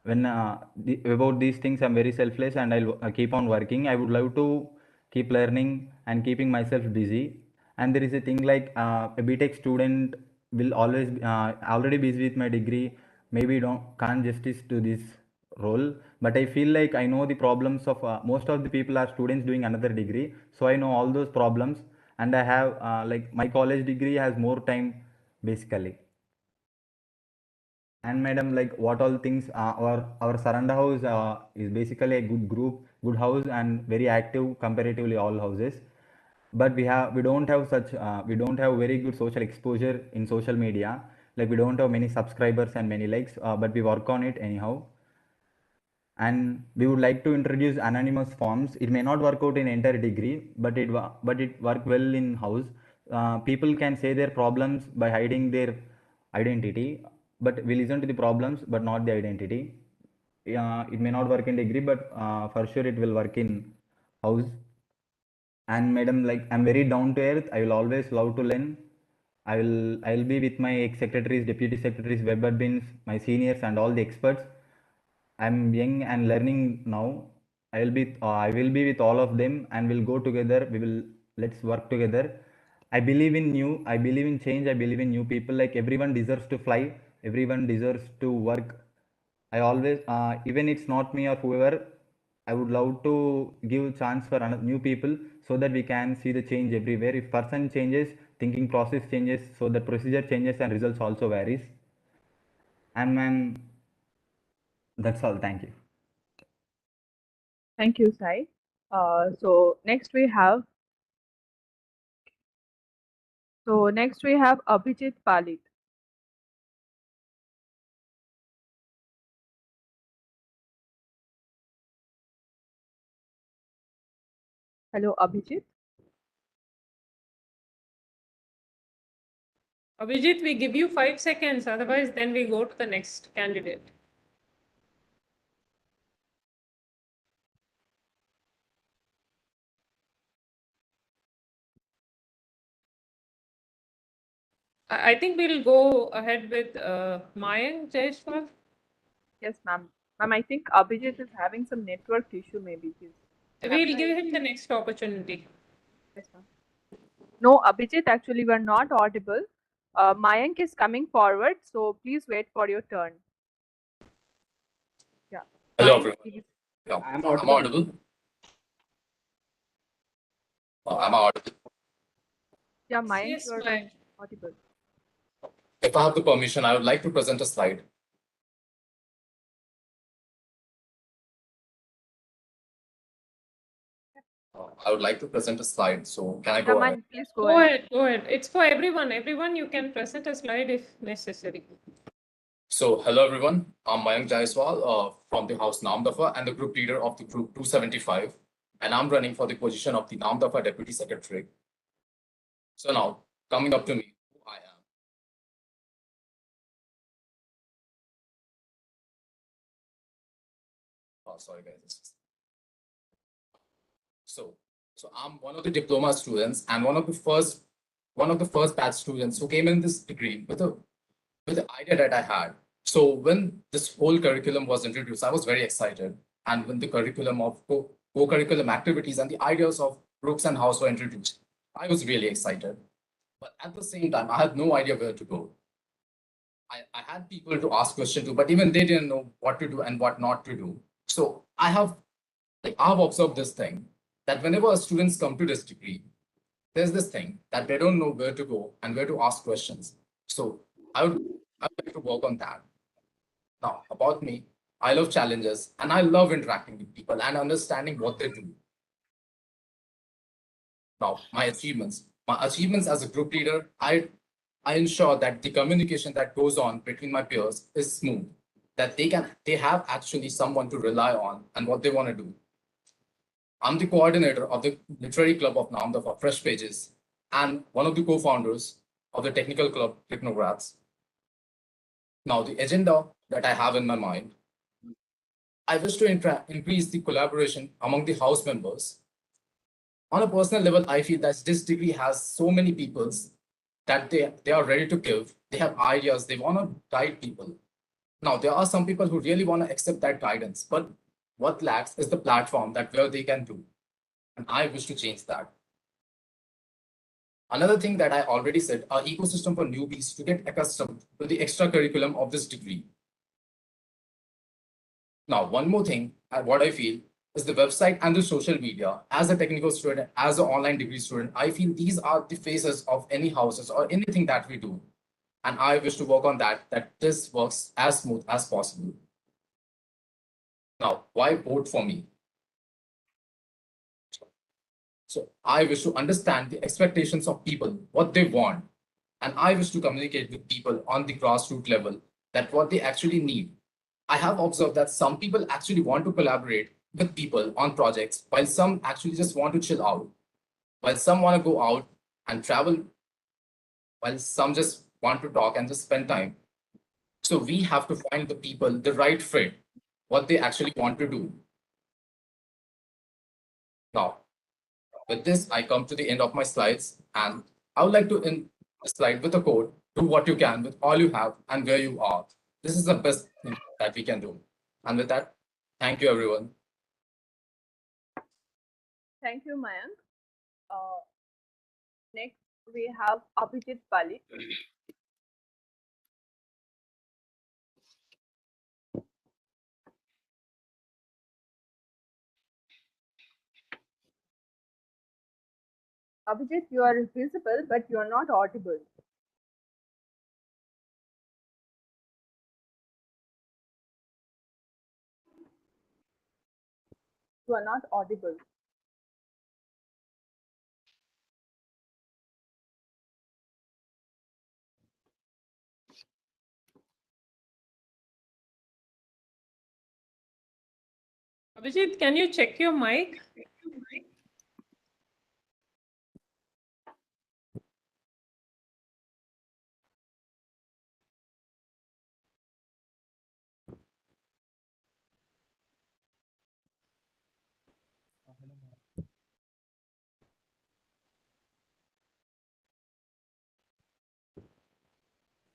Speaker 6: when about these things, I'm very selfless, and I'll keep on working. I would love to keep learning and keeping myself busy. And there is a thing like a BTech student will always already busy with my degree, maybe don't can't justice to this role. But I feel like I know the problems of most of the people are students doing another degree, so I know all those problems. And I have like my college degree has more time basically. And madam, like what all things our Saranda house is basically a good group, good house, and very active comparatively all houses. But we don't have very good social exposure in social media. Like we don't have many subscribers and many likes, but we work on it anyhow. And we would like to introduce anonymous forms. It may not work out in entire degree, but it work well in house. People can say their problems by hiding their identity, but we listen to the problems but not the identity. It may not work in degree, but for sure it will work in house. And madam, like I'm very down to earth, I will always love to learn. I'll be with my ex secretaries, deputy secretaries, web admins, my seniors, and all the experts. I'm young and learning now. I will be with all of them, and we'll go together. Let's work together. I believe in change. I believe in new people. Like everyone deserves to fly. Everyone deserves to work. I always, even it's not me or whoever, I would love to give chance for new people, so that we can see the change everywhere. If person changes, thinking process changes, so the procedure changes and results also varies. And ma'am, that's all. Thank you.
Speaker 17: Thank you, Sai. So next we have Abhijit Palit. Hello, Abhijit.
Speaker 1: Abhijit, we give you 5 seconds, otherwise then we go to the next candidate. I think we'll go ahead with Mayank Jaiswal.
Speaker 17: Yes, ma'am. Ma'am, I think Abhijit is having some network issue. Maybe
Speaker 1: We'll give him the next opportunity.
Speaker 17: Yes, ma'am. No, Abhijit, actually, we're not audible. Mayank is coming forward, so please wait for your turn. Yeah.
Speaker 7: Hello,
Speaker 17: Mayank,
Speaker 7: everyone.
Speaker 17: please.
Speaker 7: Yeah, I'm audible. Am I audible?
Speaker 17: Yeah, Mayank,
Speaker 1: Yes,
Speaker 17: you're
Speaker 1: Mayank.
Speaker 17: audible.
Speaker 7: If I have the permission, I would like to present a slide. I would like to present a slide. So can I go ahead?
Speaker 17: Please
Speaker 1: Go ahead, go ahead. It's for everyone. Everyone, you can present a slide if necessary.
Speaker 7: So hello, everyone. I'm Mayank Jaiswal from the House Namdafa and the group leader of the group 275. And I'm running for the position of the Namdafa Deputy Secretary. So now, coming up to me, who I am. Oh, sorry, guys. So I'm one of the diploma students and one of the first batch students who came in this degree with the idea that I had. So when this whole curriculum was introduced, I was very excited. And when the curriculum of co-curriculum activities and the ideas of groups and house were introduced, I was really excited. But at the same time, I had no idea where to go. I had people to ask questions to, but even they didn't know what to do and what not to do. So I've observed this thing that whenever students come to this degree, there's this thing that they don't know where to go and where to ask questions. So I would like to work on that. Now, about me, I love challenges and I love interacting with people and understanding what they do. Now, my achievements as a group leader, I ensure that the communication that goes on between my peers is smooth, that they have actually someone to rely on and what they want to do. I'm the coordinator of the Literary Club of Namdafa Fresh Pages and one of the co-founders of the technical club Technocrats. Now, the agenda that I have in my mind, I wish to increase the collaboration among the house members. On a personal level, I feel that this degree has so many people that they are ready to give. They have ideas. They want to guide people. Now, there are some people who really want to accept that guidance, but what lacks is the platform that where they can do. And I wish to change that. Another thing that I already said, our ecosystem for newbies to get accustomed to the extra curriculum of this degree. Now, one more thing, what I feel is the website and the social media. As a technical student, as an online degree student, I feel these are the faces of any houses or anything that we do. And I wish to work on that this works as smooth as possible. Now, why vote for me? So I wish to understand the expectations of people, what they want. And I wish to communicate with people on the grassroots level that what they actually need. I have observed that some people actually want to collaborate with people on projects, while some actually just want to chill out, while some want to go out and travel, while some just want to talk and just spend time. So we have to find the people, the right fit, what they actually want to do. Now, with this, I come to the end of my slides, and I would like to end the slide with a quote: do what you can with all you have and where you are. This is the best thing that we can do. And with that, thank you, everyone.
Speaker 17: Thank you, Mayank. Next, we have Abhijit Pali. Abhijit, you are visible, but you are not audible. You are not audible.
Speaker 1: Abhijit, can you check your mic?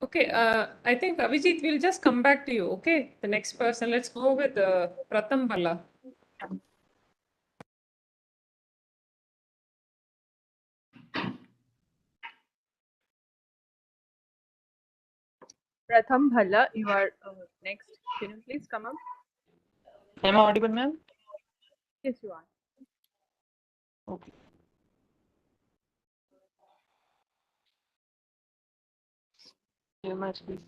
Speaker 1: Okay, I think Avijit will just come back to you. Okay, the next person. Let's go with Pratham Balla.
Speaker 17: Pratham Bhalla, you are next. Can you please come up?
Speaker 20: Am I audible, ma'am?
Speaker 17: Yes, you are.
Speaker 20: Okay. Share my screen.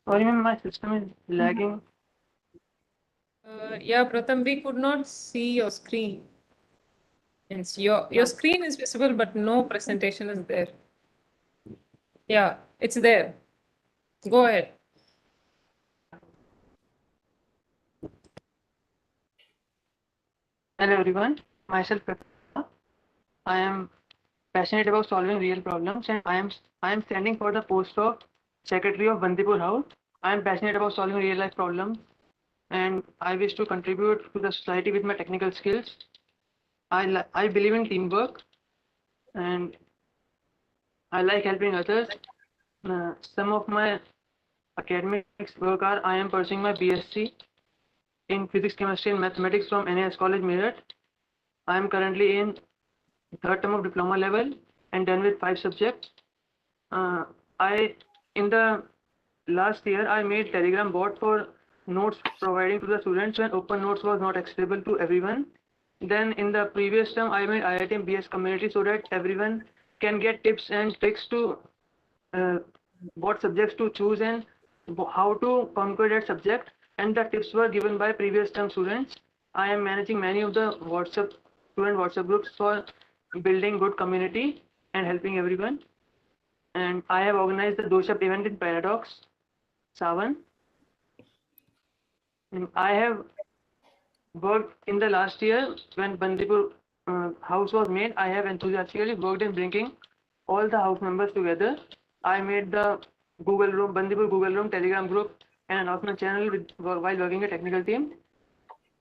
Speaker 20: Sorry, ma'am, my system is lagging.
Speaker 1: Yeah, Pratham, we could not see your screen. Yes, your screen is visible, but no presentation is there. Yeah, it's there. Go ahead.
Speaker 20: Hello, everyone. Myself, Pratha. I am passionate about solving real problems, and I am standing for the post of Secretary of Bandipur House. I am passionate about solving real life problems, and I wish to contribute to the society with my technical skills. I believe in teamwork, and I like helping others. Some of my academics work are I am pursuing my BSc in Physics, Chemistry, and Mathematics from NAS College, Meerut. I am currently in third term of diploma level and done with 5 subjects. I in the last year I made Telegram bot for notes providing to the students when open notes was not accessible to everyone. Then in the previous term I made IIT BS community so that everyone can get tips and tricks to what subjects to choose and how to conquer that subject, and the tips were given by previous term students. I am managing many of the student WhatsApp groups for building good community and helping everyone. And I have organized the Doshap event in Paradox, Savan. And I have worked in the last year when Bandipur house was made. I have enthusiastically worked in bringing all the house members together. I made the Google Room, Bandipur Google Room, Telegram group, and announcement channel while working a technical team.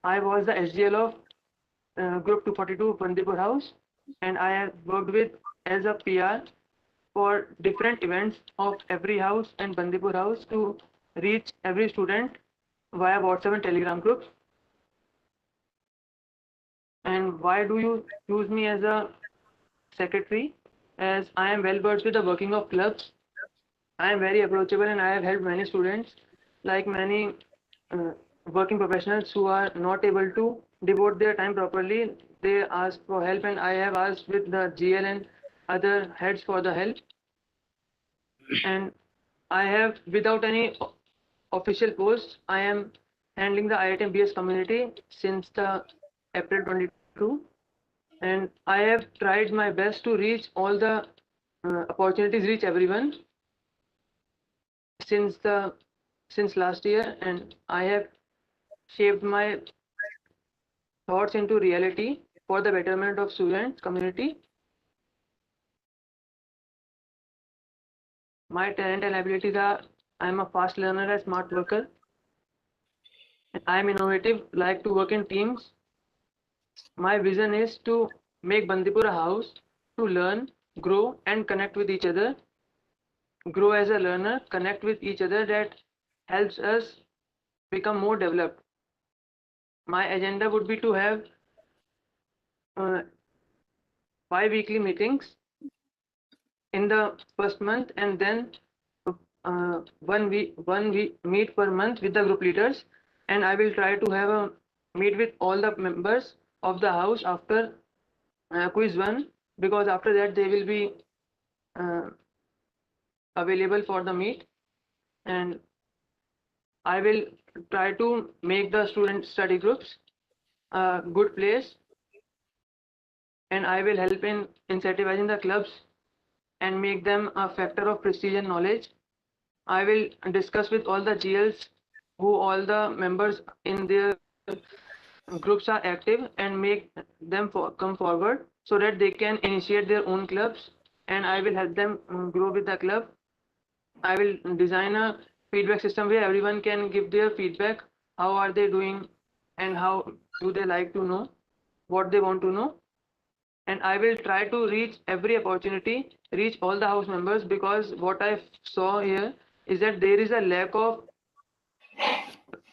Speaker 20: I was the SGL of Group 242 Bandipur House, and I have worked with as a PR for different events of every house and Bandipur house to reach every student via WhatsApp and Telegram groups. And why do you choose me as a secretary? As I am well versed with the working of clubs. I am very approachable and I have helped many students, like many working professionals who are not able to devote their time properly. They ask for help and I have asked with the GL and other heads for the help. And I have, without any official post, I am handling the IIT BS community since the April 22, and I have tried my best to reach all the opportunities, reach everyone since last year, and I have shaped my thoughts into reality for the betterment of students community. My talent and abilities are I am a fast learner, a smart worker, and I am innovative, like to work in teams. My vision is to make Bandipur a house to learn, grow, and connect with each other. Grow as a learner, connect with each other, that helps us become more developed. My agenda would be to have 5 weekly meetings in the first month, and then 1 week meet per month with the group leaders, and I will try to have a meet with all the members of the house after quiz 1, because after that they will be available for the meet, and I will try to make the student study groups a good place, and I will help in incentivizing the clubs and make them a factor of prestige and knowledge. I will discuss with all the GLs who all the members in their groups are active and make them come forward so that they can initiate their own clubs, and I will help them grow with the club. I will design a feedback system where everyone can give their feedback, how are they doing and how do they like to know what they want to know. And I will try to reach every opportunity, reach all the house members, because what I saw here is that there is a lack of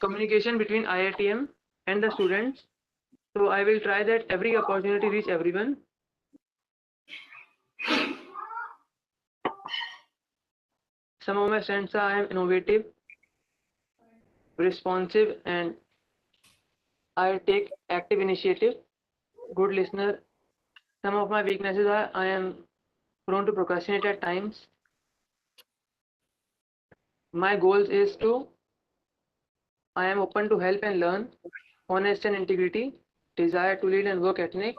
Speaker 20: communication between IITM and the students. So I will try that every opportunity reach everyone. Some of my strengths are I am innovative, responsive, and I take active initiative, good listener. Some of my weaknesses are I am prone to procrastinate at times. My goals is to I am open to help and learn, honest and integrity, desire to lead and work ethic.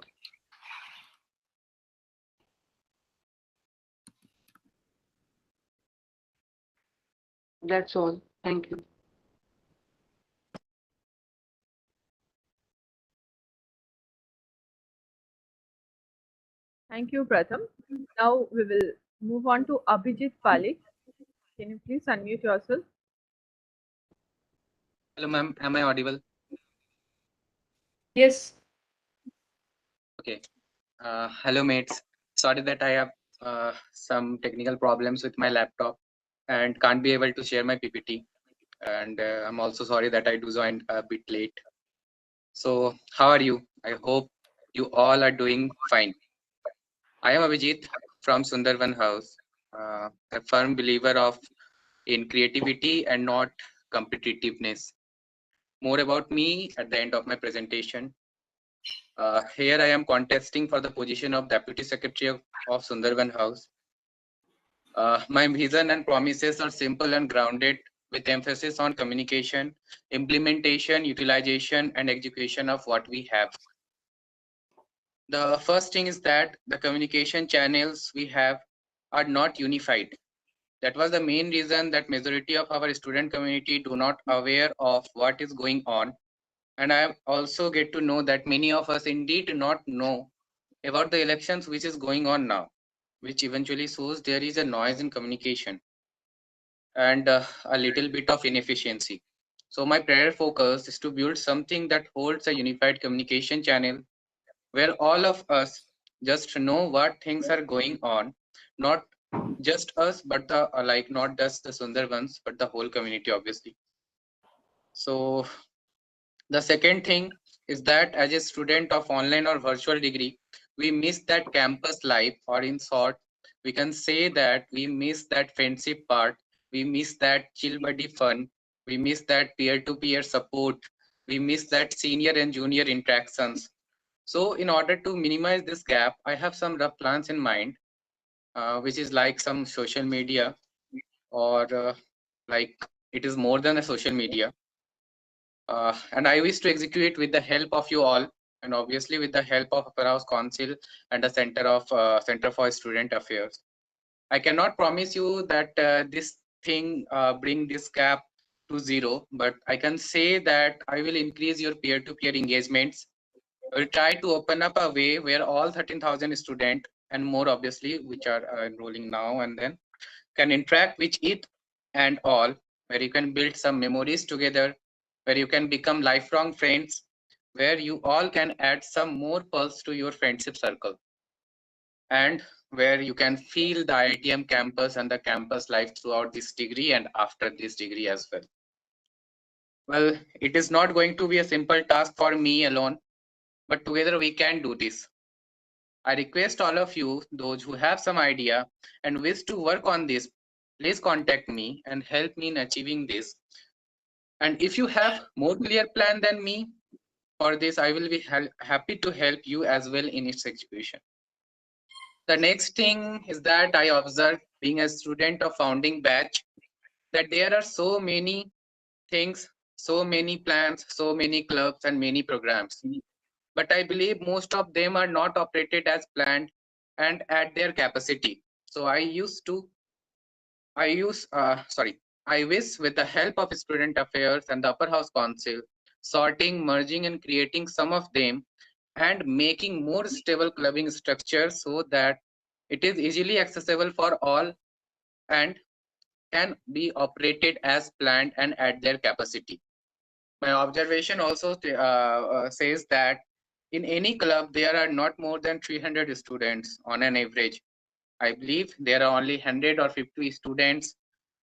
Speaker 20: That's all. Thank you.
Speaker 17: Thank you, Pratham. Now we will move on to Abhijit Palik. Can you please unmute yourself?
Speaker 8: Hello, ma'am. Am I audible?
Speaker 1: Yes.
Speaker 8: Okay. Hello, mates. Sorry that I have some technical problems with my laptop and can't be able to share my PPT. And I'm also sorry that I do join a bit late. So, how are you? I hope you all are doing fine. I am Abhijit from Sundarvan House, a firm believer in creativity and not competitiveness. More about me at the end of my presentation. Here I am contesting for the position of Deputy Secretary of Sundarban House. My vision and promises are simple and grounded, with emphasis on communication, implementation, utilization, and execution of what we have. The first thing is that the communication channels we have are not unified. That was the main reason that majority of our student community do not aware of what is going on. And I also get to know that many of us indeed do not know about the elections which is going on now, which eventually shows there is a noise in communication and a little bit of inefficiency. So my prayer focus is to build something that holds a unified communication channel where all of us just know what things are going on, not just us, but the not just the Sundarbans, but the whole community, obviously. So the second thing is that as a student of online or virtual degree, we miss that campus life, or in short, we can say that we miss that friendship part, we miss that chill buddy fun, we miss that peer-to-peer support, we miss that senior and junior interactions. So in order to minimize this gap, I have some rough plans in mind, which is like some social media, or like it is more than a social media. And I wish to execute with the help of you all, and obviously with the help of Upper House Council and the Center for Student Affairs. I cannot promise you that this thing bring this gap to zero, but I can say that I will increase your peer-to-peer engagements. I will try to open up a way where all 13,000 students and more, obviously, which are enrolling now and then, can interact with it and all, where you can build some memories together, where you can become lifelong friends, where you all can add some more pulse to your friendship circle, and where you can feel the IITM campus and the campus life throughout this degree and after this degree as well. Well, it is not going to be a simple task for me alone, but together we can do this. I request all of you, those who have some idea and wish to work on this, please contact me and help me in achieving this. And if you have more clear plan than me for this, I will be happy to help you as well in its execution. The next thing is that I observed, being a student of founding batch, that there are so many things, so many plans, so many clubs and many programs. But I believe most of them are not operated as planned and at their capacity. So I wish with the help of Student Affairs and the Upper House Council, sorting, merging and creating some of them and making more stable clubbing structures so that it is easily accessible for all and can be operated as planned and at their capacity. My observation also says that in any club, there are not more than 300 students on an average. I believe there are only 100 or 50 students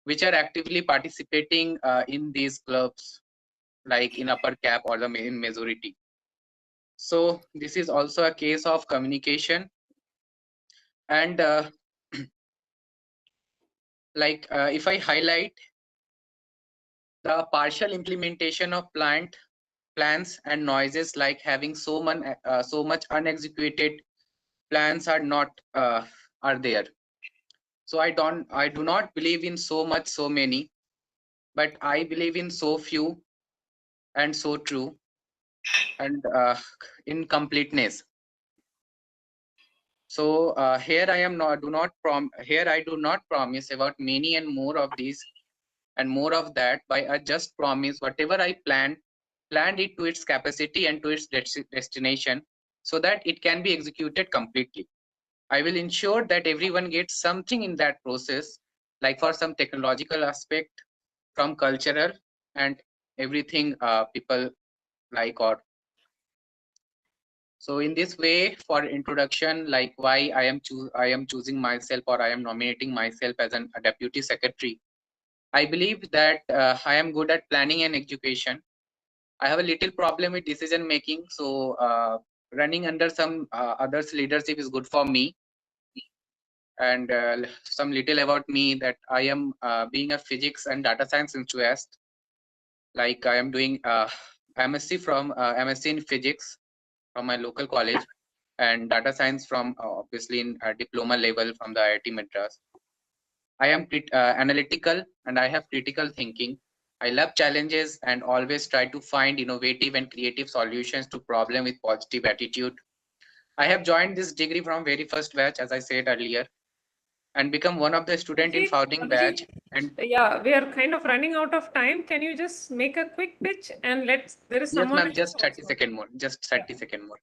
Speaker 8: which are actively participating in these clubs, like in upper cap or the in majority. So this is also a case of communication. And if I highlight the partial implementation of plans and noises, like having so much unexecuted plans are there. So I do not believe in so many, but I believe in so few and so true and in completeness. So here I do not promise about many and more of these and more of that, by I just promise whatever I planned it to its capacity and to its destination, so that it can be executed completely. I will ensure that everyone gets something in that process, like for some technological aspect, from cultural and everything people like. Or so in this way, for introduction, like why I am choosing myself, or I am nominating myself as a deputy secretary. I believe that I am good at planning and education. I have a little problem with decision making, so running under some others' leadership is good for me. And some little about me, that I am being a physics and data science enthusiast. Like I am doing MSc in physics from my local college, and data science from obviously in diploma level from the IIT Madras. I am analytical and I have critical thinking. I love challenges and always try to find innovative and creative solutions to problem with positive attitude. I have joined this degree from very first batch, as I said earlier, and become one of the student in founding batch. And
Speaker 1: yeah, we are kind of running out of time. Can you just make a quick pitch and there is
Speaker 8: yes,
Speaker 1: someone
Speaker 8: ma'am, just 30-second more, just 30-second more.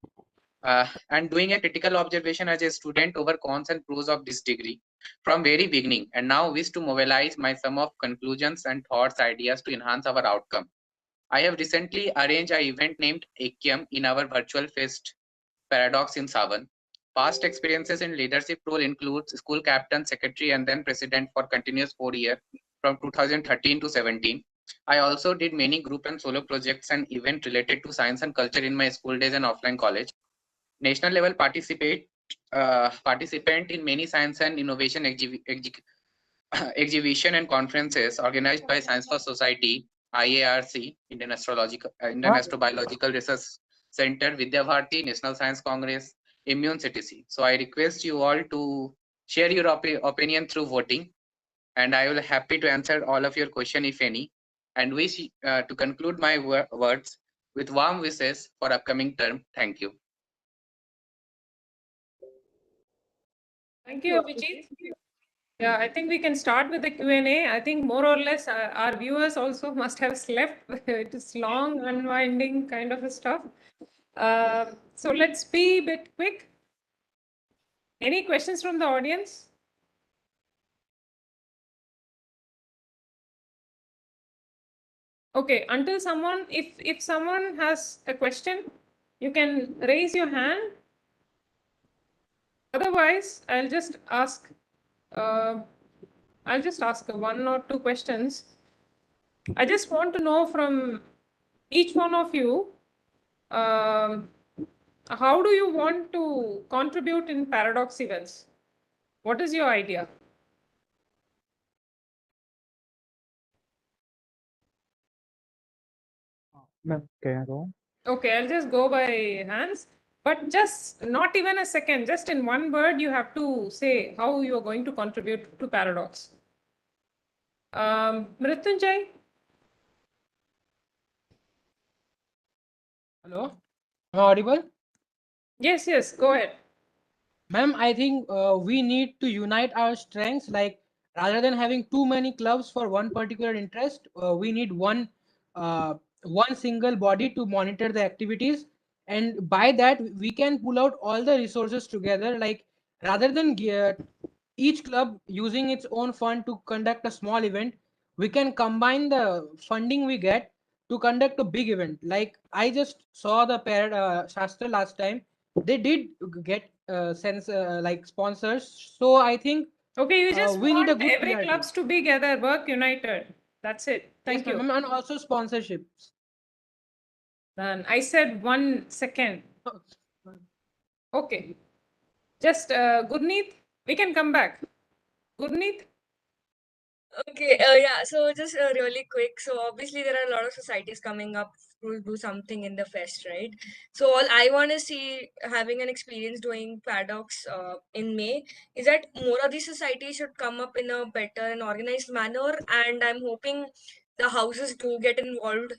Speaker 8: And doing a critical observation as a student over cons and pros of this degree from very beginning, and now wish to mobilize my sum of conclusions and thoughts, ideas to enhance our outcome. I have recently arranged an event named Ekyam in our virtual fest Paradox in Savan. Past experiences in leadership role includes school captain, secretary, and then president for continuous 4 years from 2013 to 17. I also did many group and solo projects and events related to science and culture in my school days and offline college. National level participant in many science and innovation exhibition and conferences organized by Science for Society, IARC, Indian Astrobiological Research Center, Vidya Bharati, National Science Congress, Immune CTC. So I request you all to share your opinion through voting, and I will be happy to answer all of your question if any, and wish to conclude my words with warm wishes for upcoming term. Thank you.
Speaker 1: Thank you, Abhijit. Yeah, I think we can start with the Q&A. I think more or less our viewers also must have slept. It is long, unwinding kind of a stuff. So let's be a bit quick. Any questions from the audience? Okay, until someone, if someone has a question, you can raise your hand. Otherwise, I'll just ask one or two questions. I just want to know from each one of you, how do you want to contribute in Paradox events? What is your idea?
Speaker 9: Ma'am, can I go?
Speaker 1: Okay, I'll just go by hands. But just not even a second, just in one word, you have to say how you are going to contribute to Paradox. Mrityunjay?
Speaker 11: Hello, am I audible?
Speaker 1: Yes, yes, go ahead.
Speaker 11: Ma'am, I think we need to unite our strengths. Like rather than having too many clubs for one particular interest, we need one single body to monitor the activities, and by that we can pull out all the resources together. Like rather than each club using its own fund to conduct a small event, we can combine the funding we get to conduct a big event. Like I just saw the Shastra last time. They did get sense like sponsors. So I think
Speaker 1: Okay, you just
Speaker 11: we need a
Speaker 1: want
Speaker 11: good
Speaker 1: every
Speaker 11: PR team.
Speaker 1: clubs to be together, work united. That's it. Thank
Speaker 11: Yes,
Speaker 1: you.
Speaker 11: ma'am, and also sponsorships.
Speaker 1: Done. I said 1 second. Okay. Just Gurneet, we can come back. Gurneet?
Speaker 14: Okay, yeah, so just really quick. So obviously there are a lot of societies coming up to do something in the fest, right? So all I want to see having an experience doing Paradox in May is that more of these societies should come up in a better and organized manner, and I'm hoping the houses do get involved,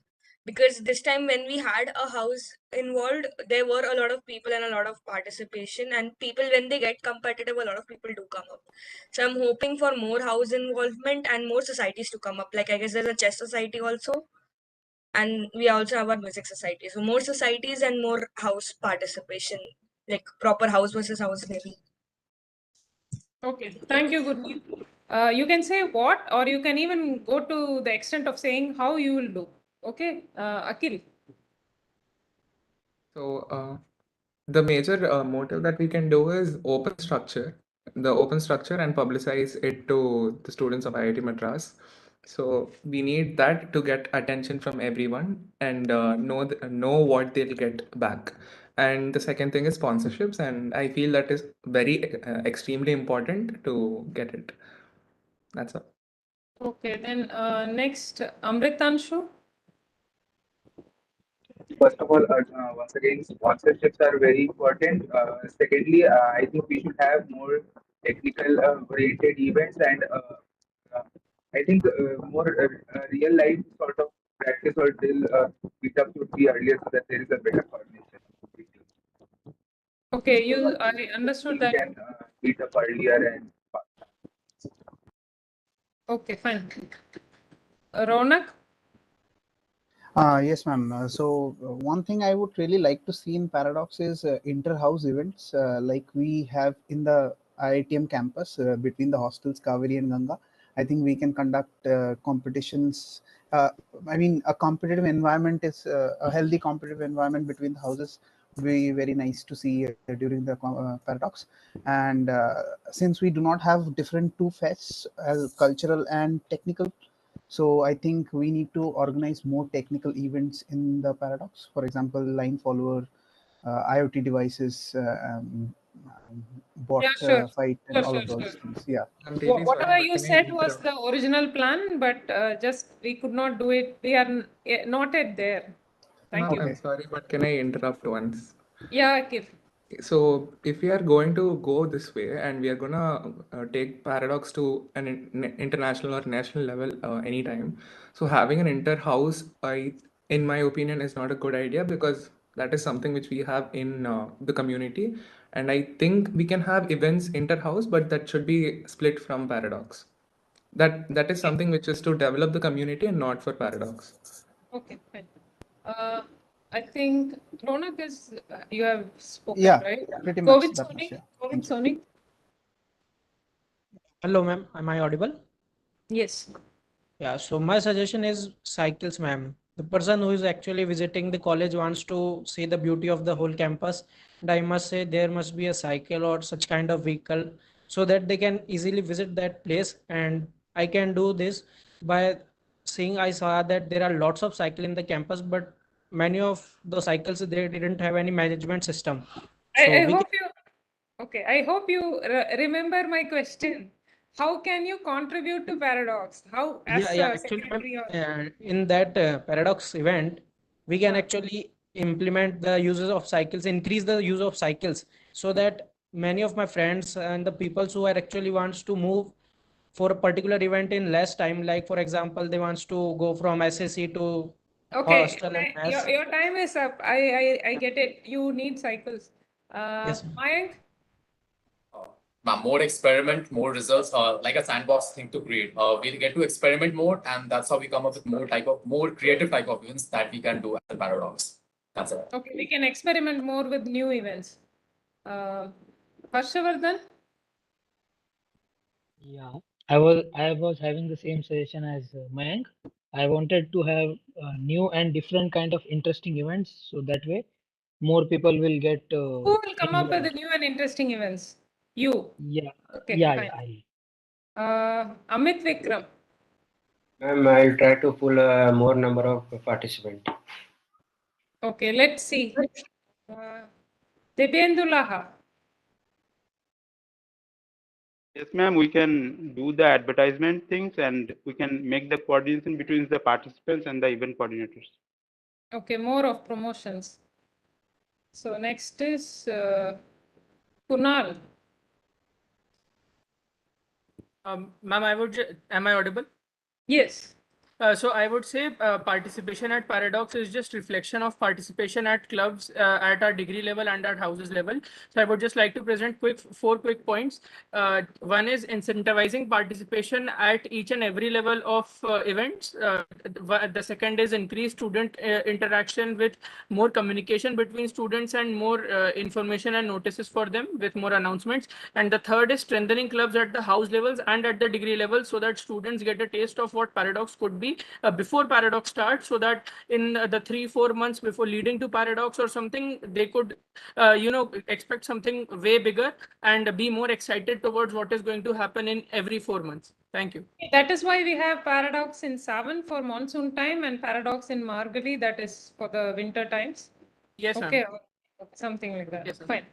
Speaker 14: because this time when we had a house involved, there were a lot of people and a lot of participation, and people, when they get competitive, a lot of people do come up. So I'm hoping for more house involvement and more societies to come up. Like I guess there's a chess society also, and we also have our music society. So more societies and more house participation, like proper house versus house maybe.
Speaker 1: Okay, thank you, Gurneet. You can say what, or you can even go to the extent of saying how you will do. Okay, Akhil.
Speaker 22: So the major motive that we can do is open structure and publicize it to the students of IIT Madras. So we need that to get attention from everyone and know what they'll get back. And the second thing is sponsorships, and I feel that is very extremely important to get it. That's all.
Speaker 1: Okay, then next, Amritanshu.
Speaker 9: First of all, once again, sponsorships are very important. Secondly, I think we should have more technical oriented events, and uh, I think more real life sort of practice or drill meetups would be earlier so that there is a better coordination.
Speaker 1: Okay,
Speaker 9: So
Speaker 1: I understood
Speaker 9: we
Speaker 1: that.
Speaker 9: can meet up earlier and.
Speaker 1: Okay, fine. Ronak?
Speaker 10: Yes, ma'am. One thing I would really like to see in Paradox is inter-house events like we have in the IITM campus between the hostels Kaveri and Ganga. I think we can conduct competitions. I mean, a competitive environment is a healthy competitive environment between the houses would be very nice to see during the Paradox. And since we do not have different two fests as cultural and technical, so I think we need to organize more technical events in the Paradox. For example, line follower, IoT devices, bot
Speaker 1: Yeah, sure.
Speaker 10: fight, and
Speaker 1: Sure,
Speaker 10: all
Speaker 1: sure,
Speaker 10: of
Speaker 1: sure.
Speaker 10: those things. Yeah.
Speaker 22: I'm really sorry,
Speaker 1: Whatever
Speaker 22: but
Speaker 1: you
Speaker 22: can I
Speaker 1: said was
Speaker 22: interrupt?
Speaker 1: the original plan, but just we could not do it. We are not yet there. Thank
Speaker 22: Ma'am,
Speaker 1: you.
Speaker 22: I'm sorry, but can I interrupt once?
Speaker 1: Yeah, Akhil.
Speaker 22: So if we are going to go this way and we are gonna take Paradox to an international or national level anytime, so having an inter-house, in my opinion, is not a good idea because that is something which we have in the community, and I think we can have events inter-house, but that should be split from Paradox. That is something which is to develop the community and not for Paradox.
Speaker 1: Okay, fine. I think Ronak is, you have spoken,
Speaker 10: Yeah,
Speaker 1: right?
Speaker 10: pretty
Speaker 1: Go
Speaker 10: much
Speaker 1: with
Speaker 10: that much.
Speaker 1: Sony.
Speaker 10: Yeah.
Speaker 1: Go with
Speaker 10: Thank you.
Speaker 1: Sony.
Speaker 11: Hello, ma'am. Am I audible?
Speaker 1: Yes.
Speaker 11: Yeah, so my suggestion is cycles, ma'am. The person who is actually visiting the college wants to see the beauty of the whole campus. And I must say there must be a cycle or such kind of vehicle so that they can easily visit that place. And I can do this by seeing, I saw that there are lots of cycle in the campus, but many of the cycles, they didn't have any management system. So
Speaker 1: I
Speaker 11: we
Speaker 1: hope you, okay, I hope you remember my question. How can you contribute to Paradox? How,
Speaker 11: Yeah,
Speaker 1: as
Speaker 11: yeah.
Speaker 1: a
Speaker 11: Actually, ma'am,
Speaker 1: secretary or?
Speaker 11: in that Paradox event, we can actually implement the uses of cycles, increase the use of cycles, so that many of my friends and the people who are actually wants to move for a particular event in less time, like for example, they wants to go from SSC to
Speaker 1: Okay,
Speaker 11: hostel and mess.
Speaker 1: your time is up. I get it. You need cycles.
Speaker 11: Yes.
Speaker 1: Mayank?
Speaker 7: More experiment, more results, like a sandbox thing to create. We get to experiment more, and that's how we come up with more creative type of events that we can do at the Paradox. That's it.
Speaker 1: Okay, we can experiment more with new events. Harshavardhan?
Speaker 16: Yeah, I was having the same suggestion as Mayank. I wanted to have new and different kind of interesting events, so that way more people will get
Speaker 1: Who will come up with the
Speaker 16: involved.
Speaker 1: new and interesting events? You.
Speaker 16: Yeah,
Speaker 1: Okay,
Speaker 16: yeah,
Speaker 1: fine.
Speaker 16: I.
Speaker 1: Amit Vikram.
Speaker 4: Ma'am, I'll try to pull a more number of participants.
Speaker 1: Okay, let's see. Debendulaha.
Speaker 13: Yes, ma'am, we can do the advertisement things and we can make the coordination between the participants and the event coordinators.
Speaker 1: Okay, more of promotions. So next is Kunal.
Speaker 15: Ma'am, am I audible?
Speaker 1: Yes.
Speaker 15: So I would say participation at Paradox is just reflection of participation at clubs at our degree level and at houses level. So I would just like to present four quick points. One is incentivizing participation at each and every level of events. The second is increased student interaction with more communication between students and more information and notices for them with more announcements. And the third is strengthening clubs at the house levels and at the degree level so that students get a taste of what Paradox could be before Paradox starts, so that in the 3-4 months before leading to Paradox or something, they could expect something way bigger and be more excited towards what is going to happen in every 4 months. Thank you.
Speaker 1: That is why we have Paradox in Savan for monsoon time and Paradox in Margali, that is for the winter times.
Speaker 15: Yes, ma'am.
Speaker 1: Okay, something like that.
Speaker 15: Yes, ma'am.
Speaker 1: Fine.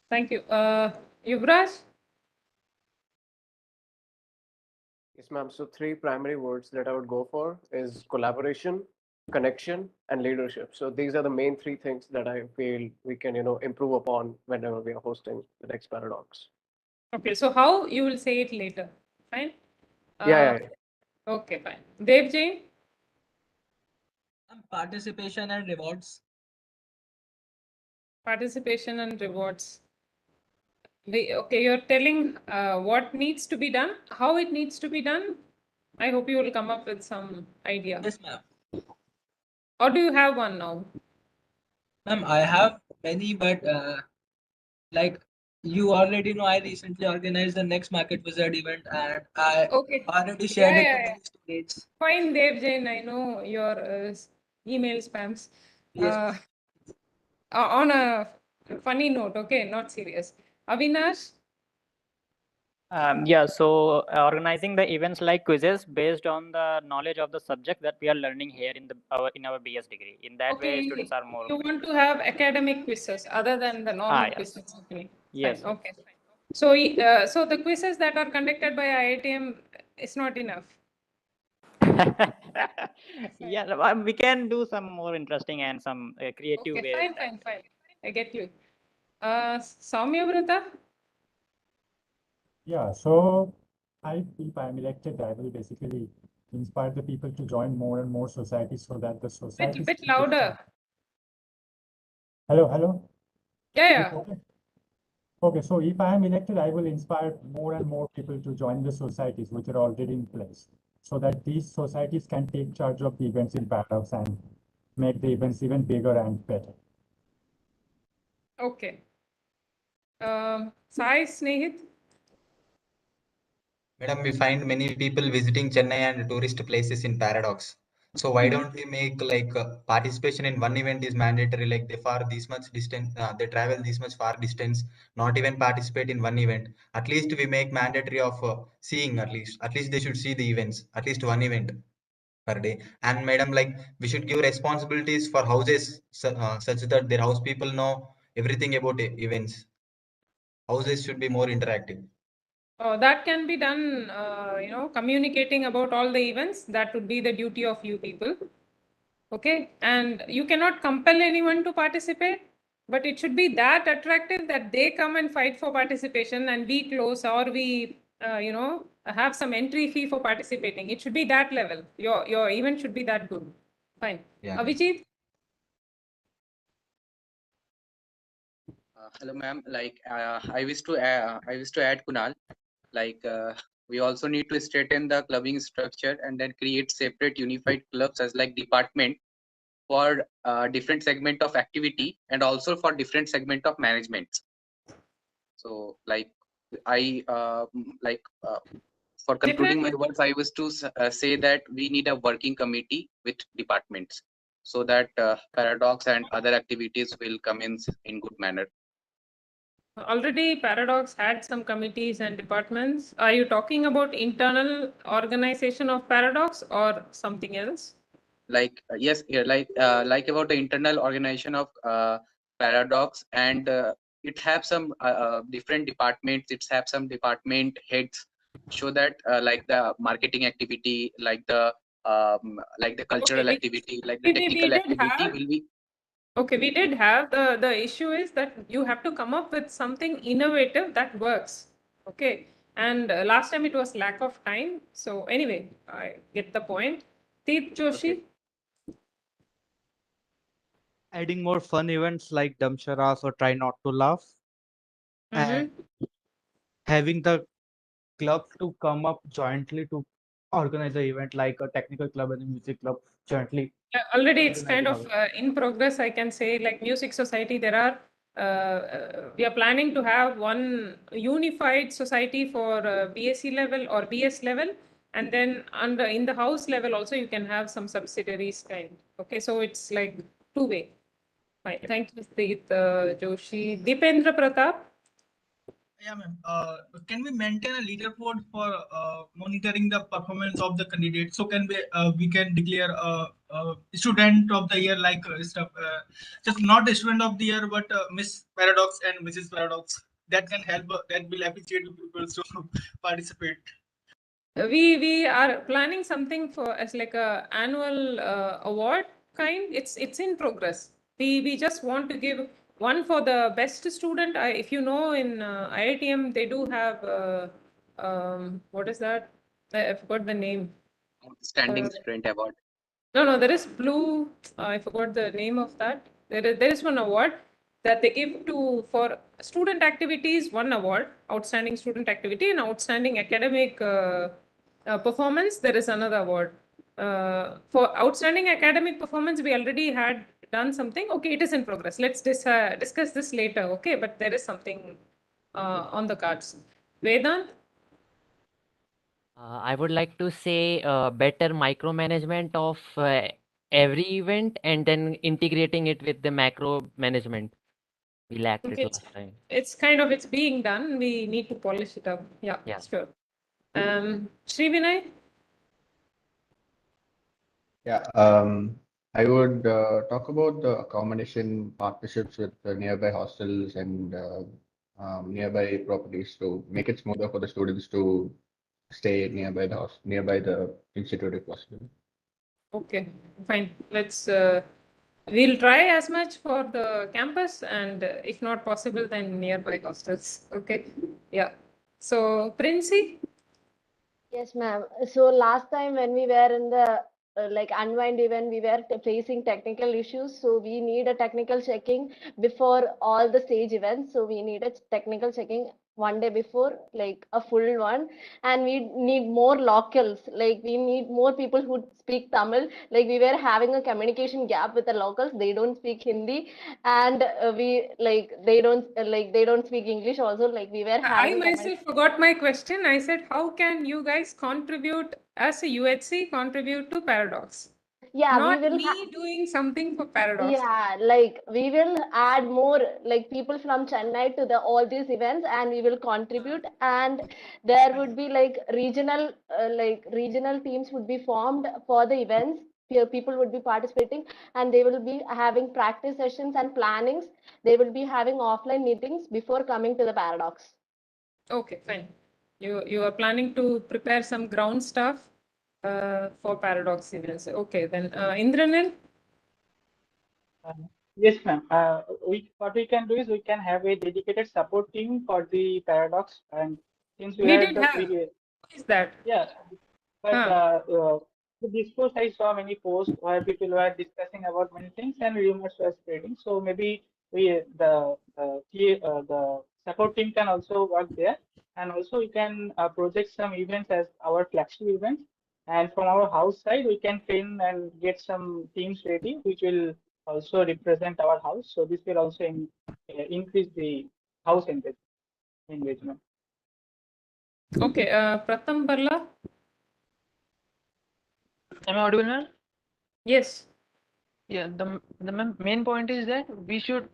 Speaker 1: Thank you. Yuvraj?
Speaker 23: Yes, ma'am. So three primary words that I would go for is collaboration, connection, and leadership. So these are the main three things that I feel we can, improve upon whenever we are hosting the next Paradox.
Speaker 1: Okay, so how you will say it later. Fine?
Speaker 23: Yeah.
Speaker 1: Okay, fine. Dev Jain?
Speaker 24: Participation and rewards.
Speaker 1: Participation and rewards. Okay, you're telling what needs to be done, how it needs to be done. I hope you will come up with some idea.
Speaker 24: Yes, ma'am.
Speaker 1: Or do you have one now?
Speaker 24: Ma'am, I have many, but like you already know, I recently organized the next Market Wizard event, and I already shared it to many states.
Speaker 1: Fine, Dev Jain. I know your email spams.
Speaker 24: Yes.
Speaker 1: On a funny note, okay, not serious. Avinash?
Speaker 25: Yeah, so organizing the events like quizzes based on the knowledge of the subject that we are learning here in our BS degree. In that way, students are more.
Speaker 1: You want to have academic quizzes other than the normal
Speaker 25: yes.
Speaker 1: quizzes. Okay.
Speaker 25: Yes.
Speaker 1: Fine. Okay. So, so the quizzes that are conducted by IITM is not enough.
Speaker 25: Yeah, we can do some more interesting and some creative
Speaker 1: Okay,
Speaker 25: ways.
Speaker 1: fine. I get you. Soumya Vrata?
Speaker 26: Yeah, so if I'm elected, I will basically inspire the people to join more and more societies so that the society.
Speaker 1: Bit louder.
Speaker 26: Hello.
Speaker 1: Yeah.
Speaker 26: Okay, so if I am elected, I will inspire more and more people to join the societies which are already in place, so that these societies can take charge of the events in Paradox and make the events even bigger and better.
Speaker 1: Okay. Sai Snehit?
Speaker 27: Madam, we find many people visiting Chennai and tourist places in Paradox. So why don't we make like participation in one event is mandatory, like they far this much distance, they travel this much far distance, not even participate in one event. At least we make mandatory of seeing at least they should see the events, at least one event per day. And madam, like we should give responsibilities for houses such that their house people know everything about events. Houses should be more interactive.
Speaker 1: That can be done, communicating about all the events. That would be the duty of you people. Okay, and you cannot compel anyone to participate, but it should be that attractive that they come and fight for participation and we close, or we have some entry fee for participating. It should be that level. Your event should be that good. Fine.
Speaker 27: Yeah.
Speaker 1: Abhijit?
Speaker 8: Hello, ma'am. Like, I wish to add Kunal. Like, we also need to straighten the clubbing structure and then create separate unified clubs as like department for different segment of activity and also for different segment of management. So, like, for concluding my words, I was to say that we need a working committee with departments so that Paradox and other activities will come in good manner.
Speaker 1: Already Paradox had some committees and departments. Are you talking about internal organization of Paradox or something else?
Speaker 8: Like yes, like about the internal organization of Paradox, and it have some different departments. It's have some department heads, so that like the marketing activity, like the cultural activity, like the technical activity will be.
Speaker 1: Okay, we did have the issue is that you have to come up with something innovative that works. Okay, and last time it was lack of time. So anyway, I get the point. Teet Joshi.
Speaker 2: Adding more fun events like Damsharas or Try Not to Laugh. And having the clubs to come up jointly to organize the event, like a technical club and a music club jointly.
Speaker 1: Already it's kind of in progress. I can say, like Music Society, there are we are planning to have one unified society for BSc level or BS level, and then in the house level also you can have some subsidiaries kind. Okay, so it's like two-way. Fine. Thank you, Steet Joshi. Dipendra Pratap.
Speaker 3: Yeah, ma'am. Can we maintain a leaderboard for monitoring the performance of the candidates? So can we can declare student of the year, like stuff, just not a student of the year, but Miss Paradox and Mrs. Paradox. That can help. That will appreciate people to participate.
Speaker 1: We are planning something for as like a annual award kind. It's in progress. We just want to give one for the best student. If you know, in IITM they do have what is that? I forgot the name.
Speaker 8: Outstanding Student Award.
Speaker 1: No, there is blue. I forgot the name of that. There is one award that they give to for student activities. One award, outstanding student activity, and outstanding academic performance. There is another award for outstanding academic performance. We already had done something. Okay, it is in progress. Let's discuss this later. Okay, but there is something on the cards. Vedant.
Speaker 5: I would like to say better micromanagement of every event and then integrating it with the macro management. We lacked it last time.
Speaker 1: It's being done. We need to polish it up. Yeah. Sure. Sri Vinay.
Speaker 12: Yeah, I would talk about the accommodation partnerships with the nearby hostels and nearby properties to make it smoother for the students to stay nearby the house, nearby the institute if possible.
Speaker 1: Okay, fine. Let's we'll try as much for the campus, and if not possible, then nearby hostels. Okay, yeah. So, Princey.
Speaker 18: Yes, ma'am. So last time when we were in the like unwind event, we were facing technical issues. So we need a technical checking before all the stage events. So we need a technical checking one day before, like a full one, and we need more locals. Like we need more people who speak Tamil. Like we were having a communication gap with the locals. They don't speak Hindi, and they don't speak English also. Like we were having.
Speaker 1: I myself forgot my question. I said, how can you guys contribute as a UHC contribute to Paradox?
Speaker 18: Yeah,
Speaker 1: Not
Speaker 18: we will
Speaker 1: me doing something for Paradox.
Speaker 18: Yeah, like we will add more like people from Chennai to the all these events, and we will contribute. And there would be like regional teams would be formed for the events. Here people would be participating, and they will be having practice sessions and plannings. They will be having offline meetings before coming to the Paradox.
Speaker 1: Okay, fine. You are planning to prepare some ground stuff for Paradox events. Okay, then Indranil.
Speaker 6: Yes, ma'am. What we can do is we can have a dedicated support team for the paradox, and since we
Speaker 1: We
Speaker 6: are
Speaker 1: did
Speaker 6: the
Speaker 1: have. What is that?
Speaker 6: yeah, but
Speaker 1: Huh.
Speaker 6: with this post I saw many posts where people were discussing about many things and rumors were spreading. So maybe the support team can also work there, and also we can project some events as our flagship events. And from our house side, we can train and get some teams ready, which will also represent our house. So this will also increase the house engagement.
Speaker 1: Okay, Pratham Barla.
Speaker 9: Am I audible, ma'am?
Speaker 1: Yes.
Speaker 9: Yeah, the main point is that we should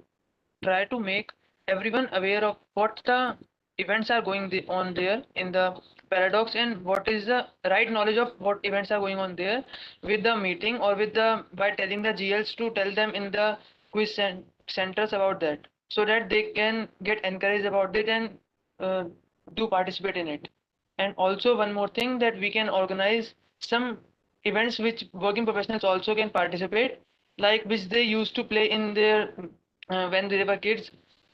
Speaker 9: try to make everyone aware of what the events are on there in the paradox and what is the right knowledge of what events are going on there with the meeting or with the by telling the GLs to tell them in the quiz centers about that so that they can get encouraged about it and do participate in it. And also one more thing that we can organize some events which working professionals also can participate, like which they used to play in their when they were kids,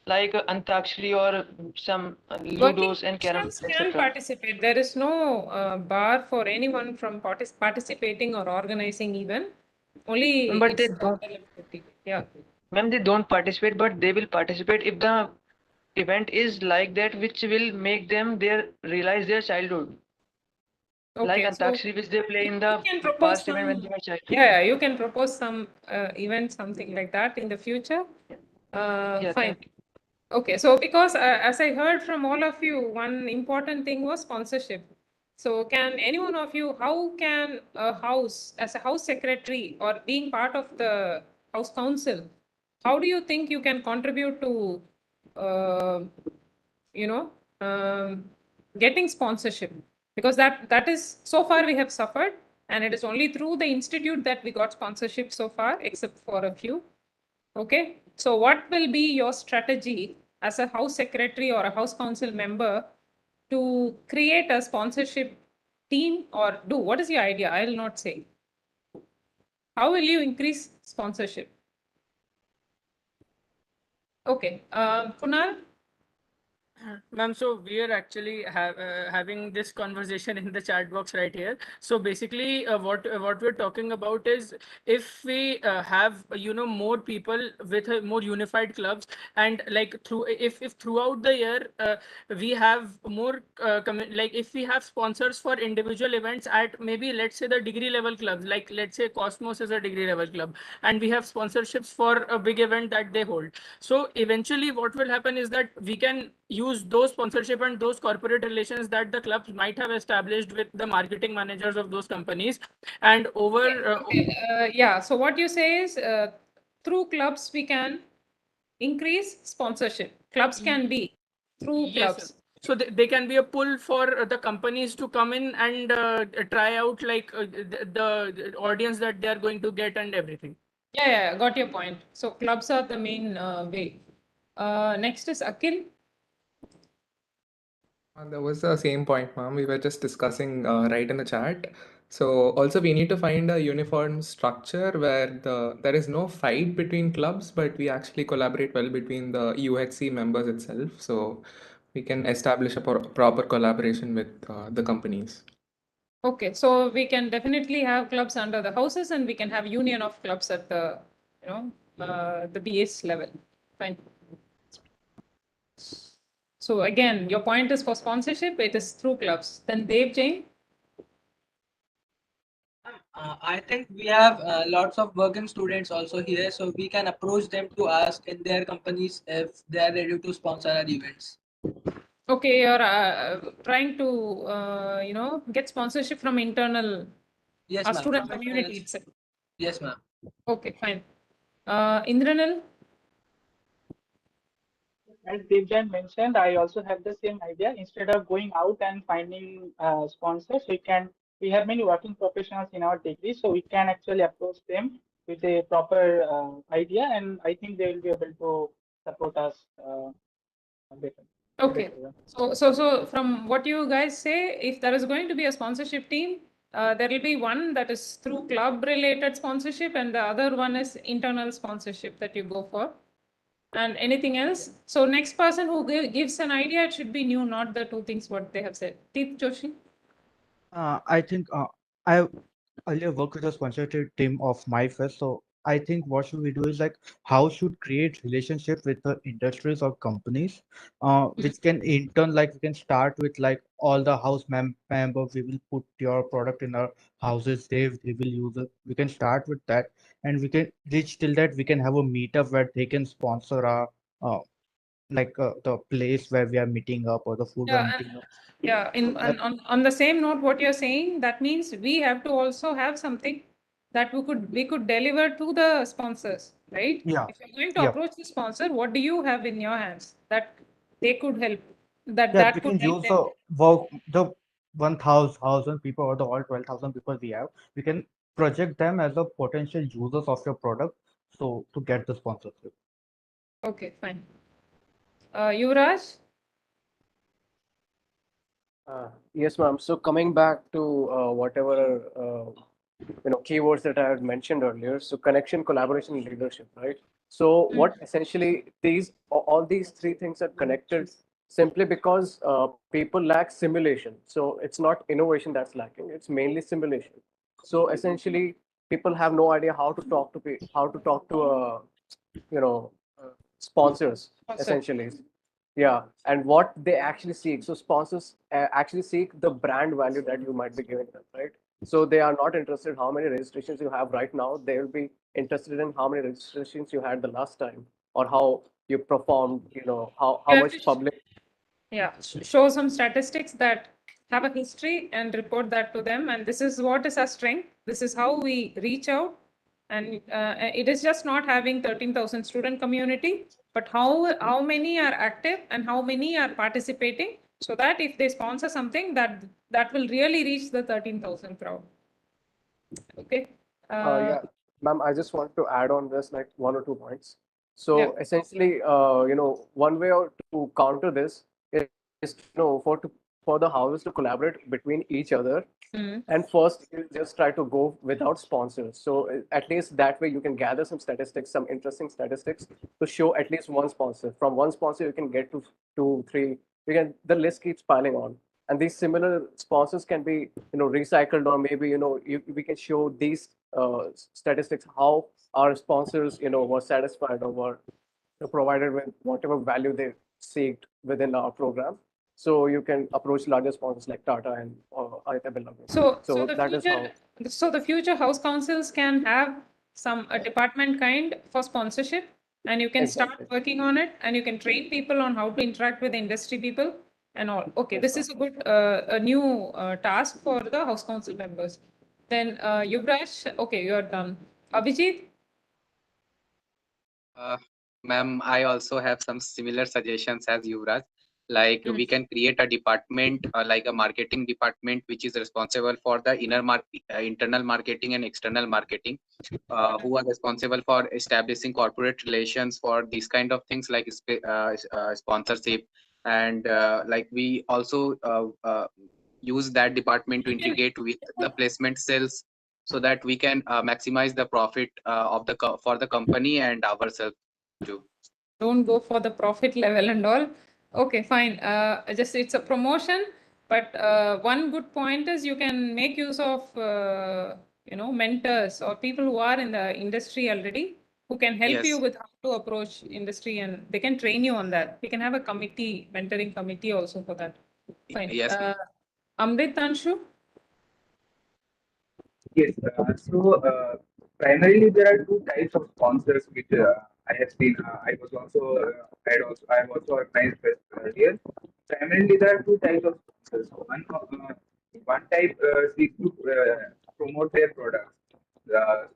Speaker 9: like Antakshari or some
Speaker 1: Working
Speaker 9: Ludos and
Speaker 1: professionals
Speaker 9: Carrom,
Speaker 1: can
Speaker 9: etc.
Speaker 1: participate. There is no bar for anyone from participating or organizing even. Only
Speaker 9: But they
Speaker 1: it's
Speaker 9: don't,
Speaker 1: yeah.
Speaker 9: ma'am, they don't participate, but they will participate if the event is like that, which will make them realize their childhood. Like
Speaker 1: Okay, so
Speaker 9: Antakshari, which they play
Speaker 1: you
Speaker 9: in the
Speaker 1: can propose
Speaker 9: past event when they
Speaker 1: some.
Speaker 9: were child.
Speaker 1: Yeah, you can propose some event, something like that in the future.
Speaker 9: Yeah,
Speaker 1: Fine.
Speaker 9: thank you.
Speaker 1: Okay, so because as I heard from all of you, one important thing was sponsorship. So can any one of you, how can a house, as a house secretary or being part of the house council, how do you think you can contribute to, uh, you know, getting sponsorship? Because that is, so far we have suffered, and it is only through the institute that we got sponsorship so far, except for a few. Okay, so what will be your strategy as a house secretary or a house council member to create a sponsorship team or do? What is your idea? I will not say. How will you increase sponsorship? Okay, Kunal?
Speaker 15: Ma'am, so we are actually having this conversation in the chat box right here. So basically, what we're talking about is if we have more people with more unified clubs, and like if throughout the year we have more like if we have sponsors for individual events at maybe let's say the degree level clubs, like let's say Cosmos is a degree level club, and we have sponsorships for a big event that they hold. So eventually, what will happen is that we can use those sponsorship and those corporate relations that the clubs might have established with the marketing managers of those companies, and over
Speaker 1: Yeah, so what you say is through clubs we can increase sponsorship. Clubs can be through
Speaker 15: yes, sir.
Speaker 1: clubs.
Speaker 15: So they can be a pull for the companies to come in and try out like the audience that they are going to get and everything.
Speaker 1: Yeah, got your point. So clubs are the main way. Next is Akhil.
Speaker 14: That was the same point, ma'am. We were just discussing right in the chat. So also we need to find a uniform structure where there is no fight between clubs, but we actually collaborate well between the UHC members itself. So we can establish a proper collaboration with the companies.
Speaker 1: Okay, so we can definitely have clubs under the houses, and we can have union of clubs at the the BS level. Fine. So again, your point is for sponsorship, it is through clubs. Then Dev Jain.
Speaker 24: I think we have lots of working students also here, so we can approach them to ask in their companies if they are ready to sponsor our events.
Speaker 1: Okay, you're trying to get sponsorship from internal
Speaker 24: Yes,
Speaker 1: our
Speaker 24: ma'am.
Speaker 1: student community itself.
Speaker 24: Yes, ma'am.
Speaker 1: Okay, fine. Indranil.
Speaker 6: As Devjan mentioned, I also have the same idea. Instead of going out and finding sponsors, we have many working professionals in our degree, so we can actually approach them with a proper idea, and I think they will be able to support us better.
Speaker 1: Okay, so from what you guys say, if there is going to be a sponsorship team, there will be one that is through club related sponsorship and the other one is internal sponsorship that you go for. And anything else? So next person who gives an idea, it should be new, not the two things what they have said. Teeth Joshi?
Speaker 2: I think I earlier worked with a sponsorship team of my fest. So I think what should we do is like how should create relationship with the industries or companies, which can in turn like we can start with like all the house members. We will put your product in our houses. They will use it. We can start with that, and we can reach till that we can have a meetup where they can sponsor our the place where we are meeting up or the food we're
Speaker 1: Yeah,
Speaker 2: meeting up.
Speaker 1: yeah.
Speaker 2: So that
Speaker 1: On the same note, what you're saying, that means we have to also have something that we could deliver to the sponsors, right?
Speaker 2: yeah
Speaker 1: If you're going to
Speaker 2: yeah.
Speaker 1: approach the sponsor, what do you have in your hands that they could help?
Speaker 2: Yeah, we
Speaker 1: That could
Speaker 2: can
Speaker 1: help
Speaker 2: use
Speaker 1: them.
Speaker 2: the 1,000 people or the all 12,000 people we have. We can project them as the potential users of your product, so to get the sponsorship.
Speaker 1: Okay, fine. Yuvraj?
Speaker 23: Yes, ma'am. So coming back to whatever keywords that I had mentioned earlier. So connection, collaboration, and leadership, right? So what essentially all these three things are connected simply because people lack simulation. So it's not innovation that's lacking; it's mainly simulation. So essentially, people have no idea how to talk to you know sponsors essentially. Yeah, and what they actually seek. So sponsors actually seek the brand value that you might be giving them, right? So they are not interested how many registrations you have right now. They will be interested in how many registrations you had the last time, or how you performed. How
Speaker 1: You have to
Speaker 23: much public.
Speaker 1: Yeah, show some statistics that have a history and report that to them. And this is what is our strength. This is how we reach out. And it is just not having 13,000 student community, but how many are active and how many are participating, so that if they sponsor something, that will really reach the 13,000 crowd. Okay.
Speaker 23: Yeah, ma'am, I just want to add on this like one or two points. So
Speaker 1: Yeah.
Speaker 23: essentially, one way to counter this is for the houses to collaborate between each other. And first, you just try to go without sponsors. So at least that way you can gather some statistics, some interesting statistics to show at least one sponsor. From one sponsor, you can get to two, three. The list keeps piling on. And these similar sponsors can be, recycled, or maybe, we can show these statistics, how our sponsors, were satisfied or were provided with whatever value they seeked within our program. So you can approach larger sponsors like Tata and Aditya Birla.
Speaker 1: So
Speaker 23: That is how.
Speaker 1: the future house councils can have some a department kind for sponsorship, and you can start working on it, and you can train people on how to interact with industry people and all. Okay, this is a good a new task for the house council members. Then Yuvraj, okay, you are done. Abhijit?
Speaker 8: Ma'am, I also have some similar suggestions as Yuvraj. Like we can create a department, like a marketing department, which is responsible for the internal marketing and external marketing, who are responsible for establishing corporate relations for these kind of things like sponsorship, and like we also use that department to integrate with the placement sales, so that we can maximize the profit for the company and ourselves too.
Speaker 1: Don't go for the profit level and all. Okay, fine. Just it's a promotion, but one good point is you can make use of mentors or people who are in the industry already, who can help you
Speaker 8: Yes.
Speaker 1: with how to approach industry, and they can train you on that. We can have a committee, mentoring committee also for that. Fine.
Speaker 8: Yes, ma'am.
Speaker 1: Amrit, Anshu?
Speaker 10: Yes. Primarily there are two types of sponsors which I have seen. I have also organized this earlier. Primarily there are two types of sponsors. One type seeks to promote their products.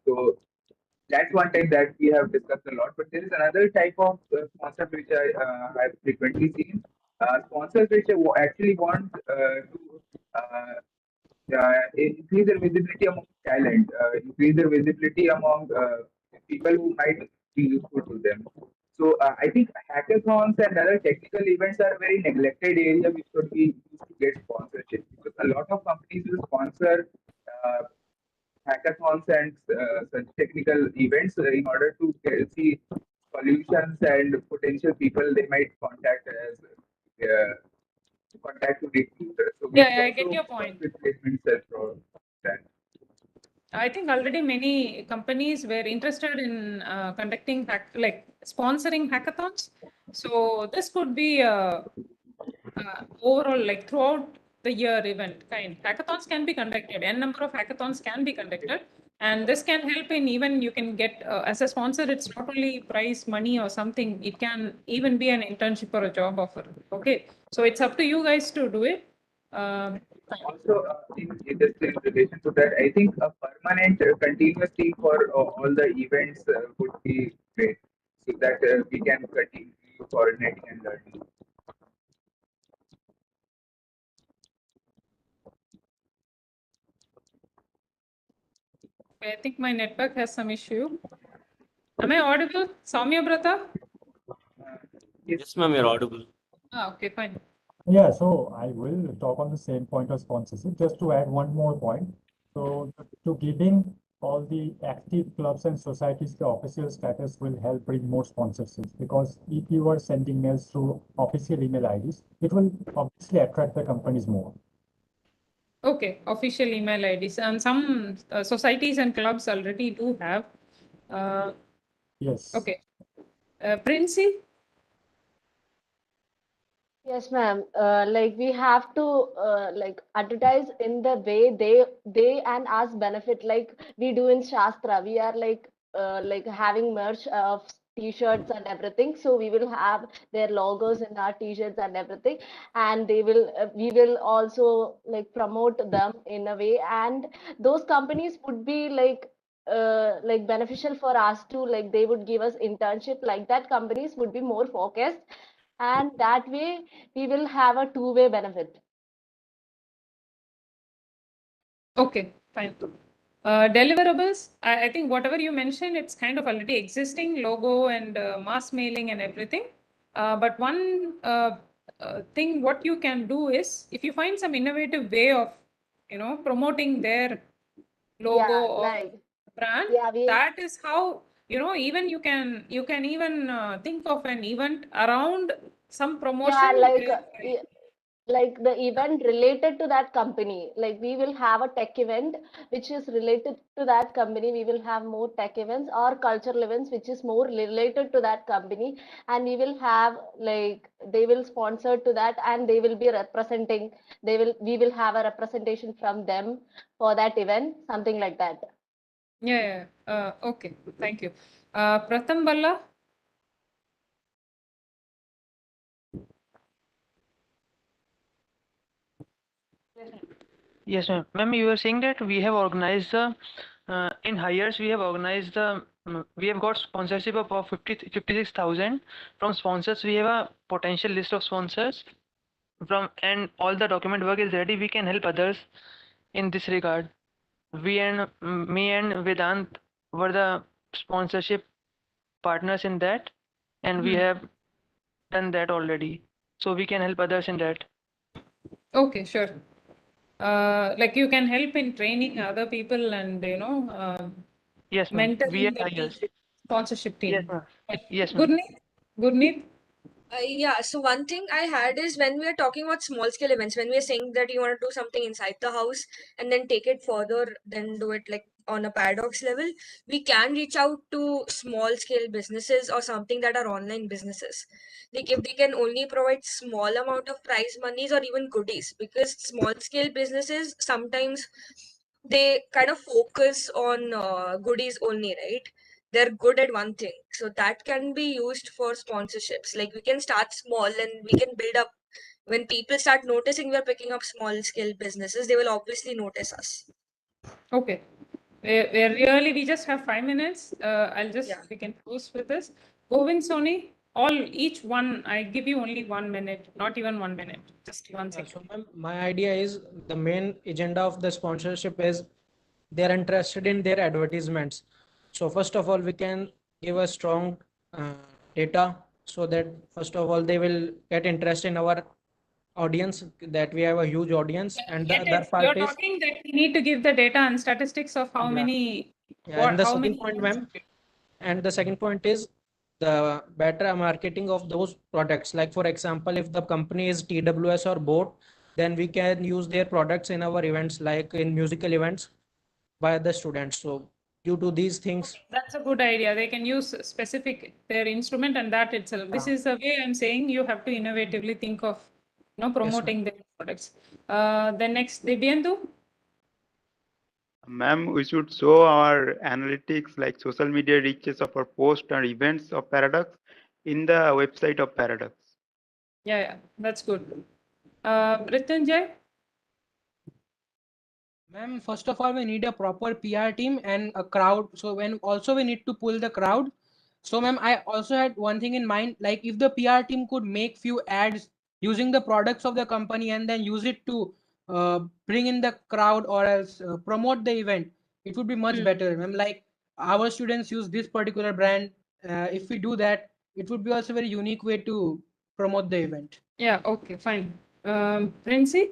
Speaker 10: So that's one type that we have discussed a lot. But there is another type of sponsor which I have frequently seen. Sponsors which actually want to increase their visibility among talent, increase their visibility among people who might be useful to them. So I think hackathons and other technical events are a very neglected area which should be used to get sponsorship, because a lot of companies will sponsor hackathons and such technical events in order to see solutions and potential people they might contact as contact to recruiters. So we
Speaker 1: Yeah,
Speaker 10: should
Speaker 1: I get
Speaker 10: also
Speaker 1: your
Speaker 10: work
Speaker 1: point.
Speaker 10: with placement cells for that.
Speaker 1: I think already many companies were interested in conducting like sponsoring hackathons. So this could be a overall like throughout the year event kind. Hackathons can be conducted. N number of hackathons can be conducted, and this can help in even you can get as a sponsor. It's not only prize money or something. It can even be an internship or a job offer. Okay, so it's up to you guys to do it.
Speaker 10: Also, in this in relation to that, I think a permanent, continuous team for all the events would be great, so that we can continue coordinating and learning.
Speaker 1: I think my network has some issue. Am I audible? Soumya Brata?
Speaker 7: Yes, ma'am, you're audible.
Speaker 1: Okay, fine.
Speaker 26: Yeah, so I will talk on the same point of sponsorship, just to add one more point. So to giving all the active clubs and societies the official status will help bring more sponsorships, because if you are sending mails through official email IDs, it will obviously attract the companies more.
Speaker 1: Okay, official email IDs, and some societies and clubs already do have.
Speaker 26: Yes.
Speaker 1: Okay. Princey?
Speaker 18: Yes, ma'am. Like we have to like advertise in the way they and us benefit. Like we do in Shastra, we are like having merch of t-shirts and everything. So we will have their logos in our t-shirts and everything, and they will we will also like promote them in a way. And those companies would be like beneficial for us to, like they would give us internship, like that companies would be more focused, and that way we will have a two-way benefit.
Speaker 1: Okay, fine. Deliverables, I think whatever you mentioned, it's kind of already existing logo and mass mailing and everything. But one thing what you can do is, if you find some innovative way of, promoting their logo
Speaker 18: Yeah,
Speaker 1: or
Speaker 18: like
Speaker 1: brand,
Speaker 18: yeah,
Speaker 1: that is how, even you can even think of an event around some
Speaker 18: yeah,
Speaker 1: promotion.
Speaker 18: like the event related to that company. Like we will have a tech event which is related to that company. We will have more tech events or cultural events which is more related to that company, and we will have like they will sponsor to that, and they will be representing. We will have a representation from them for that event, something like that.
Speaker 1: Yeah. Okay, thank you. Pratham Balla?
Speaker 9: Yes, ma'am. Ma'am, you were saying that we have organized the in hires we have organized the we have got sponsorship of 56,000 from sponsors. We have a potential list of sponsors from, and all the document work is ready. We can help others in this regard. We and me and Vedant were the sponsorship partners in that, and we have done that already. So we can help others in that.
Speaker 1: Okay, sure. Like you can help in training other people and,
Speaker 9: Yes, ma'am. We
Speaker 1: mentoring
Speaker 9: are
Speaker 1: the team,
Speaker 9: hires.
Speaker 1: sponsorship
Speaker 9: Yes,
Speaker 1: team.
Speaker 9: ma'am. Yes, ma'am.
Speaker 1: Gurneet?
Speaker 11: Yeah, so one thing I had is when we are talking about small scale events, when we are saying that you want to do something inside the house and then take it further, then do it like on a paradox level, we can reach out to small scale businesses or something that are online businesses. Like if they can only provide small amount of prize monies or even goodies, because small scale businesses sometimes they kind of focus on goodies only, right? They're good at one thing, so that can be used for sponsorships. Like we can start small and we can build up. When people start noticing we're picking up small scale businesses, they will obviously notice us.
Speaker 1: Okay. We just have 5 minutes. We can close with this. Govind, Soni, each one, I give you only 1 minute, not even 1 minute, just 1 second.
Speaker 17: So ma'am, my idea is the main agenda of the sponsorship is they are interested in their advertisements. So first of all, we can give a strong data so that first of all they will get interest in our audience, that we have a huge audience, and the
Speaker 1: Get
Speaker 17: other
Speaker 1: it.
Speaker 17: part
Speaker 1: You're
Speaker 17: is
Speaker 1: talking that we need to give the data and statistics of how
Speaker 17: Yeah.
Speaker 1: many,
Speaker 17: and the
Speaker 1: how
Speaker 17: second
Speaker 1: many.
Speaker 17: point, ma'am, and the second point is the better marketing of those products. Like for example, if the company is TWS or boat, then we can use their products in our events, like in musical events by the students. So due to these things,
Speaker 1: That's a good idea. They can use specific their instrument and that itself. This is the way I'm saying you have to innovatively think of, promoting their products. Then next, Divyendu.
Speaker 4: Ma'am, we should show our analytics like social media reaches of our posts and events of Paradox in the website of Paradox.
Speaker 1: Yeah, that's good. Rityunjay.
Speaker 24: Ma'am, first of all, we need a proper PR team and a crowd. So when also we need to pull the crowd. So ma'am, I also had one thing in mind, like if the PR team could make few ads using the products of the company and then use it to bring in the crowd or else promote the event, it would be much better. Ma'am, like our students use this particular brand. If we do that, it would be also a very unique way to promote the event.
Speaker 1: Yeah, okay, fine. Princey?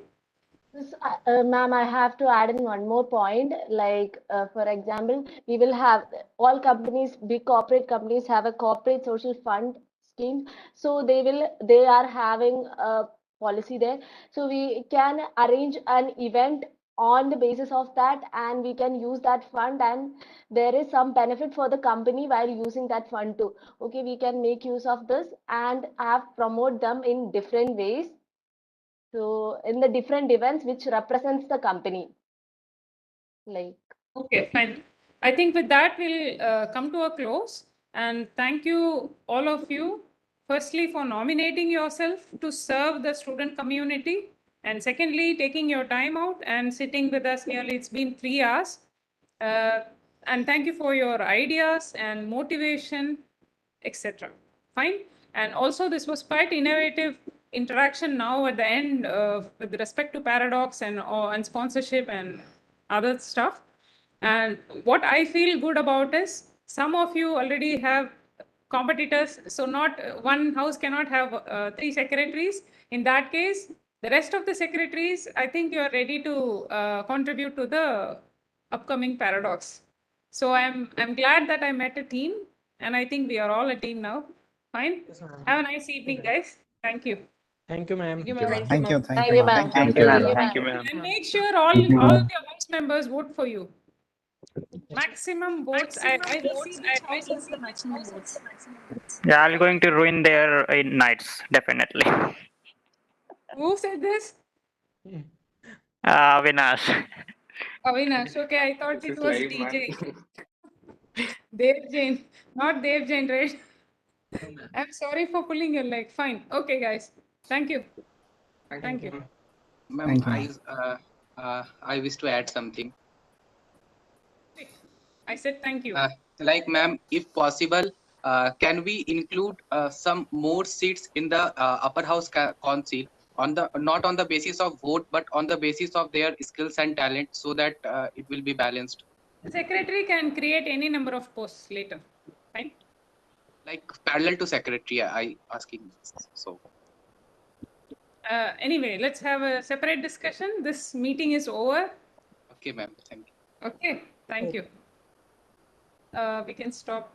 Speaker 18: Ma'am, I have to add in one more point. Like, for example, we will have all companies, big corporate companies have a corporate social fund scheme. So they are having a policy there. So we can arrange an event on the basis of that, and we can use that fund, and there is some benefit for the company while using that fund too. Okay, we can make use of this and have promote them in different ways. So in the different events which represents the company, like.
Speaker 1: Okay, fine. I think with that we'll come to a close, and thank you all of you. Firstly, for nominating yourself to serve the student community, and secondly, taking your time out and sitting with us nearly, it's been 3 hours. And thank you for your ideas and motivation, etc. Fine. And also this was quite innovative interaction now at the end with respect to Paradox and sponsorship and other stuff. And what I feel good about is some of you already have competitors. So not one house cannot have 3 secretaries. In that case, the rest of the secretaries, I think you are ready to contribute to the upcoming Paradox. So I'm glad that I met a team, and I think we are all a team now. Fine. Have a nice evening, guys. Thank you.
Speaker 17: Thank you, ma'am.
Speaker 1: Thank
Speaker 18: you, ma'am.
Speaker 4: Thank you, ma'am. Thank you, ma'am.
Speaker 1: And make sure all the house members vote for you. Maximum votes. I will see which house has the maximum votes.
Speaker 25: Yeah, I'm going to ruin their nights, definitely.
Speaker 1: Who said this?
Speaker 25: Avinash.
Speaker 1: Avinash. Okay, I thought it was DJ. Dev Jain, not Dev Jain, right? I'm sorry for pulling your leg. Fine. Okay, guys. Thank you. Thank you.
Speaker 8: Ma'am, I wish to add something.
Speaker 1: I said thank you.
Speaker 8: Like, ma'am, if possible, can we include some more seats in the upper house council on the not on the basis of vote, but on the basis of their skills and talent, so that it will be balanced.
Speaker 1: The secretary can create any number of posts later. Fine.
Speaker 8: Like parallel to secretary, I asking. So.
Speaker 1: Anyway, let's have a separate discussion. This meeting is over.
Speaker 8: Okay, ma'am. Thank you.
Speaker 1: Okay. Thank you. We can stop.